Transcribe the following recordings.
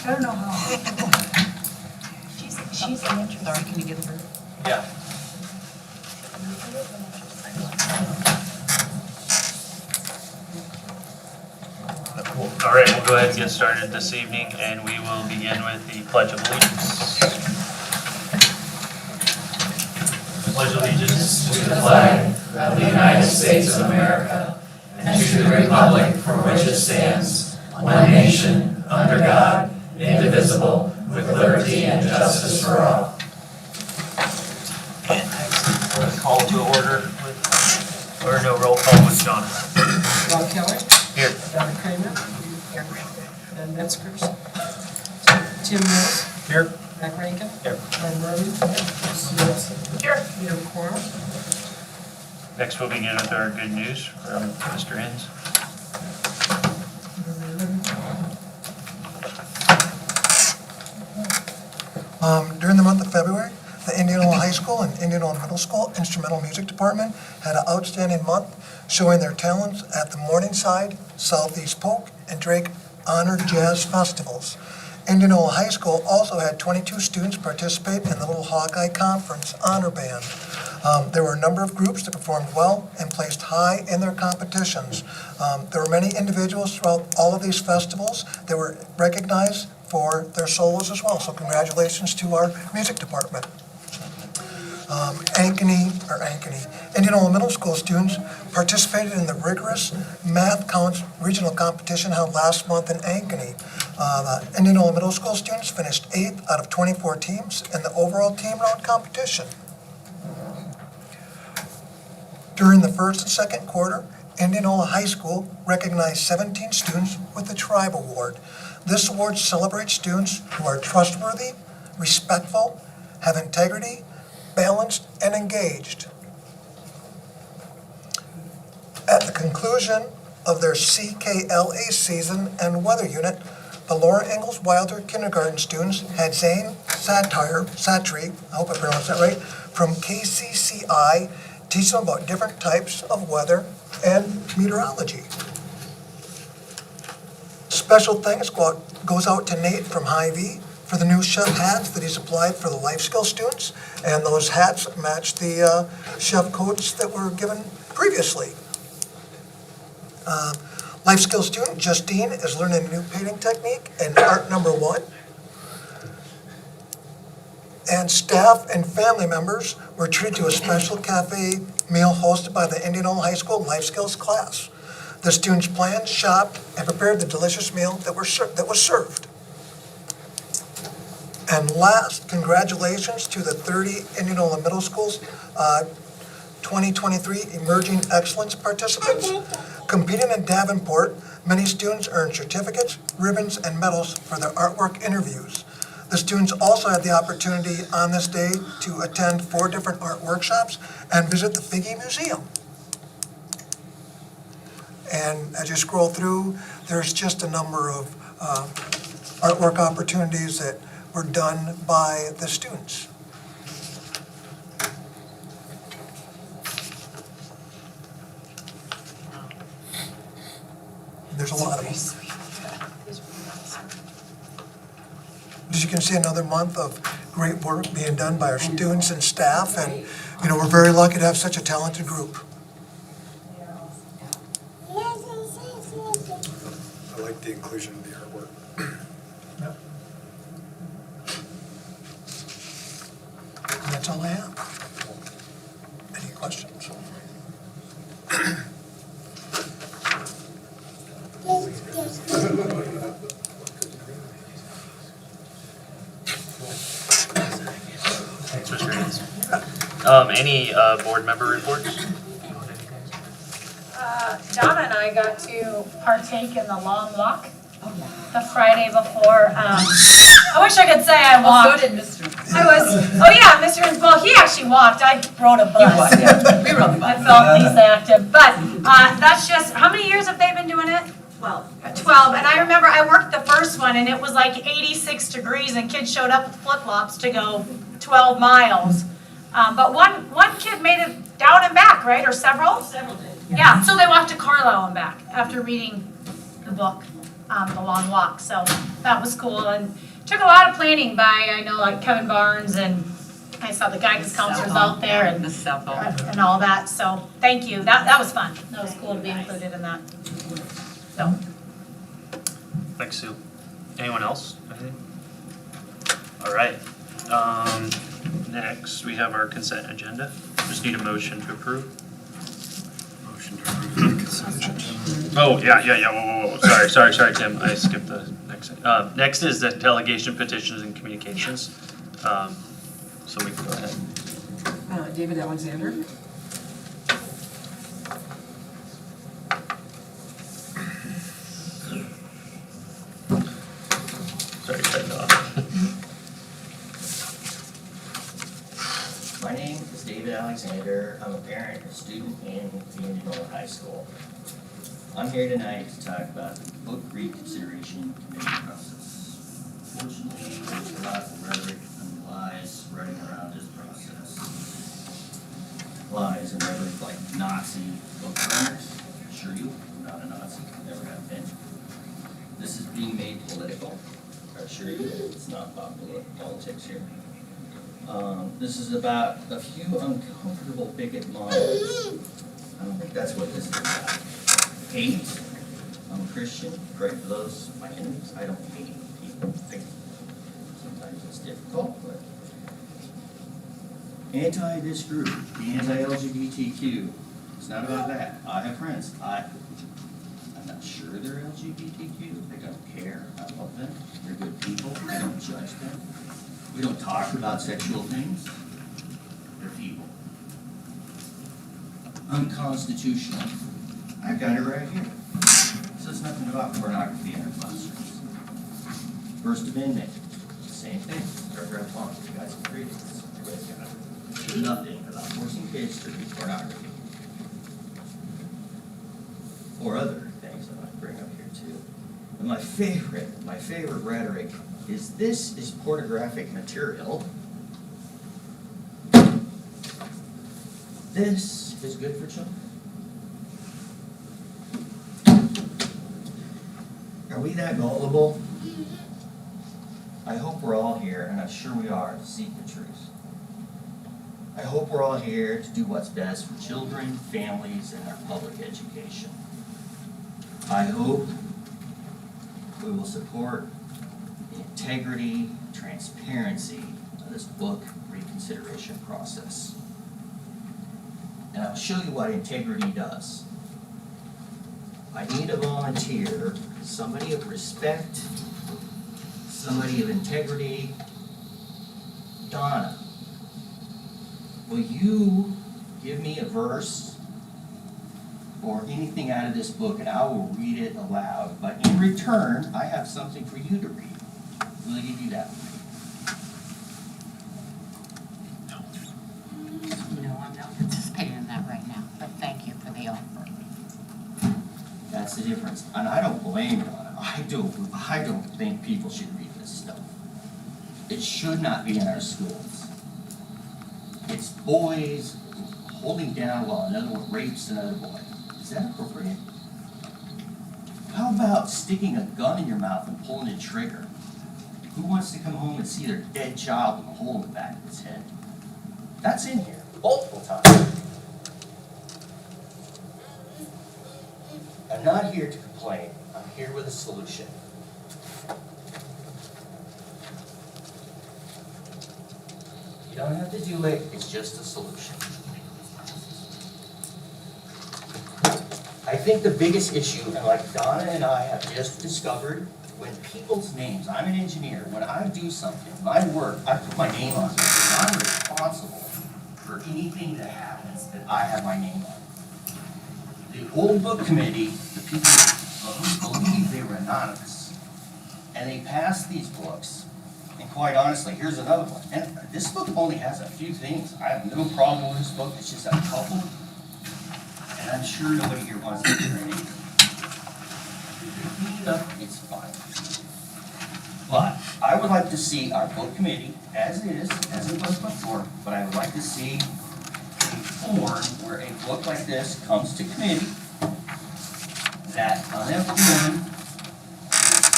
I don't know how. She's an intern. Sorry, can you give her? Yeah. All right, we'll go ahead and get started this evening, and we will begin with the Pledge of Allegiance. I pledge allegiance to the flag of the United States of America and to the republic for which it stands, one nation, under God, indivisible, with liberty and justice for all. Call to order or no, roll call with Jonathan. Rob Kelly, Here. Donna Kramer, Ben Metzgers, Tim Mills, Here. Mac Rankin, Here. Glenn Murray, Smith, Here. Peter Quorum. Next, we'll begin with our good news from Mr. Inns. During the month of February, the Indianola High School and Indianola Middle School Instrumental Music Department had an outstanding month showing their talents at the Morningside, Southeast Polk, and Drake Honor Jazz Festivals. Indianola High School also had 22 students participate in the Little Hawkeye Conference Honor Band. There were a number of groups that performed well and placed high in their competitions. There were many individuals throughout all of these festivals that were recognized for their solos as well. So congratulations to our music department. Indianola Middle School students participated in the rigorous Math Counts regional competition held last month in Ankeny. The Indianola Middle School students finished 8th out of 24 teams in the overall team round competition. During the first and second quarter, Indianola High School recognized 17 students with the Tribe Award. This award celebrates students who are trustworthy, respectful, have integrity, balanced, and engaged. At the conclusion of their CKLA season and weather unit, the Laura Ingalls Wilder kindergarten students had Zane Satry, I hope I pronounced that right, from KCCI, teach them about different types of weather and meteorology. Special thanks goes out to Nate from Hy-Vee for the new chef hats that he's applied for the life skill students, and those hats match the chef coats that were given previously. Life skill student Justine is learning a new painting technique in art number 1. And staff and family members were treated to a special cafe meal hosted by the Indianola High School Life Skills class. The students planned, shopped, and prepared the delicious meal that was served. And last, congratulations to the 30 Indianola Middle Schools 2023 Emerging Excellence participants. Competing in Davenport, many students earned certificates, ribbons, and medals for their artwork interviews. The students also had the opportunity on this day to attend 4 different art workshops and visit the Figge Museum. And as you scroll through, there's just a number of artwork opportunities that were done by the students. There's a lot of them. As you can see, another month of great work being done by our students and staff, and we're very lucky to have such a talented group. I like the inclusion of the artwork. And that's all I have. Any questions? Thanks, Mr. Inns. Any board member reports? Donna and I got to partake in the long walk the Friday before. I wish I could say I walked. So did Mr. Mr. Inns, well, he actually walked. I rode a bus. We rode the I bus. felt least active. But that's just, how many years have they been doing it? 12. And I remember I worked the first one and it was like 86 degrees and kids showed up with flip-flops to go 12 miles. But one kid made it down and back, right? Or several? Several did. Yeah, so they walked to Carlisle and back after reading the book, The Long Walk. So that was cool, and took a lot of planning by, I know, like Kevin Barnes, and I saw the guidance counselors out there, and The cell phone. and all that, so, thank you, that was fun, that was cool to be included in that. So, Thanks, Sue. Anyone else? Anything? All right. Next, we have our consent agenda. Just need a motion to approve. Motion to approve the consent agenda. Oh, yeah, whoa. Sorry, Tim, I skipped the next. Next is the delegation petitions and communications. So we can go ahead. David Alexander. Sorry, cut it off. My name is David Alexander. I'm a parent and student in Indianola High School. I'm here tonight to talk about the book reconsideration committee process. Fortunately, there's a lot of rhetoric and lies running around this process. Lies and rhetoric like Nazi book burners. I assure you, I'm not a Nazi, never have been. This is being made political. I assure you, it's not politics here. This is about a few uncomfortable bigot models. I don't think that's what this is about. Hate. I'm a Christian. Pray for those, my enemies. I don't hate people. Sometimes it's difficult, but anti this group, the anti-LGBTQ. It's not about that. I have friends. I'm not sure they're LGBTQ. They don't care. I love them. They're good people. I don't judge them. We don't talk about sexual things. They're evil. Unconstitutional. I've got it right here. It says nothing about pornography in our classrooms. First Amendment, same thing. Paragraph 1. You guys can read it. You guys got it. Nothing about forcing kids to read pornography. Or other things that I bring up here too. And my favorite rhetoric is this is pornographic material. This is good for children. Are we that gullible? I hope we're all here, and I'm sure we are, to seek the truth. I hope we're all here to do what's best for children, families, and our public education. I hope we will support the integrity, transparency of this book reconsideration process. And I'll show you what integrity does. I need a volunteer, somebody of respect, somebody of integrity. Donna, will you give me a verse or anything out of this book, and I will read it aloud. But in return, I have something for you to read. Will you do that? No, I'm not participating in that right now, but thank you for the offer. That's the difference. And I don't blame Donna. I don't think people should read this stuff. It should not be in our schools. It's boys holding down while another one rapes another boy. Is that appropriate? How about sticking a gun in your mouth and pulling the trigger? Who wants to come home and see their dead child with a hole in the back of his head? That's in here, multiple times. I'm not here to complain. I'm here with a solution. You don't have to do it, it's just a solution. I think the biggest issue, and like Donna and I have just discovered, when people's names, I'm an engineer, when I do something, my work, I put my name on it, and I'm responsible for anything that happens that I have my name on. The old book committee, the people who believed they were anonymous, and they passed these books, and quite honestly, here's another one, and this book only has a few things. I have no problem with this book, it's just a couple. And I'm sure nobody here wants to hear anything. If you clean it up, it's fine. But I would like to see our book committee, as it is, as it was before, but I would like to see a form where a book like this comes to committee, that on F1,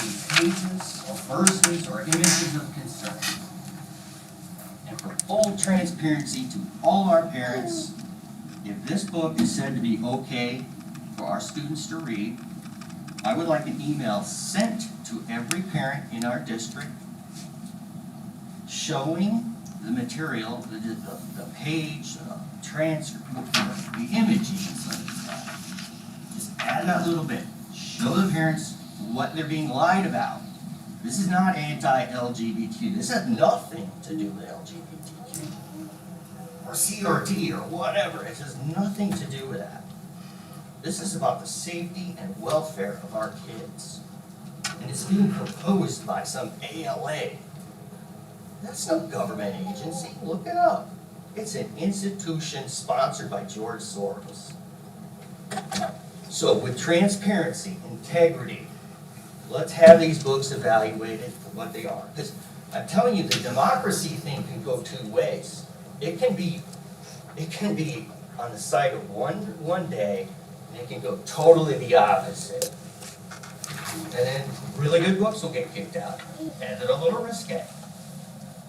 8 pages of verses or images of concern. And for full transparency to all our parents, if this book is said to be okay for our students to read, I would like an email sent to every parent in our district showing the material, the page, the transcript, the image even, so just add that little bit. Show the parents what they're being lied about. This is not anti-LGBT. This has nothing to do with LGBTQ or CRT or whatever. It has nothing to do with that. This is about the safety and welfare of our kids. And it's being proposed by some ALA. That's no government agency. Look it up. It's an institution sponsored by George Soros. So with transparency, integrity, let's have these books evaluated for what they are. Because I'm telling you, the democracy thing can go two ways. It can be on the side of one day, and it can go totally the opposite. And then really good books will get kicked out, and they're a little risque.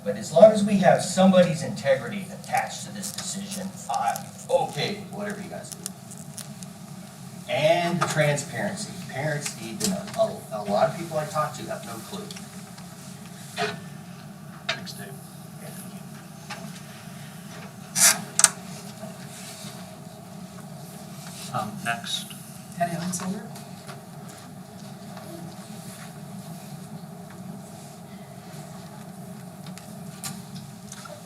But as long as we have somebody's integrity attached to this decision, I'm okay with whatever you guys do. And the transparency. Parents need to know. A lot of people I talk to have no clue. Thanks, Dave. Next. Ted Alexander?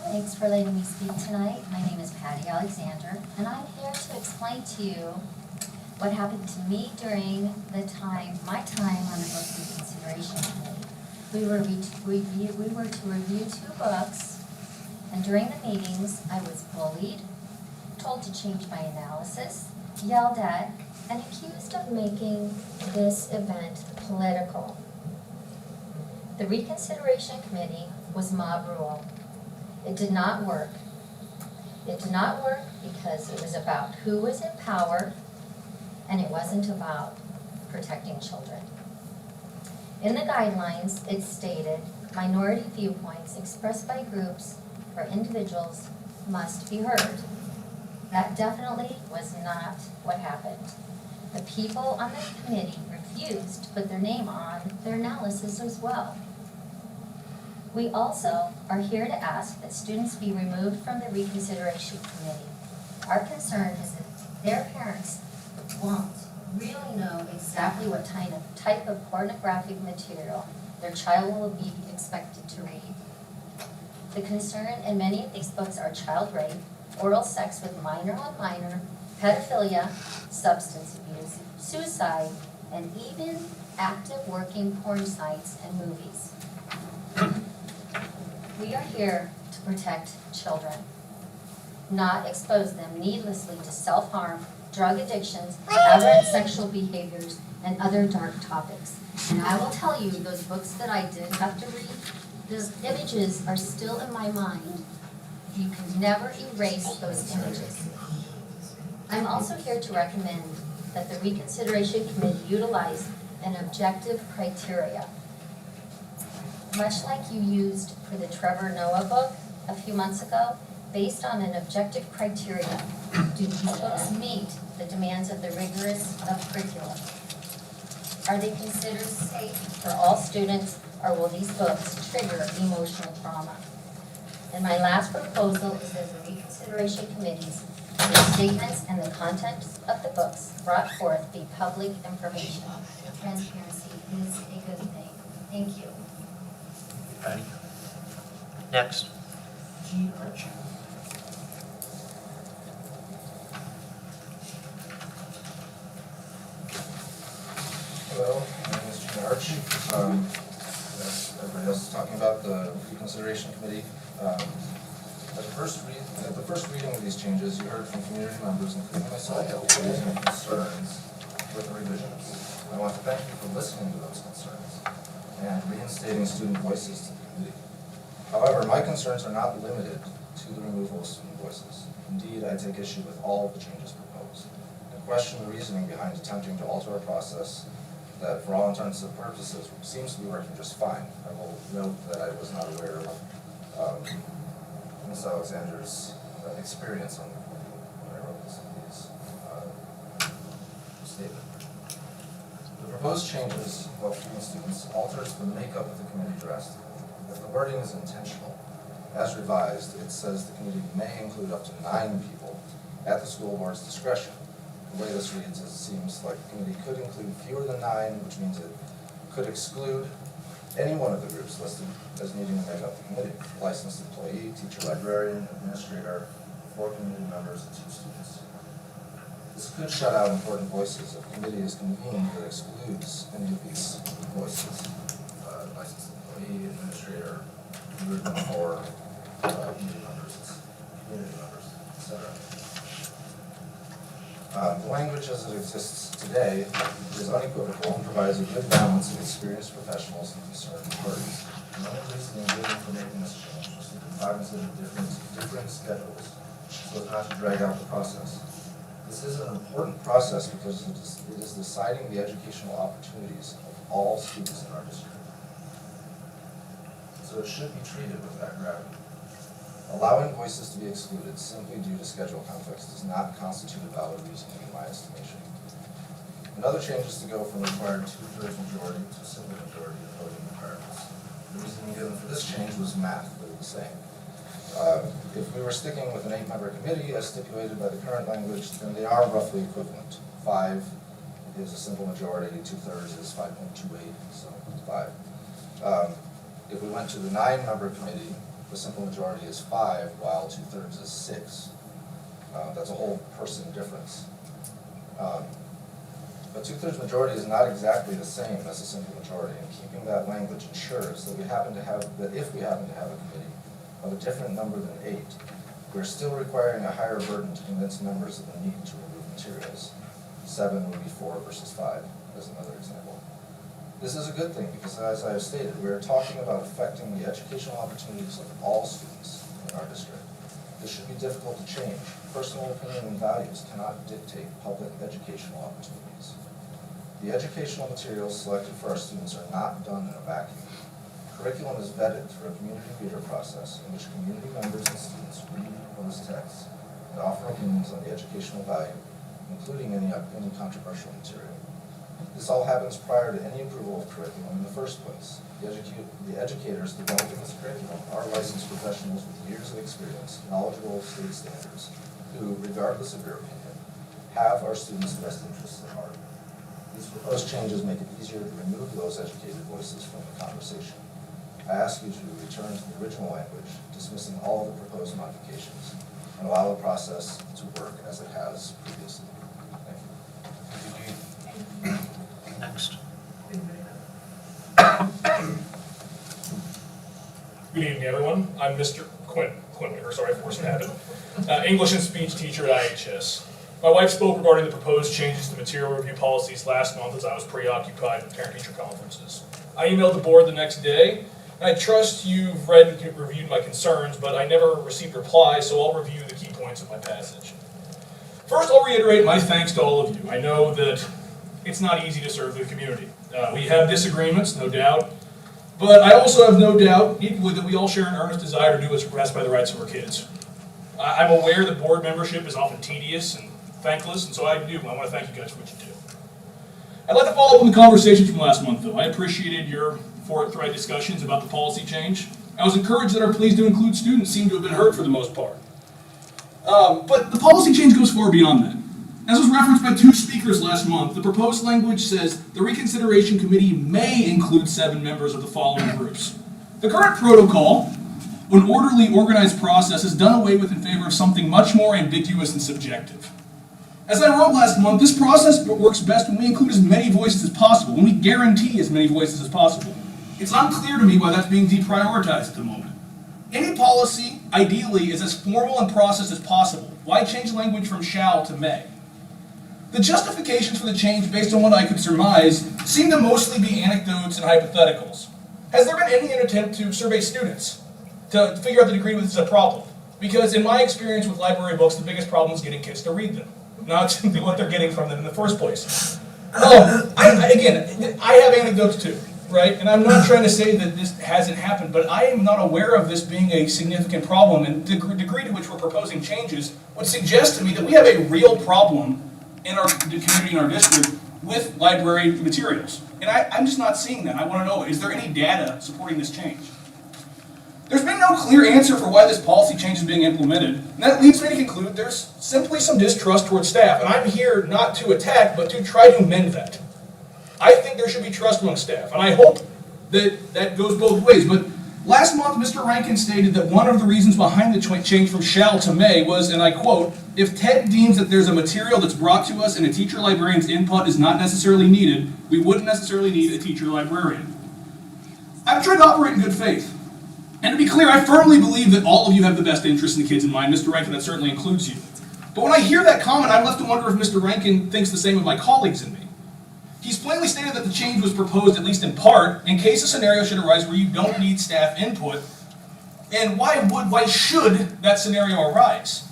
Thanks for letting me speak tonight. My name is Patty Alexander, and I'm here to explain to you what happened to me during my time on the book reconsideration committee. We were to review 2 books, and during the meetings, I was bullied, told to change my analysis, yelled at, and accused of making this event political. The reconsideration committee was mob rule. It did not work. It did not work because it was about who was in power, and it wasn't about protecting children. In the guidelines, it stated, minority viewpoints expressed by groups or individuals must be heard. That definitely was not what happened. The people on the committee refused to put their name on their analysis as well. We also are here to ask that students be removed from the reconsideration committee. Our concern is that their parents won't really know exactly what type of pornographic material their child will be expected to read. The concern in many of these books are child rape, oral sex with minor on minor, pedophilia, substance abuse, suicide, and even active working porn sites and movies. We are here to protect children, not expose them needlessly to self-harm, drug addictions, aberrant sexual behaviors, and other dark topics. And I will tell you, those books that I did have to read, those images are still in my mind. You can never erase those images. I'm also here to recommend that the reconsideration committee utilize an objective criteria. Much like you used for the Trevor Noah book a few months ago, based on an objective criteria, do these books meet the demands of the rigorous curriculum? Are they considered safe for all students, or will these books trigger emotional trauma? And my last proposal is that the reconsideration committees, the statements and the contents of the books brought forth be public information. Transparency is a good thing. Thank you. Patty. Next. Gene Archer? Hello, my name is Gene Arch. As everybody else is talking about, the reconsideration committee. At the first reading of these changes, you heard from community members, including myself, raising concerns with the revisions. I want to thank you for listening to those concerns and reinstating student voices to the committee. However, my concerns are not limited to the removal of student voices. Indeed, I take issue with all of the changes proposed and question the reasoning behind attempting to alter a process that for all intents and purposes seems to be working just fine. I will note that I was not aware of Ms. Alexander's experience when I wrote this statement. The proposed changes, while treating students, alters the makeup of the committee drastically. If the wording is intentional, as revised, it says the committee may include up to 9 people at the school board's discretion. The way this reads is it seems like the committee could include fewer than 9, which means it could exclude any one of the groups listed as needing to make up the committee: licensed employee, teacher, librarian, administrator, 4 community members, and 2 students. This could shut out important voices if the committee is convened that excludes any of these voices: licensed employee, administrator, group of 4 community members, etc. The language as it exists today is unequivocal and provides a good balance of experienced professionals and concerned parties. The only reason given for making this change was to be cognizant of different schedules so as not to drag out the process. This is an important process because it is deciding the educational opportunities of all students in our district. So it should be treated with that gravity. Allowing voices to be excluded simply due to schedule conflicts does not constitute a valid reasoning in my estimation. Another change is to go from required 2/3 majority to simple majority of voting requirements. The reasoning given for this change was math, but it was the same. If we were sticking with an 8-member committee as stipulated by the current language, then they are roughly equivalent. 5 is a simple majority, 2/3 is 5.28, so 5. If we went to the 9-member committee, the simple majority is 5, while 2/3 is 6. That's a whole person difference. But 2/3 majority is not exactly the same as a simple majority, and keeping that language ensures that if we happen to have a committee of a different number than 8, we're still requiring a higher burden to convince members of the need to remove materials. 7 would be 4 versus 5, as another example. This is a good thing because, as I have stated, we are talking about affecting the educational opportunities of all students in our district. This should be difficult to change. Personal opinion and values cannot dictate public educational opportunities. The educational materials selected for our students are not done in a vacuum. Curriculum is vetted through a community reader process in which community members and students read proposed texts and offer opinions on the educational value, including any controversial material. This all happens prior to any approval of curriculum in the first place. The educators developing this curriculum are licensed professionals with years of experience, knowledgeable of state standards, who, regardless of your opinion, have our students' best interests at heart. These proposed changes make it easier to remove those educated voices from the conversation. I ask you to return to the original language, dismissing all of the proposed modifications, and allow the process to work as it has previously. Thank you. Next. Good evening, everyone. I'm Mr. Forrest Abbott, English and speech teacher at IHS. My wife spoke regarding the proposed changes to material review policies last month as I was preoccupied with parent-teacher conferences. I emailed the board the next day, and I trust you've read and reviewed my concerns, but I never received a reply, so I'll review the key points of my passage. First, I'll reiterate my thanks to all of you. I know that it's not easy to serve the community. We have disagreements, no doubt, but I also have no doubt equally that we all share an earnest desire to do what's best by the rights of our kids. I'm aware that board membership is often tedious and thankless, and so I want to thank you guys for what you do. I'd like to follow up on the conversations from last month, though. I appreciated your forthright discussions about the policy change. I was encouraged that our pleas to include students seemed to have been heard for the most part. But the policy change goes far beyond that. As was referenced by 2 speakers last month, the proposed language says the reconsideration committee may include 7 members of the following groups. The current protocol, an orderly, organized process, is done away with in favor of something much more ambiguous and subjective. As I wrote last month, this process works best when we include as many voices as possible, when we guarantee as many voices as possible. It's unclear to me why that's being deprioritized at the moment. Any policy, ideally, is as formal and processed as possible. Why change language from shall to may? The justifications for the change, based on what I could surmise, seem to mostly be anecdotes and hypotheticals. Has there been any attempt to survey students to figure out the degree to which this is a problem? Because in my experience with library books, the biggest problem is getting kids to read them, not what they're getting from them in the first place. Again, I have anecdotes too, right? And I'm not trying to say that this hasn't happened, but I am not aware of this being a significant problem. And the degree to which we're proposing changes would suggest to me that we have a real problem in the community, in our district, with library materials. And I'm just not seeing that. I want to know, is there any data supporting this change? There's been no clear answer for why this policy change is being implemented, and that leads me to conclude there's simply some distrust towards staff, and I'm here not to attack, but to try to mend that. I think there should be trust among staff, and I hope that that goes both ways, but last month Mr. Rankin stated that one of the reasons behind the change from shall to may was, and I quote, "If TED deems that there's a material that's brought to us and a teacher librarian's input is not necessarily needed, we wouldn't necessarily need a teacher librarian." I've tried to operate in good faith. And to be clear, I firmly believe that all of you have the best interest in the kids in mind. Mr. Rankin, that certainly includes you. But when I hear that comment, I'm left to wonder if Mr. Rankin thinks the same of my colleagues and me. He's plainly stated that the change was proposed, at least in part, in case a scenario should arise where you don't need staff input. And why should that scenario arise?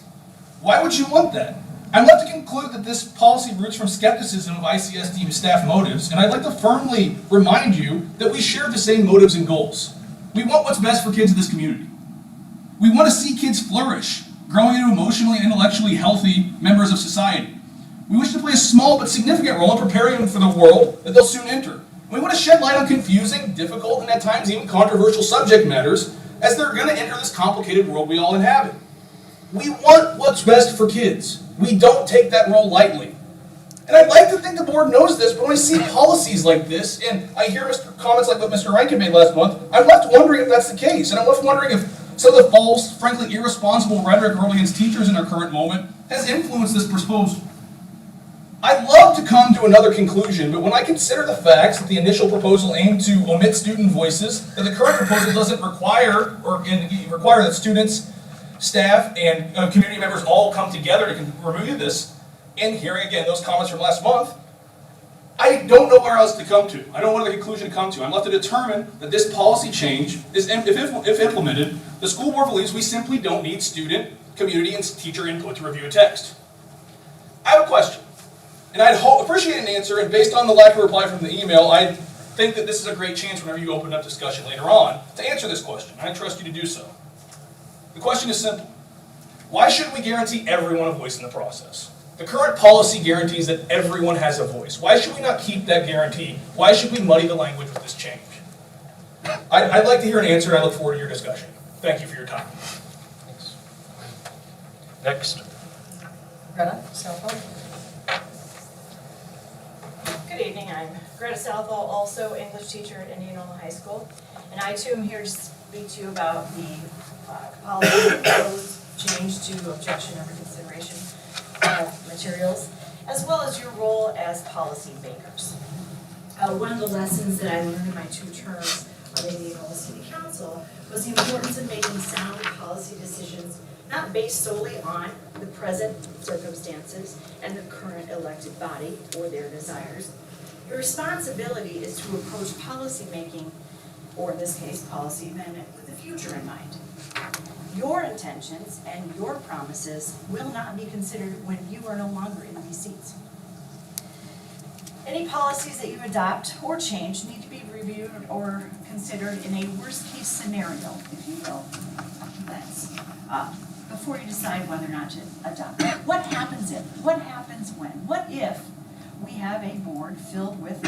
Why would you want that? I'm left to conclude that this policy roots from skepticism of ICSD staff motives, and I'd like to firmly remind you that we share the same motives and goals. We want what's best for kids in this community. We want to see kids flourish, growing into emotionally and intellectually healthy members of society. We wish to play a small but significant role in preparing them for the world that they'll soon enter. We want to shed light on confusing, difficult, and at times even controversial subject matters as they're going to enter this complicated world we all inhabit. We want what's best for kids. We don't take that role lightly. And I'd like to think the board knows this, but when I see policies like this, and I hear comments like what Mr. Rankin made last month, I'm left wondering if that's the case. And I'm left wondering if some of the false, frankly irresponsible rhetoric hurled against teachers in our current moment has influenced this proposal. I'd love to come to another conclusion, but when I consider the facts that the initial proposal aimed to omit student voices, that the current proposal doesn't require that students, staff, and community members all come together to review this, and hearing again those comments from last month, I don't know where else to come to. I don't know what other conclusion to come to. I'm left to determine that this policy change is, if implemented, the school board believes we simply don't need student, community, and teacher input to review a text. I have a question, and I'd appreciate an answer, and based on the lack of reply from the email, I think that this is a great chance whenever you open up discussion later on to answer this question, and I trust you to do so. The question is simple. Why should we guarantee everyone a voice in the process? The current policy guarantees that everyone has a voice. Why should we not keep that guarantee? Why should we muddy the language with this change? I'd like to hear an answer, and I look forward to your discussion. Thank you for your time. Thanks. Next. Greta, Southall? Good evening, I'm Greta Southall, also English teacher at Indianola High School. And I too am here to speak to you about the policy proposed change to objection under consideration materials, as well as your role as policy makers. One of the lessons that I learned in my 2 terms on the Indianola City Council was the importance of making sound policy decisions not based solely on the present circumstances and the current elected body or their desires. Your responsibility is to approach policy making, or in this case, policy amendment, with the future in mind. Your intentions and your promises will not be considered when you are no longer in these seats. Any policies that you adopt or change need to be reviewed or considered in a worst-case scenario, if you will, lens, before you decide whether or not to adopt it. What happens if? What happens when? What if we have a board filled with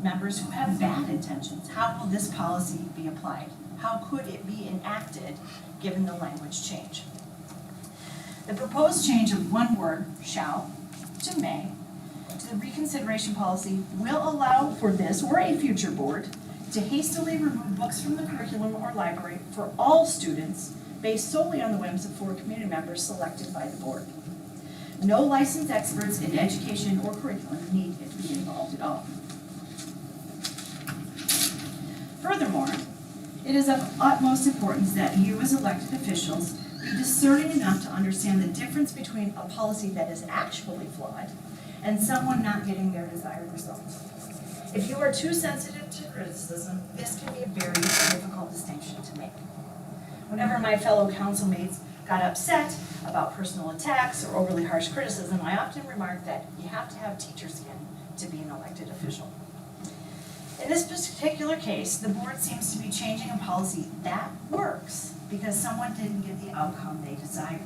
members who have bad intentions? How will this policy be applied? How could it be enacted given the language change? The proposed change of one word, shall, to may, to the reconsideration policy will allow for this or a future board to hastily remove books from the curriculum or library for all students based solely on the whims of 4 community members selected by the board. No licensed experts in education or curriculum need to be involved at all. Furthermore, it is of utmost importance that you as elected officials be discerning enough to understand the difference between a policy that is actually flawed and someone not getting their desired results. If you are too sensitive to criticism, this can be a very difficult distinction to make. Whenever my fellow council mates got upset about personal attacks or overly harsh criticism, I often remarked that you have to have teacher skin to be an elected official. In this particular case, the board seems to be changing a policy that works because someone didn't get the outcome they desired.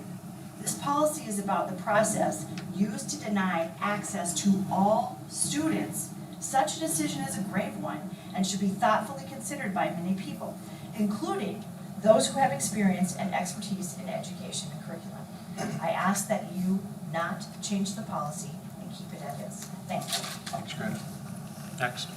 This policy is about the process used to deny access to all students. Such a decision is a grave one and should be thoughtfully considered by many people, including those who have experience and expertise in education and curriculum. I ask that you not change the policy and keep it as is. Thank you. Thanks, Greta. Next.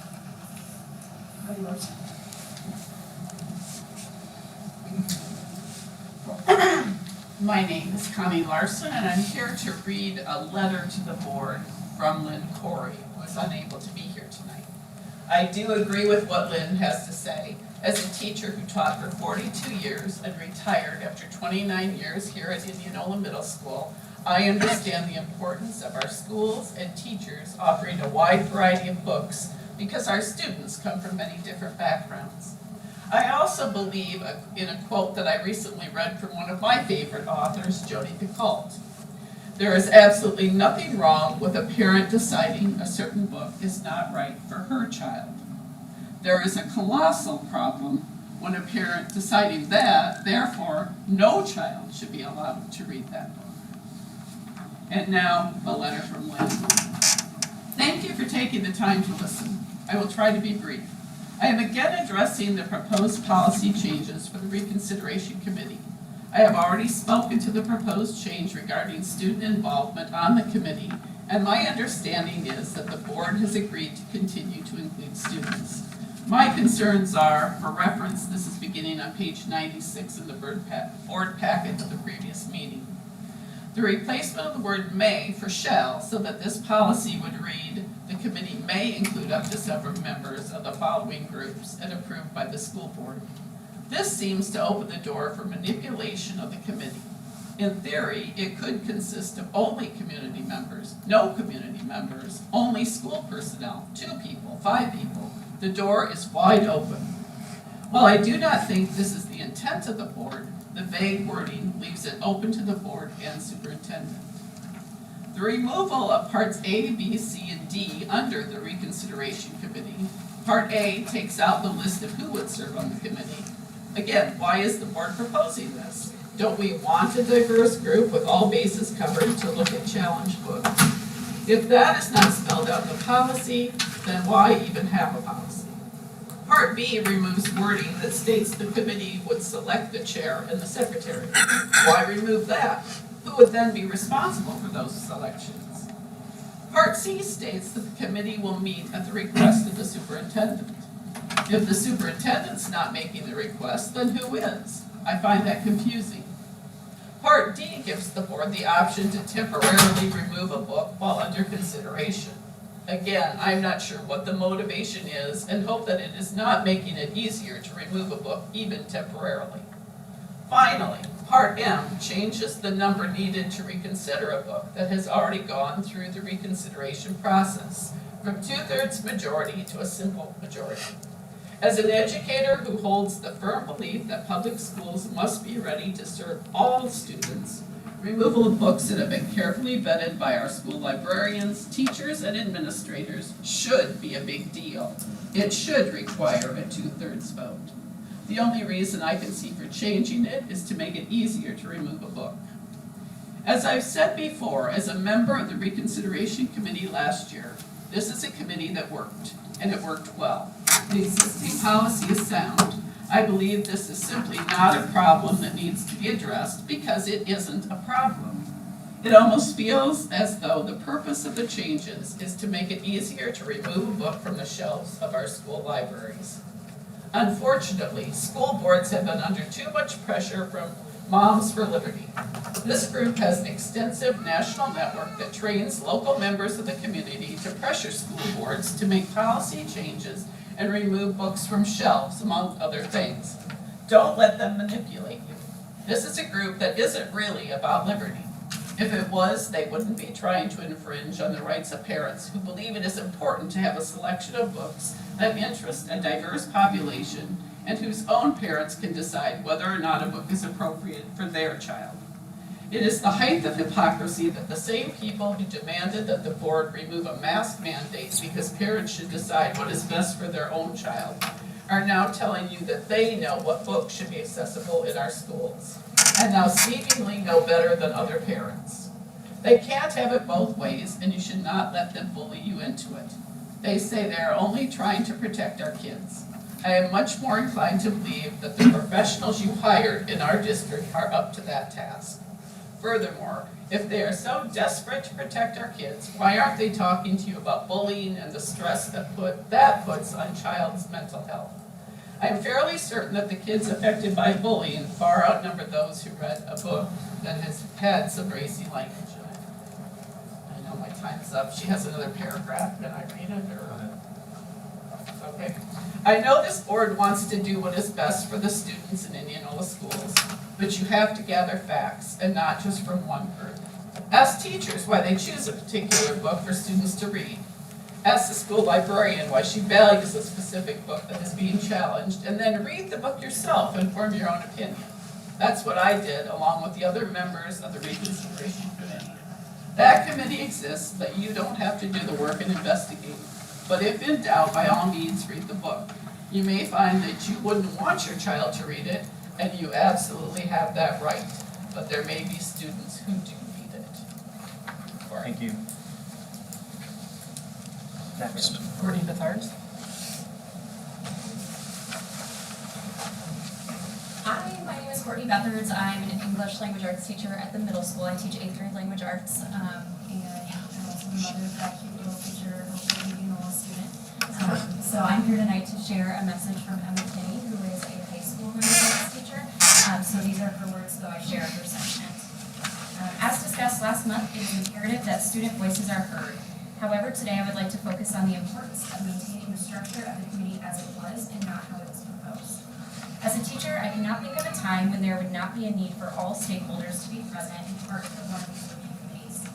My name is Connie Larson, and I'm here to read a letter to the board from Lynn Corey, who is unable to be here tonight. I do agree with what Lynn has to say. As a teacher who taught for 42 years and retired after 29 years here at Indianola Middle School, I understand the importance of our schools and teachers offering a wide variety of books because our students come from many different backgrounds. I also believe in a quote that I recently read from one of my favorite authors, Jodi Picoult. There is absolutely nothing wrong with a parent deciding a certain book is not right for her child. There is a colossal problem when a parent deciding that, therefore, no child should be allowed to read that book. And now, a letter from Lynn. Thank you for taking the time to listen. I will try to be brief. I am again addressing the proposed policy changes for the Reconsideration Committee. I have already spoken to the proposed change regarding student involvement on the committee, and my understanding is that the board has agreed to continue to include students. My concerns are, for reference, this is beginning on page 96 of the board packet of the previous meeting. The replacement of the word may for shall, so that this policy would read, the committee may include up to several members of the following groups and approved by the school board. This seems to open the door for manipulation of the committee. In theory, it could consist of only community members, no community members, only school personnel, 2 people, 5 people. The door is wide open. While I do not think this is the intent of the board, the vague wording leaves it open to the board and superintendent. The removal of parts A, B, C, and D under the Reconsideration Committee. Part A takes out the list of who would serve on the committee. Again, why is the board proposing this? Don't we want a diverse group with all bases covered to look at challenge books? If that is not spelled out in the policy, then why even have a policy? Part B removes wording that states the committee would select the chair and the secretary. Why remove that? Who would then be responsible for those selections? Part C states that the committee will meet at the request of the superintendent. If the superintendent's not making the request, then who is? I find that confusing. Part D gives the board the option to temporarily remove a book while under consideration. Again, I'm not sure what the motivation is and hope that it is not making it easier to remove a book even temporarily. Finally, Part M changes the number needed to reconsider a book that has already gone through the reconsideration process from 2/3 majority to a simple majority. As an educator who holds the firm belief that public schools must be ready to serve all students, removal of books that have been carefully vetted by our school librarians, teachers, and administrators should be a big deal. It should require a 2/3 vote. The only reason I can see for changing it is to make it easier to remove a book. As I've said before, as a member of the Reconsideration Committee last year, this is a committee that worked, and it worked well. The existing policy is sound. I believe this is simply not a problem that needs to be addressed because it isn't a problem. It almost feels as though the purpose of the changes is to make it easier to remove a book from the shelves of our school libraries. Unfortunately, school boards have been under too much pressure from Moms for Liberty. This group has an extensive national network that trains local members of the community to pressure school boards to make policy changes and remove books from shelves, among other things. Don't let them manipulate you. This is a group that isn't really about liberty. If it was, they wouldn't be trying to infringe on the rights of parents who believe it is important to have a selection of books that interest a diverse population and whose own parents can decide whether or not a book is appropriate for their child. It is the height of hypocrisy that the same people who demanded that the board remove a mask mandate because parents should decide what is best for their own child are now telling you that they know what books should be accessible in our schools, and now seemingly know better than other parents. They can't have it both ways, and you should not let them bully you into it. They say they are only trying to protect our kids. I am much more inclined to believe that the professionals you hired in our district are up to that task. Furthermore, if they are so desperate to protect our kids, why aren't they talking to you about bullying and the stress that puts on child's mental health? I am fairly certain that the kids affected by bullying far outnumber those who read a book that has had some racy language in it. I know my time's up. She has another paragraph. Can I read it or? Okay. I know this board wants to do what is best for the students in Indianola schools, but you have to gather facts and not just from one group. Ask teachers why they choose a particular book for students to read. Ask the school librarian why she values a specific book that is being challenged, and then read the book yourself and form your own opinion. That's what I did along with the other members of the Reconsideration Committee. That committee exists, but you don't have to do the work and investigate. But if in doubt, by all means, read the book. You may find that you wouldn't want your child to read it, and you absolutely have that right. But there may be students who do read it. Thank you. Next. Courtney Bethard. Hi, my name is Courtney Bethards. I'm an English language arts teacher at the middle school. I teach 8th grade language arts, and I'm also the mother of that cute little teacher, hopefully being a student. So I'm here tonight to share a message from Emma Kinney, who is a high school language arts teacher. So these are her words, though I share her sentiment. As discussed last month, it is imperative that student voices are heard. However, today I would like to focus on the importance of maintaining the structure of the committee as it was and not how it was proposed. As a teacher, I cannot think of a time when there would not be a need for all stakeholders to be present and part of one of these review committees.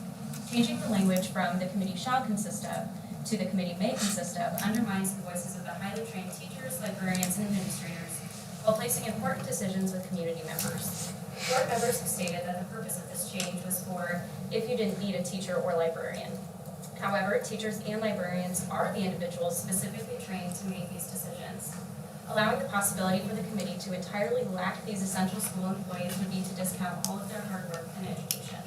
Changing the language from the committee shall consist of to the committee may consist of undermines the voices of the highly trained teachers, librarians, and administrators while placing important decisions with community members. Board members have stated that the purpose of this change was for if you didn't need a teacher or librarian. However, teachers and librarians are the individuals specifically trained to make these decisions. Allowing the possibility for the committee to entirely lack these essential school employees would be to discount all of their hard work and education.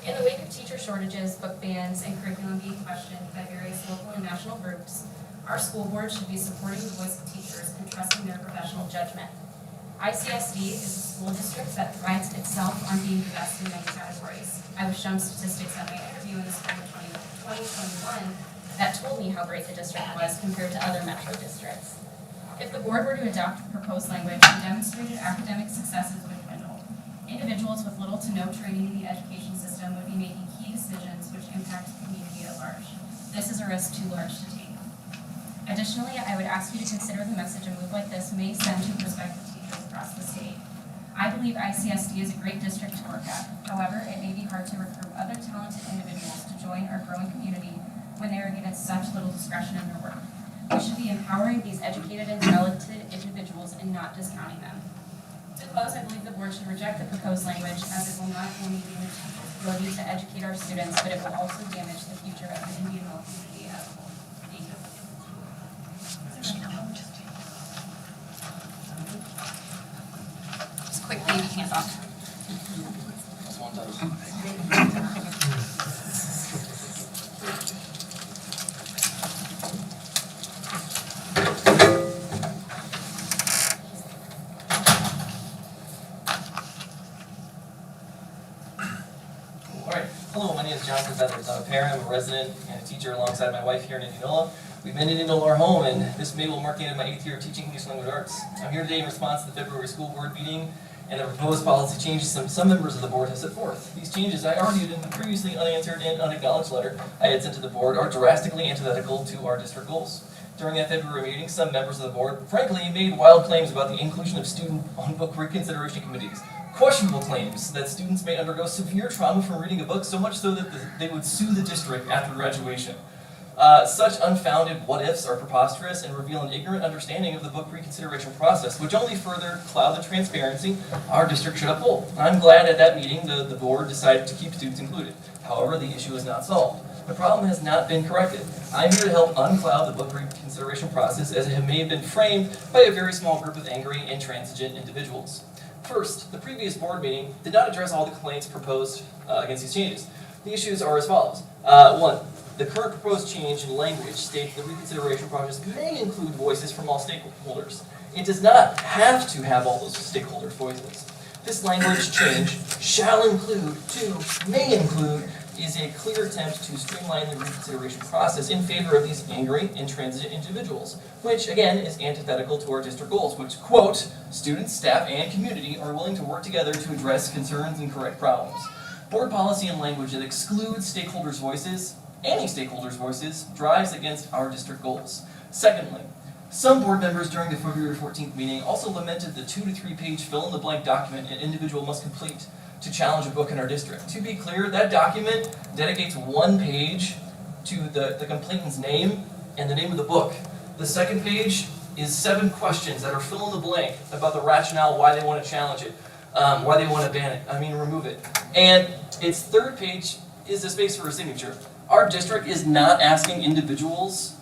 In the wake of teacher shortages, book bans, and curriculum being questioned by various local and national groups, our school board should be supporting the voice of teachers and trusting their professional judgment. ICSD is a school district that prides itself on being the best in many categories. I was shown statistics at my interview in the spring of 2021 that told me how great the district was compared to other metro districts. If the board were to adopt the proposed language, the demonstrated academic successes would dwindle. Individuals with little to no training in the education system would be making key decisions which impact the community at large. This is a risk too large to take. Additionally, I would ask you to consider the message a move like this may send to prospective teachers across the state. I believe ICSD is a great district to work at. However, it may be hard to recruit other talented individuals to join our growing community when they are given such little discretion in their work. We should be empowering these educated and talented individuals and not discounting them. To close, I believe the board should reject the proposed language as it will not only damage teachers' ability to educate our students, but it will also damage the future of the Indianola community as a whole. Thank you. Just quick baby handoff. Hello, my name is Jonathan Feathers. I'm a parent, I'm a resident, and a teacher alongside my wife here in Indianola. We've been in Indianola our home, and this May will mark the end of my 8th year of teaching English language arts. I'm here today in response to the February school board meeting and the proposed policy changes some members of the board have set forth. These changes I argued in the previously unanswered and unacknowledged letter I had sent to the board are drastically antithetical to our district goals. During that February meeting, some members of the board frankly made wild claims about the inclusion of student on-book reconsideration committees. Questionable claims that students may undergo severe trauma from reading a book, so much so that they would sue the district after graduation. Such unfounded what-ifs are preposterous and reveal an ignorant understanding of the book reconsideration process, which only further cloud the transparency our district should uphold. I'm glad at that meeting the board decided to keep students included. However, the issue is not solved. The problem has not been corrected. I'm here to help uncloud the book reconsideration process as it may have been framed by a very small group of angry, intransigent individuals. First, the previous board meeting did not address all the complaints proposed against these changes. The issues are as follows. One, the current proposed change in language states the reconsideration process may include voices from all stakeholders. It does not have to have all those stakeholders' voices. This language change, shall include, to may include, is a clear attempt to streamline the reconsideration process in favor of these angry, intransigent individuals, which again is antithetical to our district goals, which quote, students, staff, and community are willing to work together to address concerns and correct problems. Board policy and language that excludes stakeholders' voices, any stakeholders' voices, drives against our district goals. Secondly, some board members during the February 14th meeting also lamented the 2 to 3 page fill-in-the-blank document an individual must complete to challenge a book in our district. To be clear, that document dedicates 1 page to the complainant's name and the name of the book. The second page is 7 questions that are fill-in-the-blank about the rationale why they want to challenge it, why they want to remove it. And its third page is the space for a signature. Our district is not asking individuals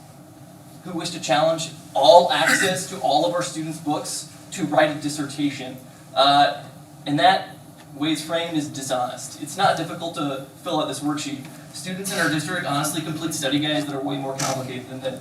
who wish to challenge all access to all of our students' books to write a dissertation. And that way it's framed is dishonest. It's not difficult to fill out this worksheet. Students in our district honestly complete study guides that are way more complicated than that.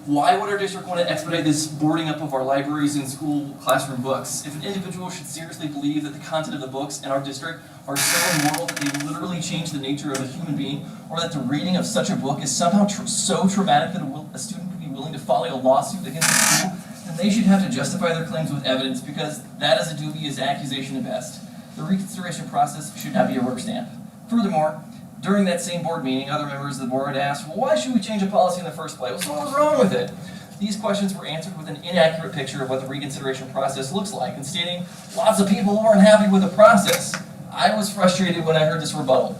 Why would our district want to expedite this boarding up of our libraries and school classroom books? If an individual should seriously believe that the content of the books in our district are so immoral that they literally change the nature of a human being, or that the reading of such a book is somehow so traumatic that a student would be willing to file a lawsuit against the school, then they should have to justify their claims with evidence, because that is a dubious accusation at best. The reconsideration process should not be a rubber stamp. Furthermore, during that same board meeting, other members of the board asked, well, why should we change a policy in the first place? What was wrong with it? These questions were answered with an inaccurate picture of what the reconsideration process looks like, and stating lots of people weren't happy with the process. I was frustrated when I heard this rebuttal,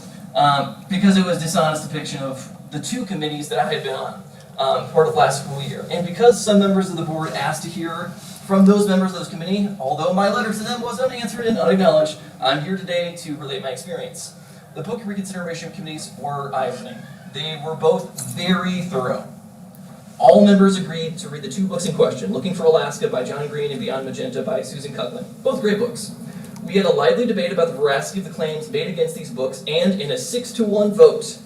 because it was a dishonest depiction of the 2 committees that I had been on part of last school year. And because some members of the board asked to hear from those members of those committee, although my letter to them was unanswered and unacknowledged, I'm here today to relate my experience. The book reconsideration committees were eye-opening. They were both very thorough. All members agreed to read the 2 books in question, Looking for Alaska by John Green and Beyond Magenta by Susan Cutlin. Both great books. We had a lively debate about the veracity of the claims made against these books, and in a 6-to-1 vote,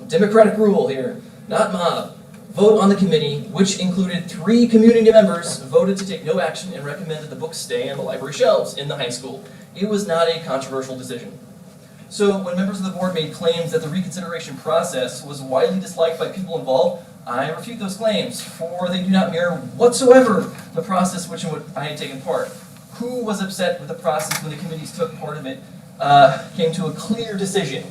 democratic rule here, not mob, vote on the committee, which included 3 community members, voted to take no action and recommend that the books stay on the library shelves in the high school. It was not a controversial decision. So when members of the board made claims that the reconsideration process was widely disliked by people involved, I refute those claims, for they do not mirror whatsoever the process which I had taken part. Who was upset with the process when the committees took part of it came to a clear decision.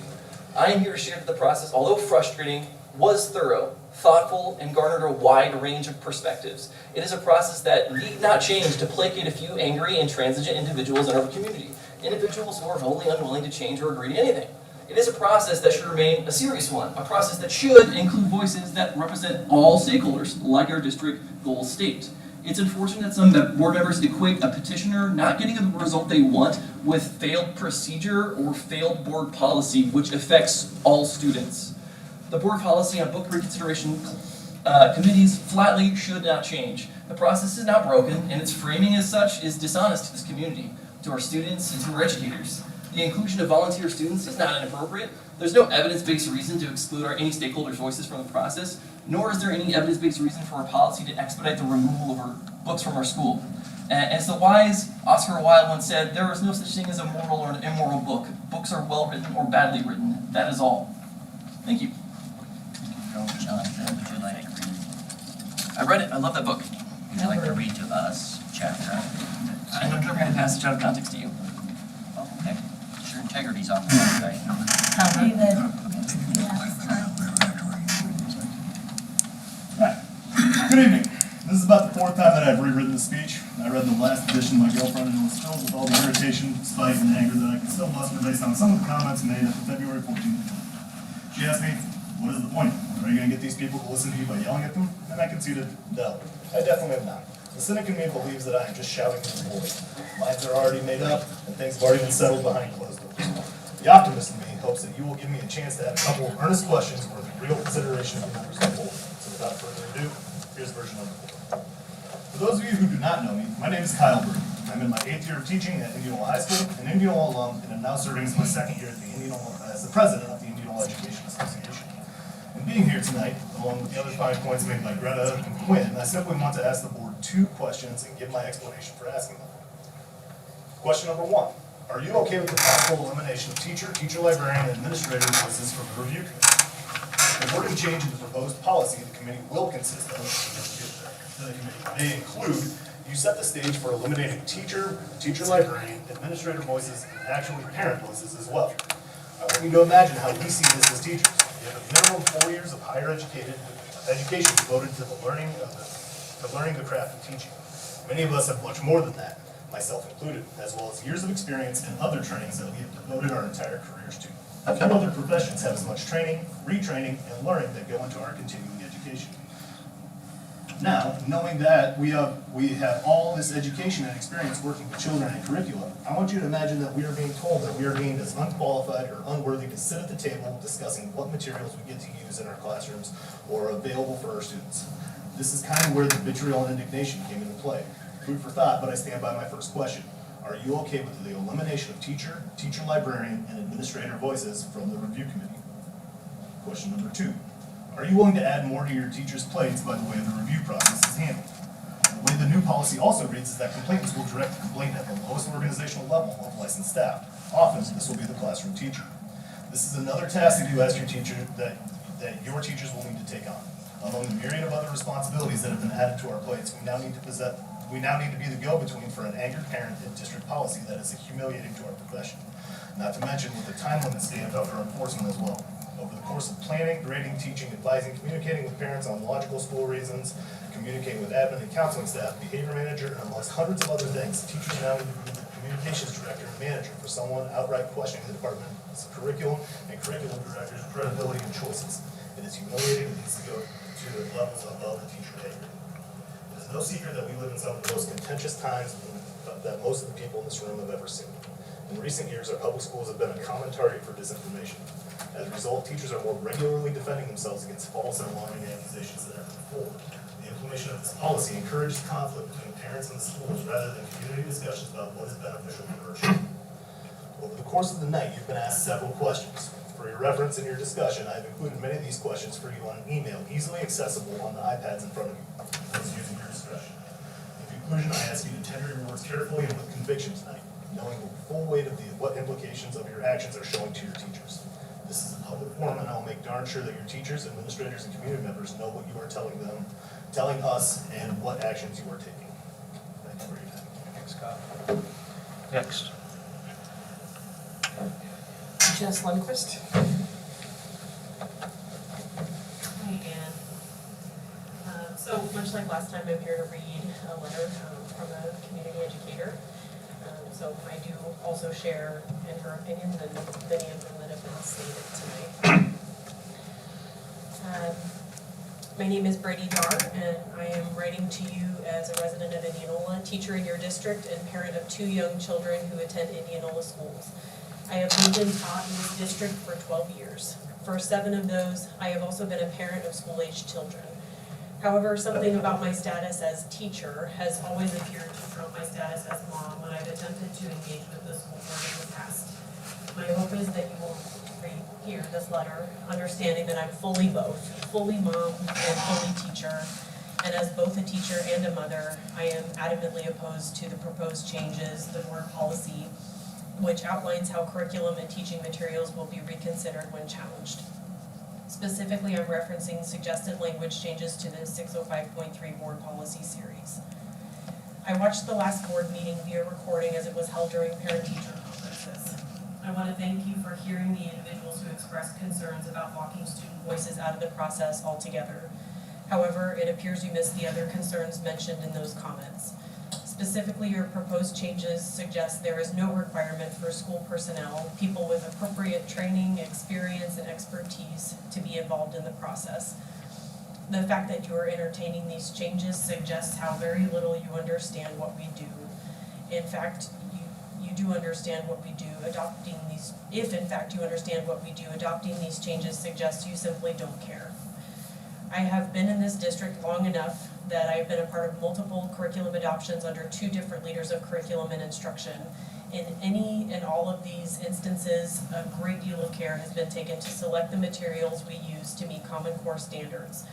I am here to share that the process, although frustrating, was thorough, thoughtful, and garnered a wide range of perspectives. It is a process that need not change to placate a few angry, intransigent individuals in our community. Individuals who are wholly unwilling to change or agree to anything. It is a process that should remain a serious one, a process that should include voices that represent all stakeholders, like our district goals state. It's unfortunate that some board members equate a petitioner not getting the result they want with failed procedure or failed board policy, which affects all students. The board policy on book reconsideration committees flatly should not change. The process is not broken, and its framing as such is dishonest to this community, to our students, and to our educators. The inclusion of volunteer students is not inappropriate. There's no evidence-based reason to exclude any stakeholders' voices from the process, nor is there any evidence-based reason for our policy to expedite the removal of our books from our school. As the wise Oscar Wilde once said, there is no such thing as a moral or an immoral book. Books are well-written or badly written. That is all. Thank you. Jonathan, would you like to read? I read it. I love that book. Would you like to read to us, chapter? I'm never going to pass it out of context to you. Oh, okay. Your integrity's off the right? Good evening. This is about the 4th time that I've rewritten the speech. I read the last edition of my girlfriend, and it was filled with all the irritation, spite, and anger that I can still muster based on some of the comments made at the February 14th meeting. She asked me, what is the point? Are you gonna get these people to listen to you by yelling at them? And I conceded, no, I definitely am not. The cynic in me believes that I am just shouting to the void. Minds are already made up, and things have already been settled behind closed doors. The optimist in me hopes that you will give me a chance to add a couple of earnest questions worth real consideration of the members of the board. So without further ado, here's version number 4. For those of you who do not know me, my name is Kyle Burke. I'm in my 8th year of teaching at Indianola High School, an Indianola alum, and I'm now serving as my 2nd year at the as the president of the Indianola Education Association. And being here tonight, along with the other 5 points made by Greta and Quinn, I simply want to ask the board 2 questions and give my explanation for asking them. Question number 1. Are you okay with the possible elimination of teacher, librarian, and administrator voices from the review committee? The wording change in the proposed policy the committee will consist of, may include, you set the stage for eliminating teacher, librarian, administrator voices, and actually parent voices as well. I want you to imagine how we see this as teachers. We have a minimum 4 years of higher education devoted to the learning the craft of teaching. Many of us have much more than that, myself included, as well as years of experience and other trainings that we have devoted our entire careers to. Few other professions have as much training, retraining, and learning that go into our continuing education. Now, knowing that we have all this education and experience working with children and curriculum, I want you to imagine that we are being told that we are deemed as unqualified or unworthy to sit at the table discussing what materials we get to use in our classrooms or available for our students. This is kind of where the vitriol and indignation came into play. Food for thought, but I stand by my first question. Are you okay with the elimination of teacher, librarian, and administrator voices from the review committee? Question number 2. Are you willing to add more to your teachers' plates by the way the review process is handled? The way the new policy also reads is that complainants will direct the complaint at the lowest organizational level of licensed staff. Often, this will be the classroom teacher. This is another task that you ask your teacher that your teachers will need to take on. Among the myriad of other responsibilities that have been added to our plates, we now need to be the go-between for an angered parent and district policy that is humiliating to our profession. Not to mention with the time limit stamped out for enforcement as well. Over the course of planning, grading, teaching, advising, communicating with parents on logical school reasons, communicating with admin and counseling staff, behavior manager, and amongst hundreds of other things, teachers now need to be the communications director and manager for someone outright questioning the department's curriculum and curriculum director's credibility and choices. It is humiliating and needs to go to the levels above the teacher pay grade. It is no secret that we live in some of the most contentious times that most of the people in this room have ever seen. In recent years, our public schools have been a common target for disinformation. As a result, teachers are more regularly defending themselves against false and alarming accusations than ever before. The implementation of this policy encourages conflict between parents and the schools rather than community discussions about what is beneficial for our children. Over the course of the night, you've been asked several questions. For your reference in your discussion, I've included many of these questions for you on an email easily accessible on the iPads in front of you. Please use your discretion. In conclusion, I ask you to tender your words carefully and with conviction tonight, knowing the full weight of what implications of your actions are showing to your teachers. This is a public forum, and I'll make darn sure that your teachers, administrators, and community members know what you are telling us, and what actions you are taking. Thank you for your time. Thanks, Scott. Next. Jess Lundquist. Hi, Ann. So much like last time, I'm here to read a letter from a community educator. So I do also share in her opinions and many of them that have been stated tonight. My name is Brady Darr, and I am writing to you as a resident of Indianola, teacher in your district, and parent of 2 young children who attend Indianola schools. I have lived and taught in this district for 12 years. For 7 of those, I have also been a parent of school-aged children. However, something about my status as teacher has always appeared to trump my status as mom when I've attempted to engage with the school board in the past. My hope is that you will hear this letter, understanding that I'm fully both, fully mom and fully teacher. And as both a teacher and a mother, I am adamantly opposed to the proposed changes, the board policy, which outlines how curriculum and teaching materials will be reconsidered when challenged. Specifically, I'm referencing suggested language changes to the 605.3 board policy series. I watched the last board meeting via recording as it was held during parent-teacher conferences. I want to thank you for hearing the individuals who expressed concerns about blocking student voices out of the process altogether. However, it appears you missed the other concerns mentioned in those comments. Specifically, your proposed changes suggest there is no requirement for school personnel, people with appropriate training, experience, and expertise to be involved in the process. The fact that you are entertaining these changes suggests how very little you understand what we do. In fact, you do understand what we do. Adopting these, if in fact you understand what we do, adopting these changes suggests you simply don't care. I have been in this district long enough that I have been a part of multiple curriculum adoptions under 2 different leaders of curriculum and instruction. In any and all of these instances, a great deal of care has been taken to select the materials we use to meet Common Core standards.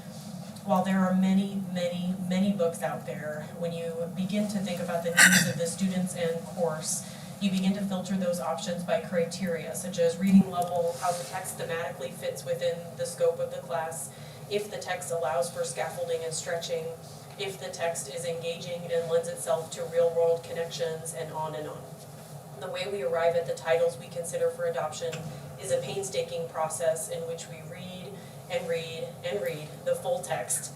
While there are many, many, many books out there, when you begin to think about the needs of the students and course, you begin to filter those options by criteria, such as reading level, how the text thematically fits within the scope of the class, if the text allows for scaffolding and stretching, if the text is engaging and lends itself to real-world connections, and on and on. The way we arrive at the titles we consider for adoption is a painstaking process in which we read and read and read the full text.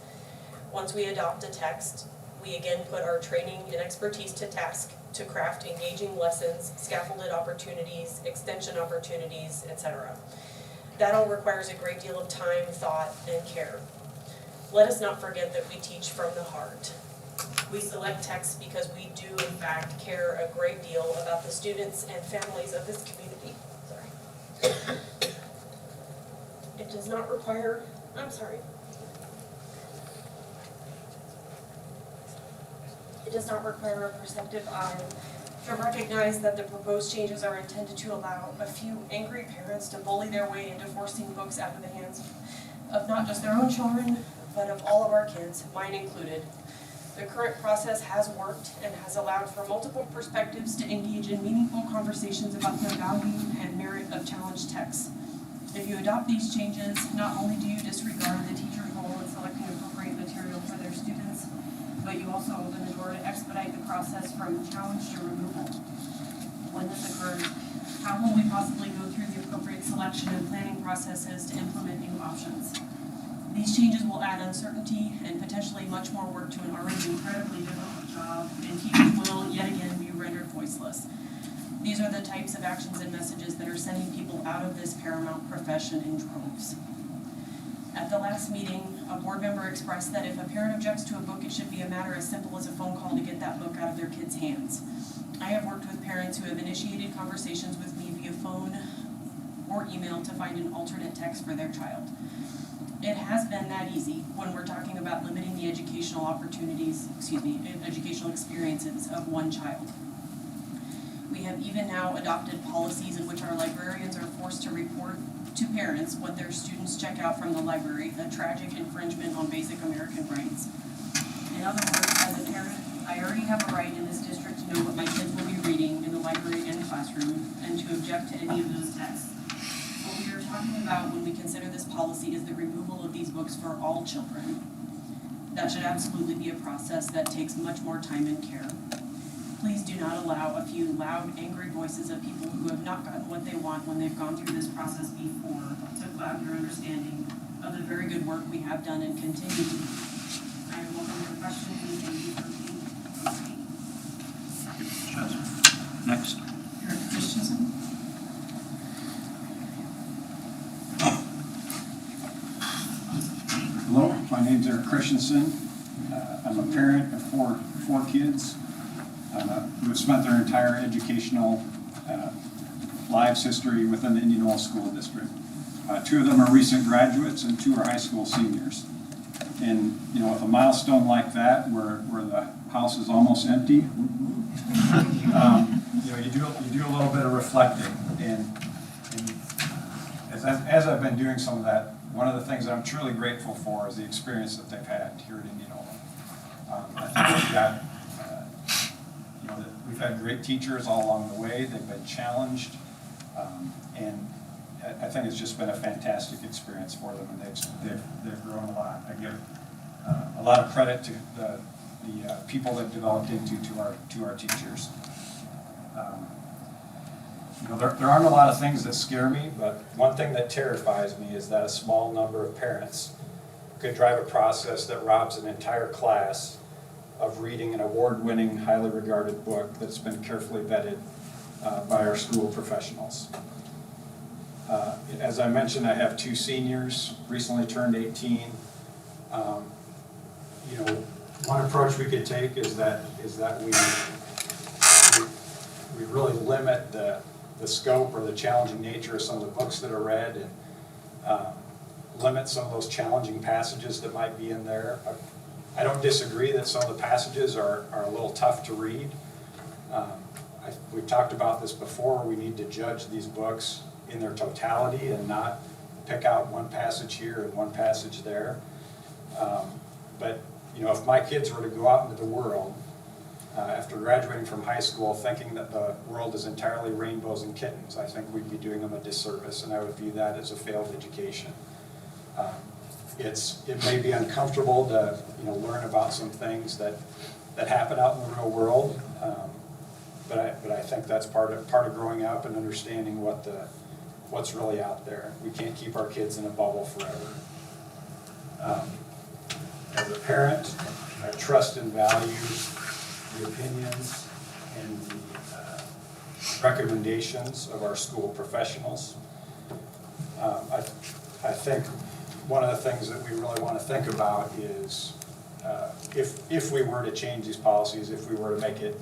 Once we adopt a text, we again put our training and expertise to task to craft engaging lessons, scaffolded opportunities, extension opportunities, etc. That all requires a great deal of time, thought, and care. Let us not forget that we teach from the heart. We select texts because we do, in fact, care a great deal about the students and families of this community. Sorry. It does not require, It does not require a perceptive eye to recognize that the proposed changes are intended to allow a few angry parents to bully their way into forcing books out of the hands of not just their own children, but of all of our kids, mine included. The current process has worked and has allowed for multiple perspectives to engage in meaningful conversations about the value and merit of challenged texts. If you adopt these changes, not only do you disregard the teacher's role in selecting appropriate material for their students, but you also open the door to expedite the process from challenge to removal. When this occurs, how will we possibly go through the appropriate selection and planning processes to implement new options? These changes will add uncertainty and potentially much more work to an already incredibly difficult job, and teachers will yet again be rendered voiceless. These are the types of actions and messages that are sending people out of this paramount profession in droves. At the last meeting, a board member expressed that if a parent objects to a book, it should be a matter as simple as a phone call to get that book out of their kids' hands. I have worked with parents who have initiated conversations with me via phone or email to find an alternate text for their child. It has been that easy when we're talking about limiting the educational experiences of one child. We have even now adopted policies in which our librarians are forced to report to parents what their students check out from the library, a tragic infringement on basic American rights. In other words, as a parent, I already have a right in this district to know what my kids will be reading in the library and classroom, and to object to any of those texts. What we are talking about when we consider this policy is the removal of these books for all children. That should absolutely be a process that takes much more time and care. Please do not allow a few loud, angry voices of people who have not gotten what they want when they've gone through this process before to cloud your understanding of the very good work we have done and continue to do. I welcome your questions and thank you for being here. Next. Eric Christensen. Hello, my name's Eric Christensen. I'm a parent of four kids who have spent their entire educational lives history within the Indianola School District. 2 of them are recent graduates and 2 are high school seniors. And with a milestone like that, where the house is almost empty, you do a little bit of reflecting. And as I've been doing some of that, one of the things that I'm truly grateful for is the experience that they've had here at Indianola. I think we've got, we've had great teachers all along the way. They've been challenged, and I think it's just been a fantastic experience for them, and they've grown a lot. I give a lot of credit to the people that developed into to our teachers. There aren't a lot of things that scare me, but one thing that terrifies me is that a small number of parents could drive a process that robs an entire class of reading an award-winning, highly regarded book that's been carefully vetted by our school professionals. As I mentioned, I have 2 seniors, recently turned 18. One approach we could take is that we really limit the scope or the challenging nature of some of the books that are read, and limit some of those challenging passages that might be in there. I don't disagree that some of the passages are a little tough to read. We've talked about this before. We need to judge these books in their totality and not pick out one passage here and one passage there. But if my kids were to go out into the world after graduating from high school thinking that the world is entirely rainbows and kittens, I think we'd be doing them a disservice, and I would view that as a failed education. It may be uncomfortable to learn about some things that happen out in the real world, but I think that's part of growing up and understanding what's really out there. We can't keep our kids in a bubble forever. As a parent, I trust and value the opinions and the recommendations of our school professionals. I think one of the things that we really want to think about is if we were to change these policies, if we were to make it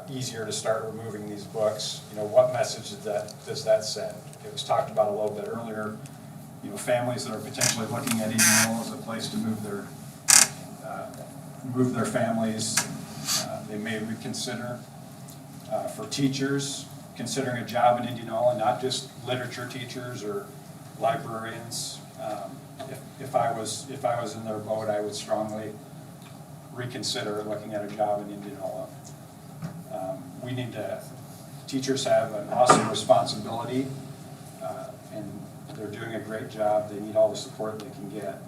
easier to start removing these books, what message does that send? It was talked about a little bit earlier. Families that are potentially looking at Indianola as a place to move their families, they may reconsider. For teachers considering a job in Indianola, not just literature teachers or librarians, if I was in their boat, I would strongly reconsider looking at a job in Indianola. Teachers have an awesome responsibility, and they're doing a great job. They need all the support they can get.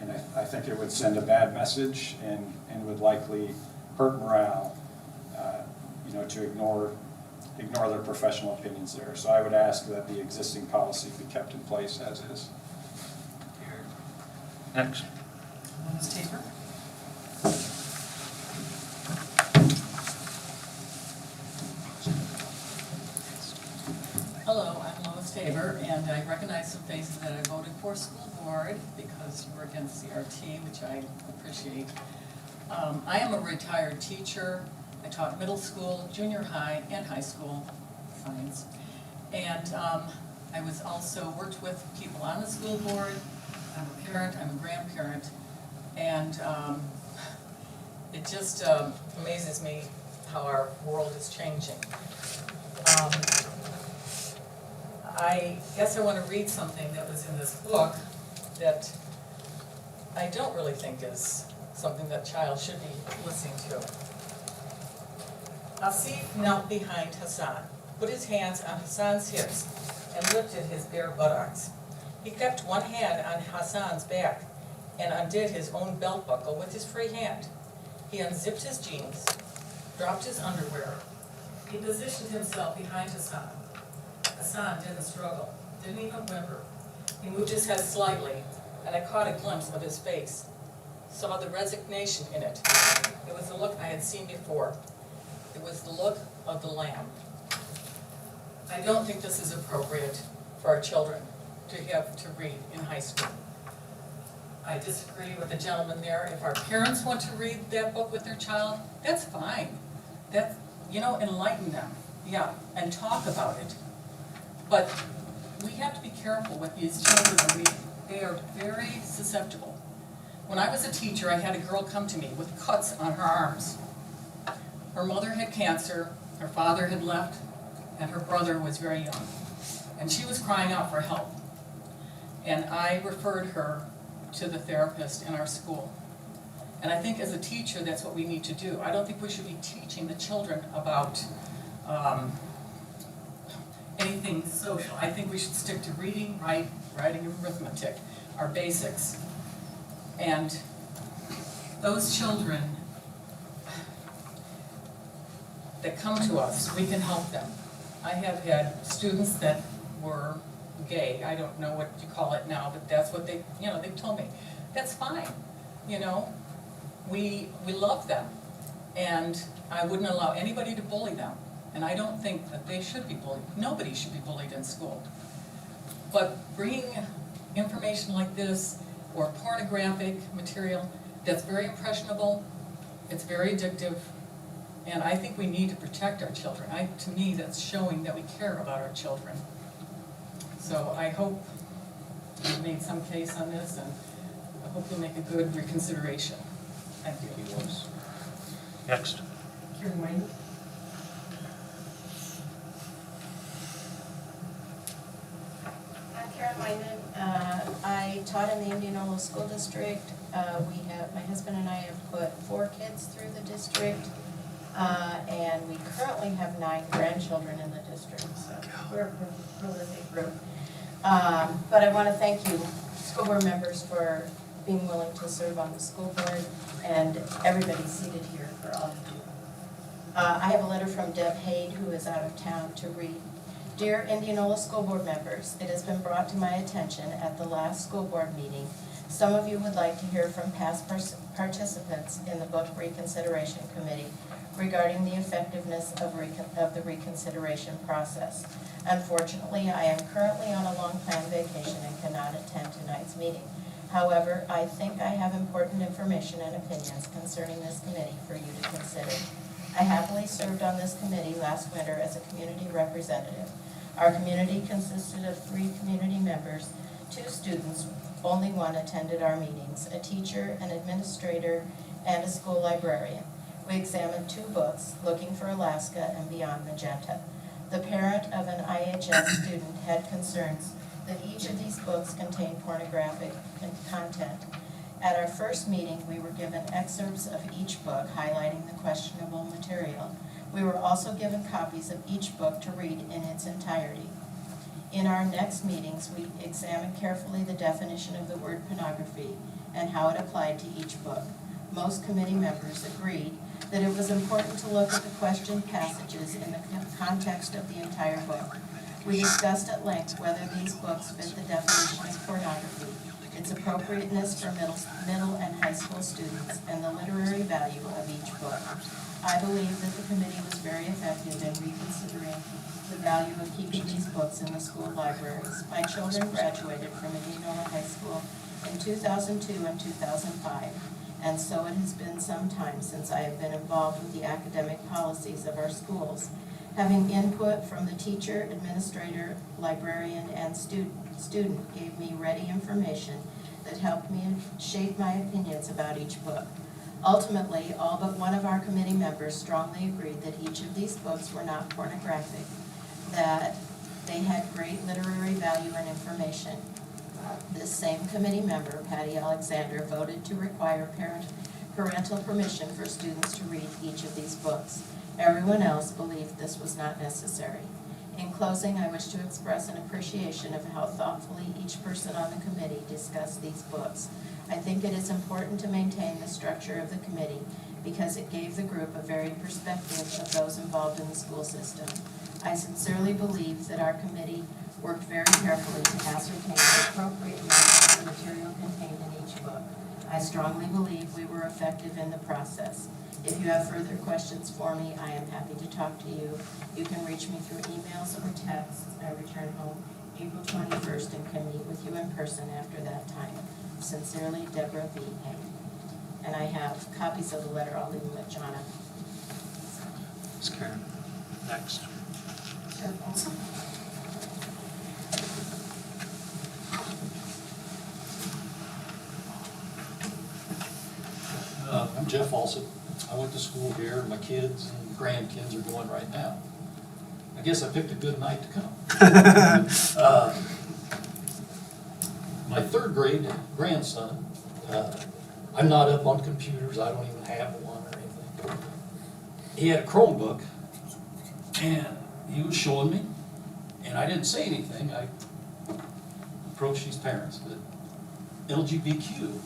And I think it would send a bad message and would likely hurt morale, to ignore their professional opinions there. So I would ask that the existing policy be kept in place as is. Next. Ms. Tabor? Hello, I'm Lois Tabor, and I recognize some faces that I voted for school board because you were against CRT, which I appreciate. I am a retired teacher. I taught middle school, junior high, and high school science. And I was also worked with people on the school board. I'm a parent, I'm a grandparent, and it just amazes me how our world is changing. I guess I want to read something that was in this book that I don't really think is something that child should be listening to. Asif knelt behind Hassan, put his hands on Hassan's hips, and lifted his bare buttocks. He kept one hand on Hassan's back and undid his own belt buckle with his free hand. He unzipped his jeans, dropped his underwear. He positioned himself behind Hassan. Hassan didn't struggle, didn't even whimper. He moved his head slightly, and I caught a glimpse of his face, saw the resignation in it. It was the look I had seen before. It was the look of the lamb. I don't think this is appropriate for our children to have to read in high school. I disagree with the gentleman there. If our parents want to read that book with their child, that's fine. Enlighten them, yeah, and talk about it. But we have to be careful with these children. They are very susceptible. When I was a teacher, I had a girl come to me with cuts on her arms. Her mother had cancer, her father had left, and her brother was very young. And she was crying out for help. And I referred her to the therapist in our school. And I think as a teacher, that's what we need to do. I don't think we should be teaching the children about anything social. I think we should stick to reading, writing, and arithmetic, our basics. And those children that come to us, we can help them. I have had students that were gay. I don't know what you call it now, but that's what they told me. That's fine, we love them, and I wouldn't allow anybody to bully them. And I don't think that they should be bullied. Nobody should be bullied in school. But bringing information like this or pornographic material that's very impressionable, it's very addictive, and I think we need to protect our children. To me, that's showing that we care about our children. So I hope you've made some case on this, and I hope you'll make a good reconsideration. Thank you. Next. Karen Wayne. I'm Karen Wyman. I taught in the Indianola School District. My husband and I have put 4 kids through the district, and we currently have 9 grandchildren in the district, so we're a prolific group. But I want to thank you, school board members, for being willing to serve on the school board, and everybody seated here for all you do. I have a letter from Deb Haid, who is out of town, to read. Dear Indianola School Board members, it has been brought to my attention at the last school board meeting, some of you would like to hear from past participants in the book reconsideration committee regarding the effectiveness of the reconsideration process. Unfortunately, I am currently on a long-planned vacation and cannot attend tonight's meeting. However, I think I have important information and opinions concerning this committee for you to consider. I happily served on this committee last winter as a community representative. Our community consisted of 3 community members, 2 students, only 1 attended our meetings, a teacher, an administrator, and a school librarian. We examined 2 books, Looking for Alaska and Beyond Magenta. The parent of an IHS student had concerns that each of these books contained pornographic content. At our first meeting, we were given excerpts of each book highlighting the questionable material. We were also given copies of each book to read in its entirety. In our next meetings, we examined carefully the definition of the word pornography and how it applied to each book. Most committee members agreed that it was important to look at the questioned passages in the context of the entire book. We discussed at length whether these books fit the definition of pornography, its appropriateness for middle and high school students, and the literary value of each book. I believe that the committee was very effective in reconsidering the value of keeping these books in the school libraries. My children graduated from Indianola High School in 2002 and 2005, and so it has been some time since I have been involved with the academic policies of our schools. Having input from the teacher, administrator, librarian, and student gave me ready information that helped me shape my opinions about each book. Ultimately, all but 1 of our committee members strongly agreed that each of these books were not pornographic, that they had great literary value and information. This same committee member, Patty Alexander, voted to require parental permission for students to read each of these books. Everyone else believed this was not necessary. In closing, I wish to express an appreciation of how thoughtfully each person on the committee discussed these books. I think it is important to maintain the structure of the committee because it gave the group a varied perspective of those involved in the school system. I sincerely believe that our committee worked very carefully to ascertain the appropriate amount of the material contained in each book. I strongly believe we were effective in the process. If you have further questions for me, I am happy to talk to you. You can reach me through emails or texts. I return home April 21st and can meet with you in person after that time. Sincerely, Deborah V. Hain. And I have copies of the letter. I'll leave them with Jonna. Ms. Karen. Next. I'm Jeff Alsop. I went to school here. My kids and grandkids are going right now. I guess I picked a good night to come. My 3rd grade grandson, I'm not up on computers. I don't even have one or anything. He had a Chromebook, and he was showing me, and I didn't say anything. I approached his parents, but LGBTQ.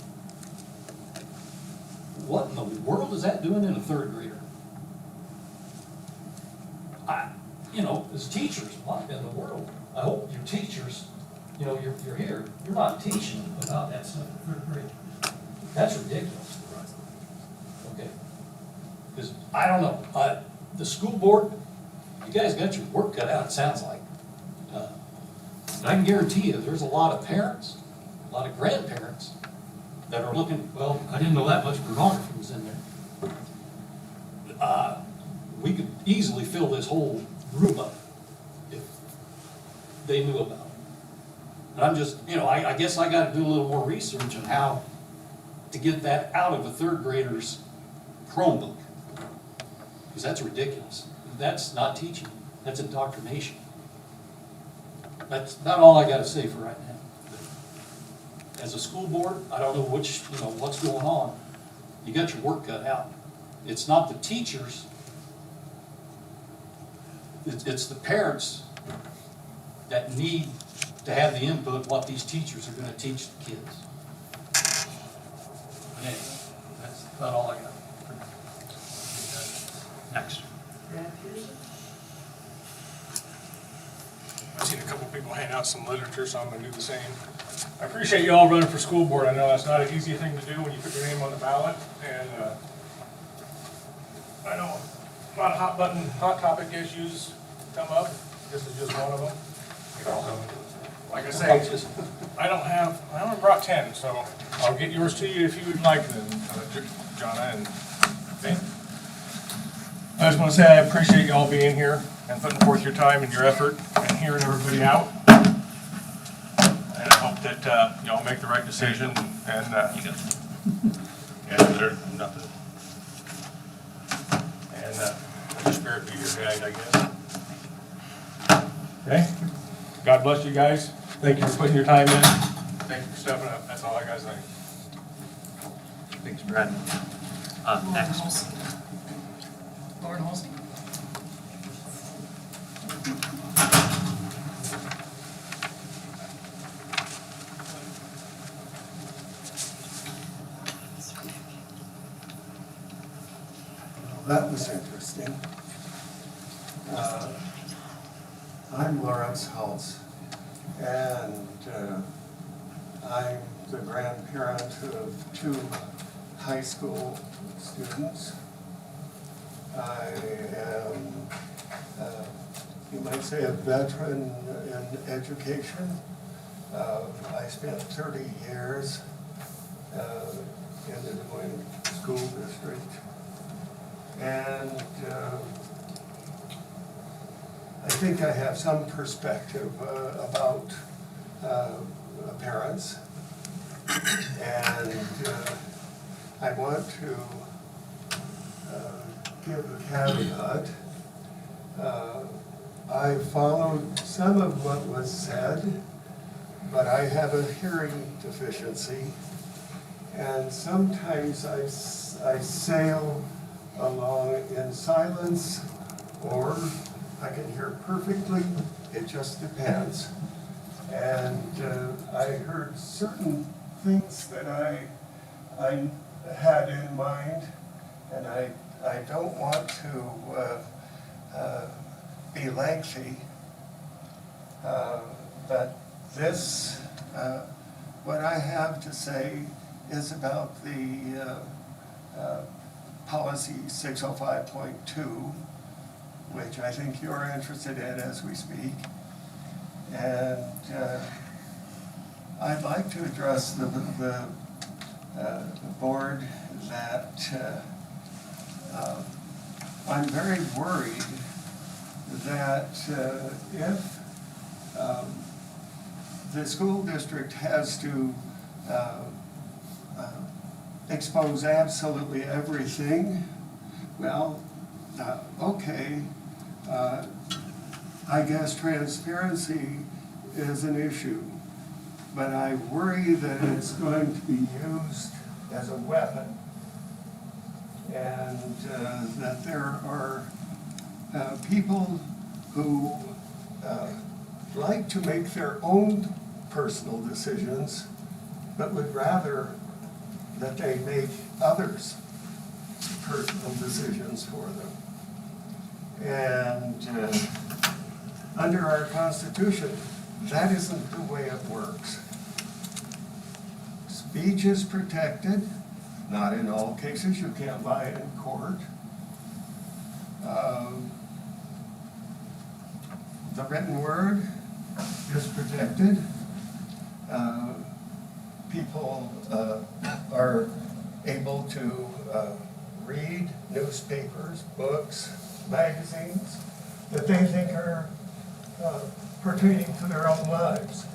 What in the world is that doing in a 3rd grader? As teachers, what in the world? I hope your teachers, you're here. You're not teaching about that stuff in 3rd grade. That's ridiculous. I don't know, the school board, you guys got your work cut out, it sounds like. And I can guarantee you, there's a lot of parents, a lot of grandparents that are looking, well, I didn't know that much pornography was in there. We could easily fill this whole room up if they knew about it. And I'm just, you know, I guess I gotta do a little more research on how to get that out of a third grader's Chromebook. Because that's ridiculous. That's not teaching, that's indoctrination. That's not all I gotta say for right now. As a school board, I don't know what's going on. You got your work cut out. It's not the teachers, it's the parents that need to have the input what these teachers are gonna teach the kids. But anyway, that's about all I got. Next. I've seen a couple people hand out some literature, so I'm gonna do the same. I appreciate you all running for school board. I know that's not an easy thing to do when you put your name on the ballot, and I know a lot of hot topic issues come up. This is just one of them. Like I say, I only brought 10, so I'll get yours to you if you would like them, Jonna and Ben. I just want to say I appreciate you all being here and putting forth your time and your effort and hearing everybody out. And I hope that y'all make the right decision and there's nothing. And the spirit be your guide, I guess. Okay? God bless you guys. Thank you for putting your time in. Thank you for stepping up. That's all I got to say. Thanks, Brad. Next. Lauren Holsey. That was interesting. I'm Lawrence Hulse, and I'm the grandparent of 2 high school students. I am, you might say, a veteran in education. I spent 30 years in the Des Moines School District. And I think I have some perspective about parents. And I want to give a caveat. I followed some of what was said, but I have a hearing deficiency. And sometimes I sail along in silence, or I can hear perfectly. It just depends. And I heard certain things that I had in mind, and I don't want to be lengthy, but this, what I have to say is about the policy 605.2, which I think you're interested in as we speak. And I'd like to address the board that I'm very worried that if the school district has to expose absolutely everything, well, okay, I guess transparency is an issue, but I worry that it's going to be used as a weapon, and that there are people who like to make their own personal decisions, but would rather that they make others' personal decisions for them. And under our Constitution, that isn't the way it works. Speech is protected. Not in all cases, you can't buy it in court. The written word is protected. People are able to read newspapers, books, magazines that they think are pertaining to their own lives.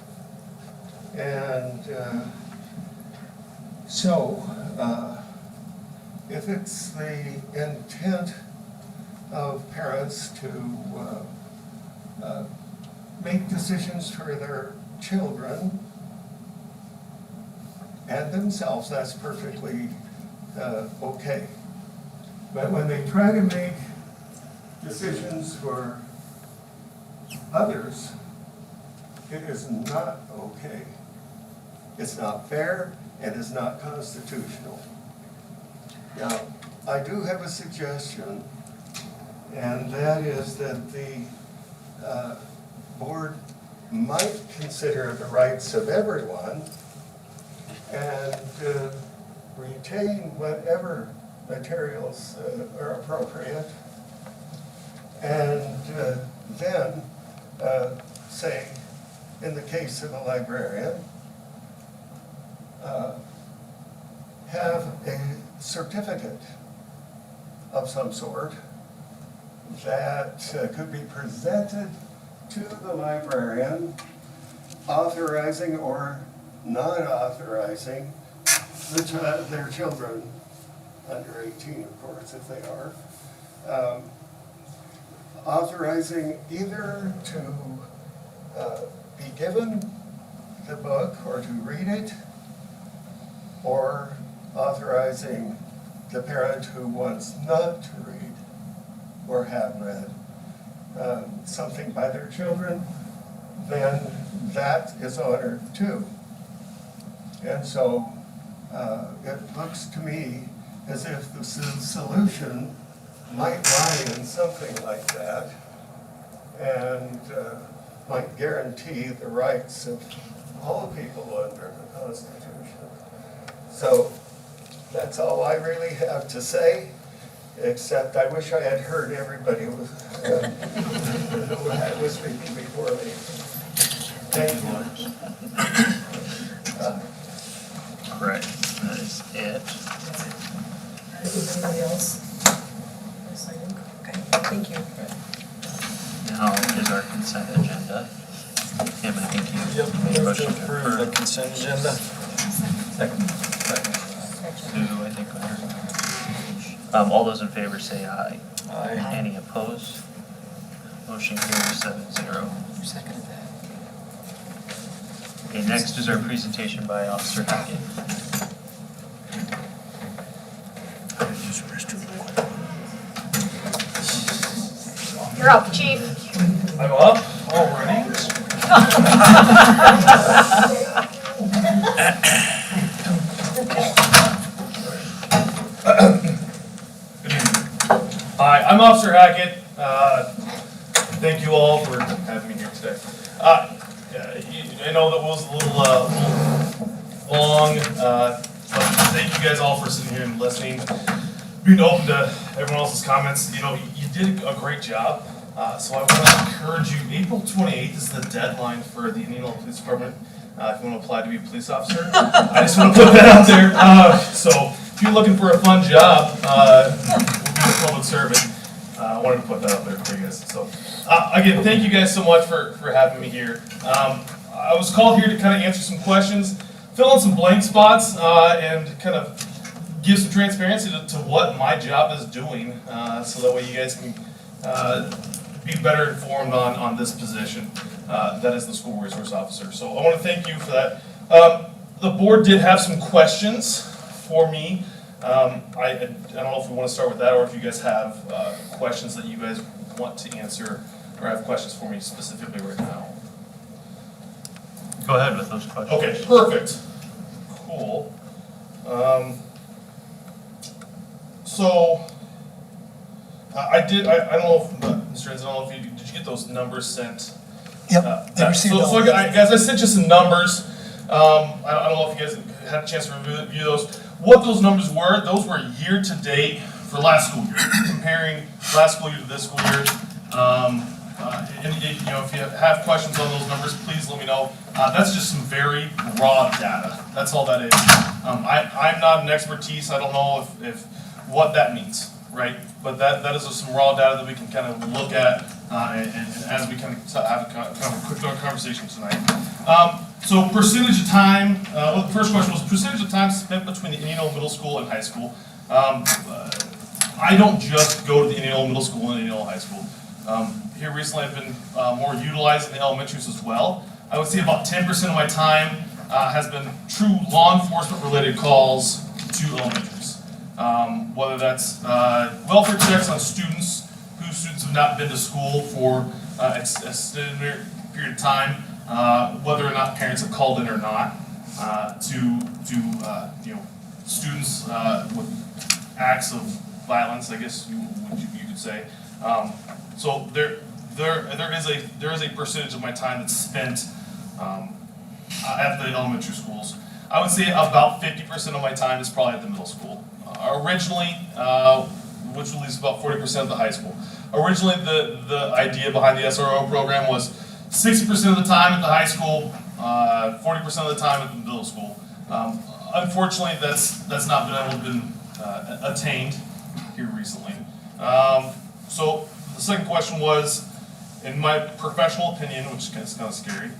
And so, if it's the intent of parents to make decisions for their children and themselves, that's perfectly okay. But when they try to make decisions for others, it is not okay. It's not fair, and it's not constitutional. Now, I do have a suggestion, and that is that the board might consider the rights of everyone and retain whatever materials are appropriate, and then say, in the case of a librarian, have a certificate of some sort that could be presented to the librarian, authorizing or not authorizing their children, under 18 of course if they are, authorizing either to be given the book or to read it, or authorizing the parent who wants not to read or have read something by their children, then that is honored too. And so it looks to me as if the solution might lie in something like that, and might guarantee the rights of all people under the Constitution. So that's all I really have to say, except I wish I had heard everybody who was speaking before me. Thank you. Right, that is it. Anybody else? Okay, thank you. Now is our consent agenda. Tim, I think you made a motion to approve the consent agenda. Second. Sue, I think. All those in favor say aye. Aye. Any opposed? Motion carries 7-0. Second that. Okay, next is our presentation by Officer Hackett. You're up, chief. I'm up already. Hi, I'm Officer Hackett. Thank you all for having me here today. I know that was a little long, but thank you guys all for sitting here and listening, being open to everyone else's comments. You know, you did a great job. So I want to encourage you, April 28th is the deadline for the Indianola Police Department if you want to apply to be a police officer. I just want to put that out there. So if you're looking for a fun job, we'll be a public servant. I wanted to put that out there for you guys. So again, thank you guys so much for having me here. I was called here to kind of answer some questions, fill in some blank spots, and kind of give some transparency to what my job is doing, so that way you guys can be better informed on this position, that is the school resource officer. So I want to thank you for that. The board did have some questions for me. I don't know if we want to start with that, or if you guys have questions that you guys want to answer, or have questions for me specifically right now. Go ahead with those questions. Okay, perfect. Cool. So I don't know if, Mr. Renz, I don't know if did you get those numbers sent? Yep, they received all of them. Guys, I sent you some numbers. I don't know if you guys had a chance to review those. What those numbers were, those were year to date for last school year, comparing last school year to this school year. And you know, if you have questions on those numbers, please let me know. That's just some very raw data. That's all that is. I'm not an expertise. I don't know if what that means, right? But that is some raw data that we can kind of look at, and as we kind of have a quick conversation tonight. So percentage of time. Well, the first question was percentage of time spent between the Indianola Middle School and high school. I don't just go to the Indianola Middle School and Indianola High School. Here recently I've been more utilizing the elementaries as well. I would say about 10% of my time has been true law enforcement related calls to elementaries. Whether that's welfare checks on students, whose students have not been to school for an extended period of time, whether or not parents have called in or not, to you know, students with acts of violence, I guess you could say. So there is a percentage of my time that's spent at the elementary schools. I would say about 50% of my time is probably at the middle school. Originally, which leaves about 40% of the high school. Originally, the idea behind the SRO program was 60% of the time at the high school, 40% of the time at the middle school. Unfortunately, that's not been attained here recently. So the second question was, in my professional opinion, which is kind of scary,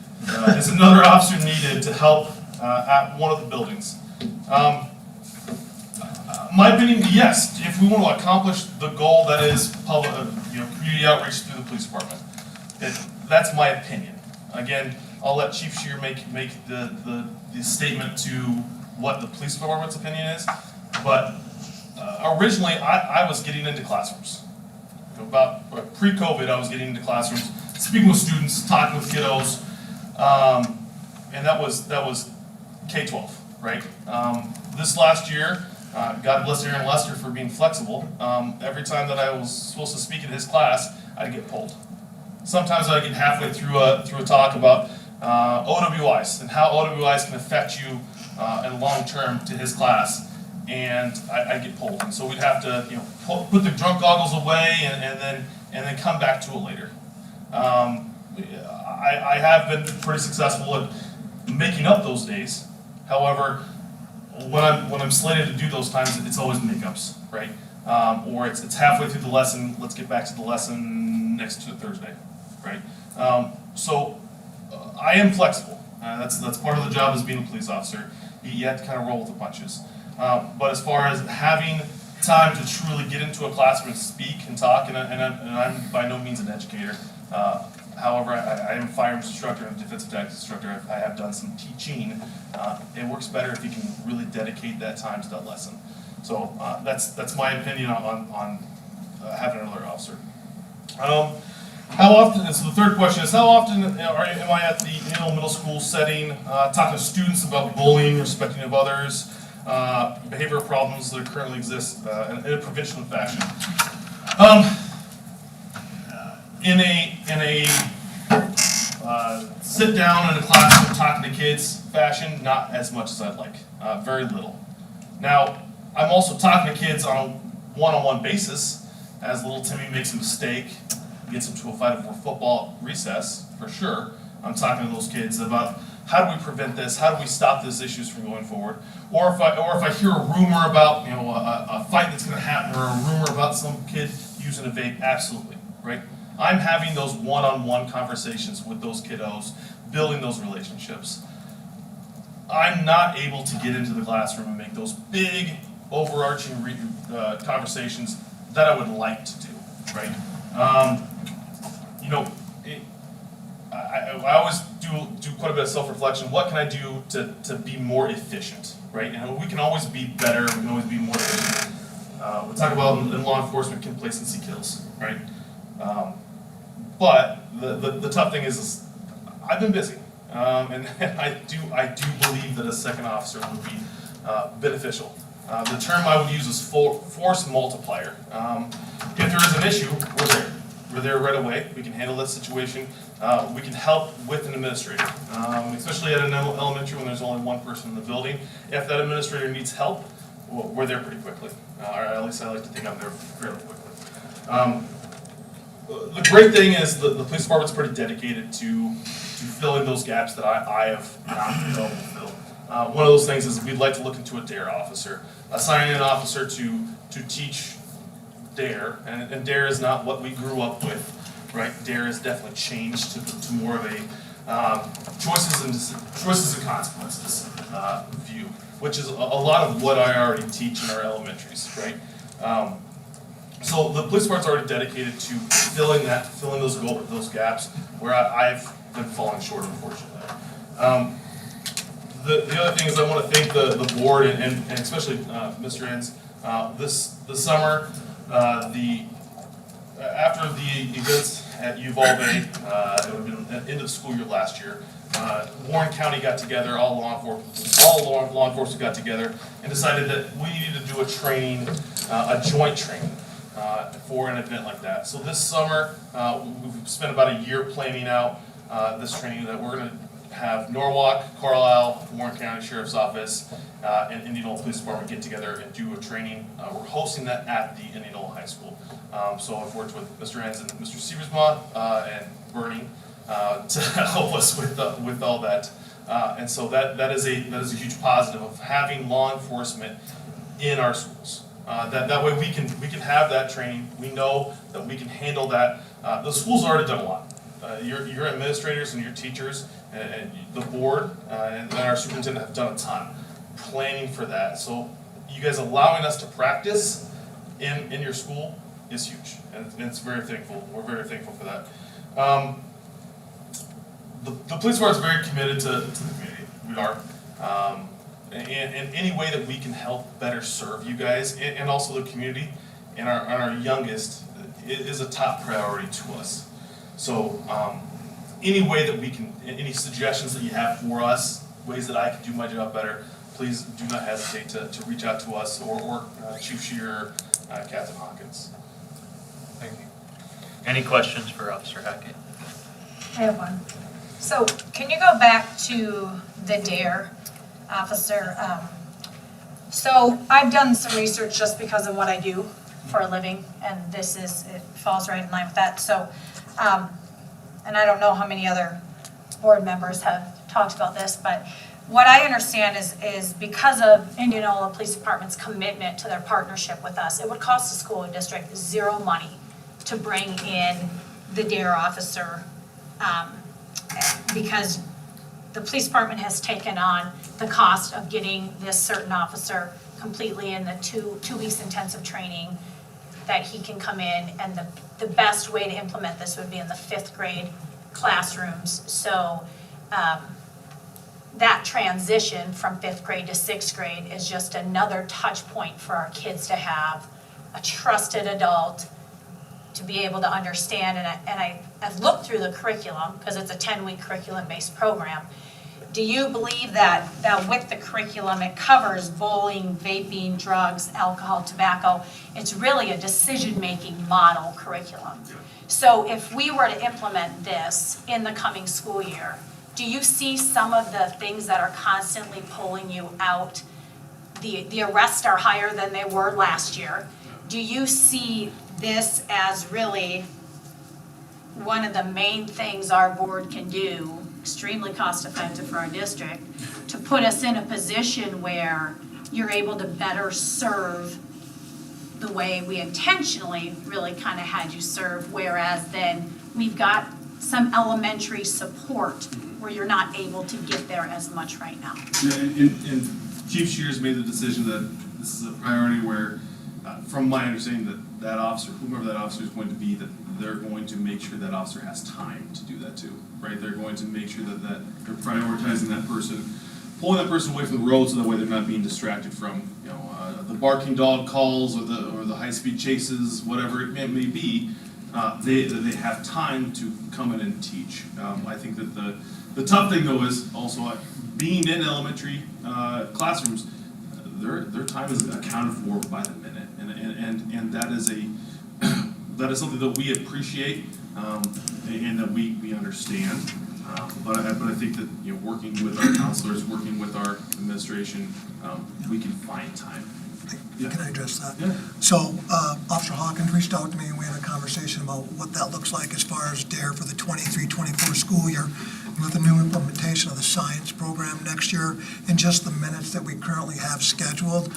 is another officer needed to help at one of the buildings? My opinion, yes, if we want to accomplish the goal that is public, community outreach through the police department. That's my opinion. Again, I'll let Chief Scheer make the statement to what the police department's opinion is. But originally, I was getting into classrooms. About pre-COVID, I was getting into classrooms, speaking with students, talking with kiddos, and that was K-12, right? This last year, God bless Aaron Lester for being flexible. Every time that I was supposed to speak in his class, I'd get pulled. Sometimes I'd get halfway through a talk about OWIs and how OWIs can affect you in long term to his class, and I'd get pulled. And so we'd have to put the drunk goggles away and then come back to it later. I have been pretty successful at making up those days. However, when I'm slated to do those times, it's always makeups, right? Or it's halfway through the lesson. Let's get back to the lesson next Thursday, right? So I am flexible. That's part of the job as being a police officer. You have to kind of roll with the punches. But as far as having time to truly get into a classroom and speak and talk, and I'm by no means an educator. However, I am a firearms instructor and a defensive tactics instructor. I have done some teaching. It works better if you can really dedicate that time to that lesson. So that's my opinion on having another officer. How often? So the third question is, how often am I at the Indianola Middle School setting, talking to students about bullying, respecting of others, behavioral problems that currently exist in a prevention fashion? In a sit down in a classroom talking to kids fashion, not as much as I'd like. Very little. Now, I'm also talking to kids on a one-on-one basis. As little Timmy makes a mistake, gets into a fight before football recess, for sure. I'm talking to those kids about how do we prevent this? How do we stop these issues from going forward? Or if I hear a rumor about a fight that's going to happen, or a rumor about some kid using a vape, absolutely, right? I'm having those one-on-one conversations with those kiddos, building those relationships. I'm not able to get into the classroom and make those big, overarching conversations that I would like to do, right? I always do quite a bit of self-reflection. What can I do to be more efficient, right? And we can always be better. We can always be more efficient. We talk about in law enforcement, complacency kills, right? But the tough thing is I've been busy, and I do believe that a second officer would be beneficial. The term I would use is force multiplier. If there is an issue, we're there. We're there right away. We can handle that situation. We can help with an administrator, especially at an elementary when there's only one person in the building. If that administrator needs help, we're there pretty quickly. Or at least I like to think I'm there fairly quickly. The great thing is the police department's pretty dedicated to filling those gaps that I have not been able to fill. One of those things is we'd like to look into a DARE officer, assigning an officer to teach DARE, and DARE is not what we grew up with, right? DARE has definitely changed to more of a choices and consequences view, which is a lot of what I already teach in our elementaries, right? So the police department's already dedicated to filling those gaps where I've been falling short, unfortunately. The other thing is I want to thank the board and especially Mr. Enns. This summer, after the events at Uvalde, it would have been at the end of the school year last year. Warren County got together, all law enforcement got together and decided that we needed to do a training, a joint training for an event like that. So this summer, we've spent about a year planning out this training that we're going to have Norwalk, Carlisle, Warren County Sheriff's Office, and Indianola Police Department get together and do a training. We're hosting that at the Indianola High School. So I've worked with Mr. Enns and Mr. Siebersma and Bernie to help us with all that. And so that is a huge positive of having law enforcement in our schools. That way we can have that training. We know that we can handle that. The school's already done a lot. Your administrators and your teachers and the board and our superintendent have done a ton planning for that. So you guys allowing us to practice in your school is huge, and it's very thankful. We're very thankful for that. The police department is very committed to the community. We are. And any way that we can help better serve you guys and also the community and our youngest is a top priority to us. So any way that we can, any suggestions that you have for us, ways that I can do my job better, please do not hesitate to reach out to us or Chief Shearer, Captain Hawkins. Thank you. Any questions for Officer Hackett? I have one. So can you go back to the DARE officer? So I've done some research just because of what I do for a living, and it falls right in line with that. So, and I don't know how many other board members have talked about this, but what I understand is because of Indianola Police Department's commitment to their partnership with us, it would cost the school district zero money to bring in the DARE officer, because the police department has taken on the cost of getting this certain officer completely in the two weeks intensive training that he can come in, and the best way to implement this would be in the 5th grade classrooms. So that transition from 5th grade to 6th grade is just another touch point for our kids to have a trusted adult to be able to understand. And I've looked through the curriculum, because it's a 10-week curriculum-based program. Do you believe that with the curriculum it covers bowling, vaping, drugs, alcohol, tobacco? It's really a decision-making model curriculum. So if we were to implement this in the coming school year, do you see some of the things that are constantly pulling you out? The arrests are higher than they were last year. Do you see this as really one of the main things our board can do, extremely cost effective for our district, to put us in a position where you're able to better serve the way we intentionally really kind of had you serve, whereas then we've got some elementary support where you're not able to get there as much right now? Yeah, and Chief Shears made the decision that this is a priority where, from my understanding, that officer, whomever that officer is going to be, that they're going to make sure that officer has time to do that too, right? They're going to make sure that they're prioritizing that person, pulling that person away from the road so that way they're not being distracted from, the barking dog calls or the high-speed chases, whatever it may be. They have time to come in and teach. I think that the tough thing though is also being in elementary classrooms, their time is accounted for by the minute, and that is something that we appreciate and that we understand. But I think that working with our counselors, working with our administration, we can find time Can I address that? So Officer Hawkins reached out to me and we had a conversation about what that looks like as far as DARE for the 23-24 school year with the new implementation of the science program next year and just the minutes that we currently have scheduled.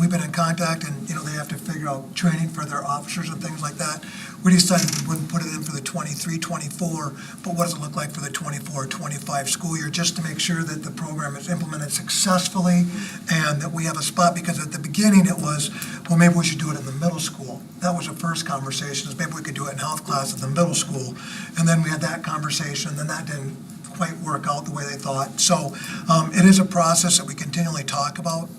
We've been in contact and, they have to figure out training for their officers and things like that. We decided we wouldn't put it in for the 23-24, but what does it look like for the 24-25 school year, just to make sure that the program is implemented successfully and that we have a spot, because at the beginning it was, well, maybe we should do it in the middle school. That was the first conversation, is maybe we could do it in health class at the middle school. And then we had that conversation, and then that didn't quite work out the way they thought. So it is a process that we continually talk about.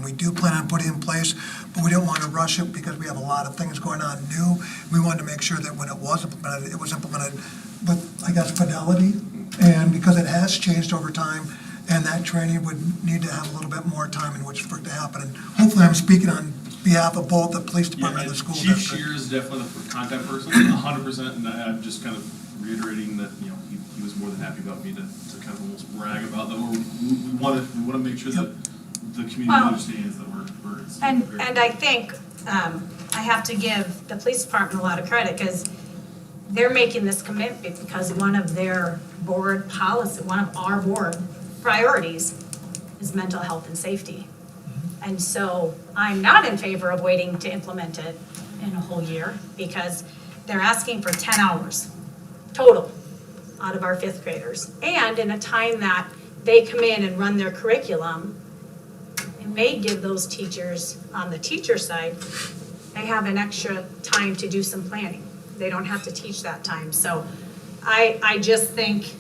We do plan on putting in place, but we didn't want to rush it because we have a lot of things going on new. We wanted to make sure that when it was implemented with, I guess, fidelity, and because it has changed over time, and that training would need to have a little bit more time in which for it to happen. And hopefully I'm speaking on behalf of both the police department and the school Chief district. Shear is definitely the contact person, 100%, and I'm just kind of reiterating that, he was more than happy about me to kind of almost brag about that. We want to make sure that the community understands that we're And I think I have to give the police department a lot of credit, because they're making this commitment because one of their board policy, one of our board priorities is mental health and safety. And so I'm not in favor of waiting to implement it in a whole year, because they're asking for 10 hours total out of our fifth graders. And in a time that they come in and run their curriculum, it may give those teachers on the teacher side, they have an extra time to do some planning. They don't have to teach that time. So I just think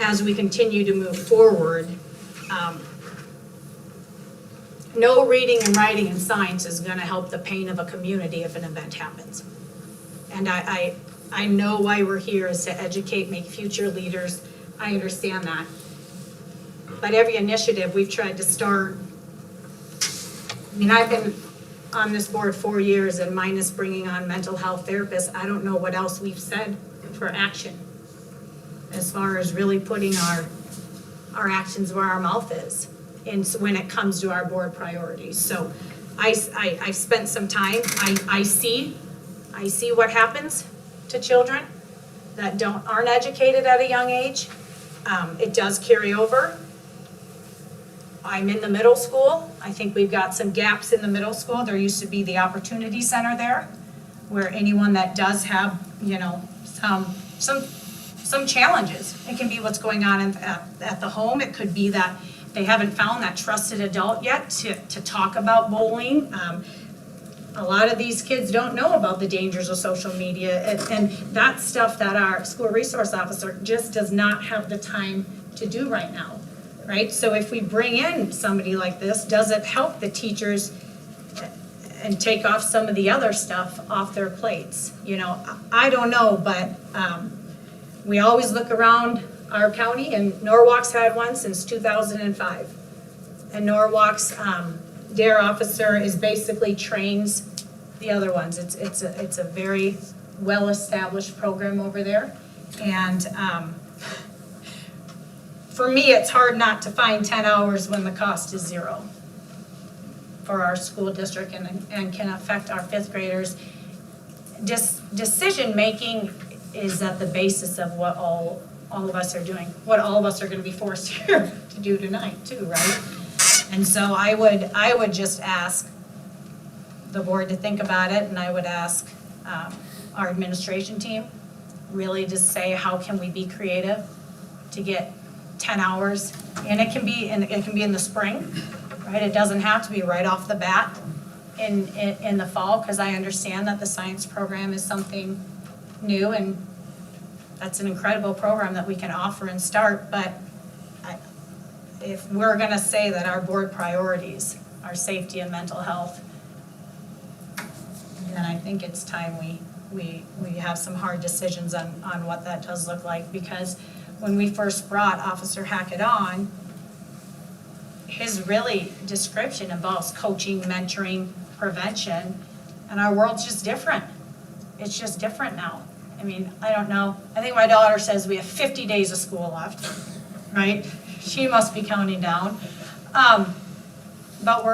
as we continue to move forward, no reading and writing and science is going to help the pain of a community if an event happens. And I know why we're here is to educate, make future leaders. I understand that. But every initiative we've tried to start, I've been on this board 4 years, and minus bringing on mental health therapists, I don't know what else we've said for action as far as really putting our actions where our mouth is when it comes to our board priorities. So I've spent some time. I see what happens to children that aren't educated at a young age. It does carry over. I'm in the middle school. I think we've got some gaps in the middle school. There used to be the opportunity center there, where anyone that does have, some challenges. It can be what's going on at the home. It could be that they haven't found that trusted adult yet to talk about bullying. A lot of these kids don't know about the dangers of social media, and that's stuff that our school resource officer just does not have the time to do right now, right? So if we bring in somebody like this, does it help the teachers and take off some of the other stuff off their plates? I don't know, but we always look around our county, and Norwalk's had one since 2005. And Norwalk's DARE officer is basically trains the other ones. It's a very well-established program over there. And for me, it's hard not to find 10 hours when the cost is zero for our school district and can affect our fifth graders. Decision-making is at the basis of what all of us are doing, what all of us are going to be forced here to do tonight too, right? And so I would just ask the board to think about it, and I would ask our administration team really to say, how can we be creative to get 10 hours? And it can be in the spring, right? It doesn't have to be right off the bat in the fall, because I understand that the science program is something new, and that's an incredible program that we can offer and start. But if we're going to say that our board priorities are safety and mental health, then I think it's time we have some hard decisions on what that does look like. Because when we first brought Officer Hackett on, his really description involves coaching, mentoring, prevention, and our world's just different. It's just different now. I don't know. I think my daughter says we have 50 days of school left, right? She must be counting down. but we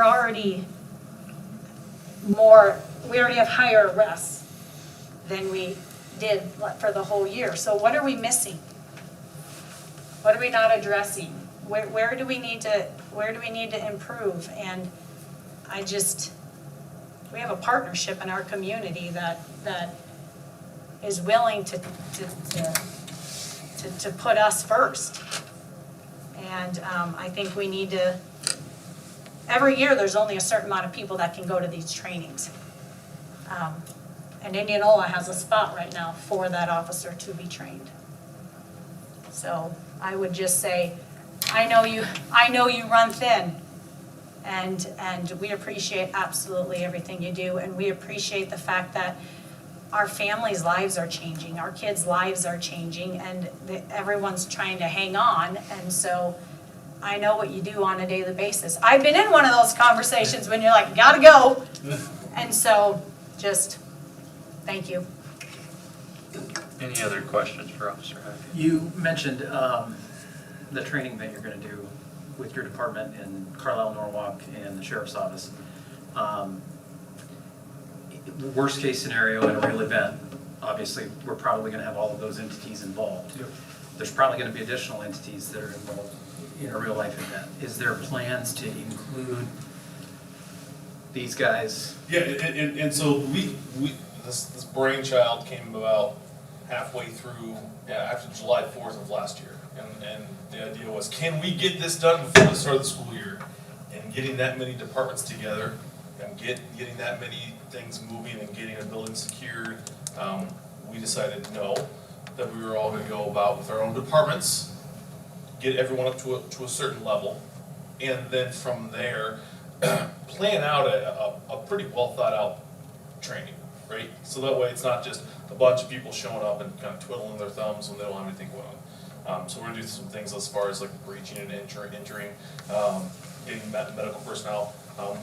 already have higher arrests than we did for the whole year. So what are we missing? What are we not addressing? Where do we need to improve? And we have a partnership in our community that is willing to put us first. And I think we need to, every year there's only a certain amount of people that can go to these trainings. And Indianola has a spot right now for that officer to be trained. So I would just say, I know you run thin, and we appreciate absolutely everything you do, and we appreciate the fact that our families' lives are changing, our kids' lives are changing, and everyone's trying to hang on, and so I know what you do on a daily basis. I've been in one of those conversations when you're like, gotta go, and so just thank you. Any other questions for Officer Hackett? You mentioned the training that you're going to do with your department in Carlisle, Norwalk, and the Sheriff's Office. Worst case scenario in a real event, obviously, we're probably going to have all of those entities involved. There's probably going to be additional entities that are involved in a real life event. Is there plans to include these guys? Yeah, and so this brainchild came about halfway through, after July 4th of last year. And the idea was, can we get this done before the start of the school year? And getting that many departments together and getting that many things moving and getting a building secured, we decided no, that we were all gonna go about with our own departments, get everyone up to a certain level, and then from there, plan out a pretty well thought out training, right? So that way it's not just a bunch of people showing up and kind of twiddling their thumbs when they don't have anything going on. So we're gonna do some things as far as like breaching and injuring, getting medical personnel.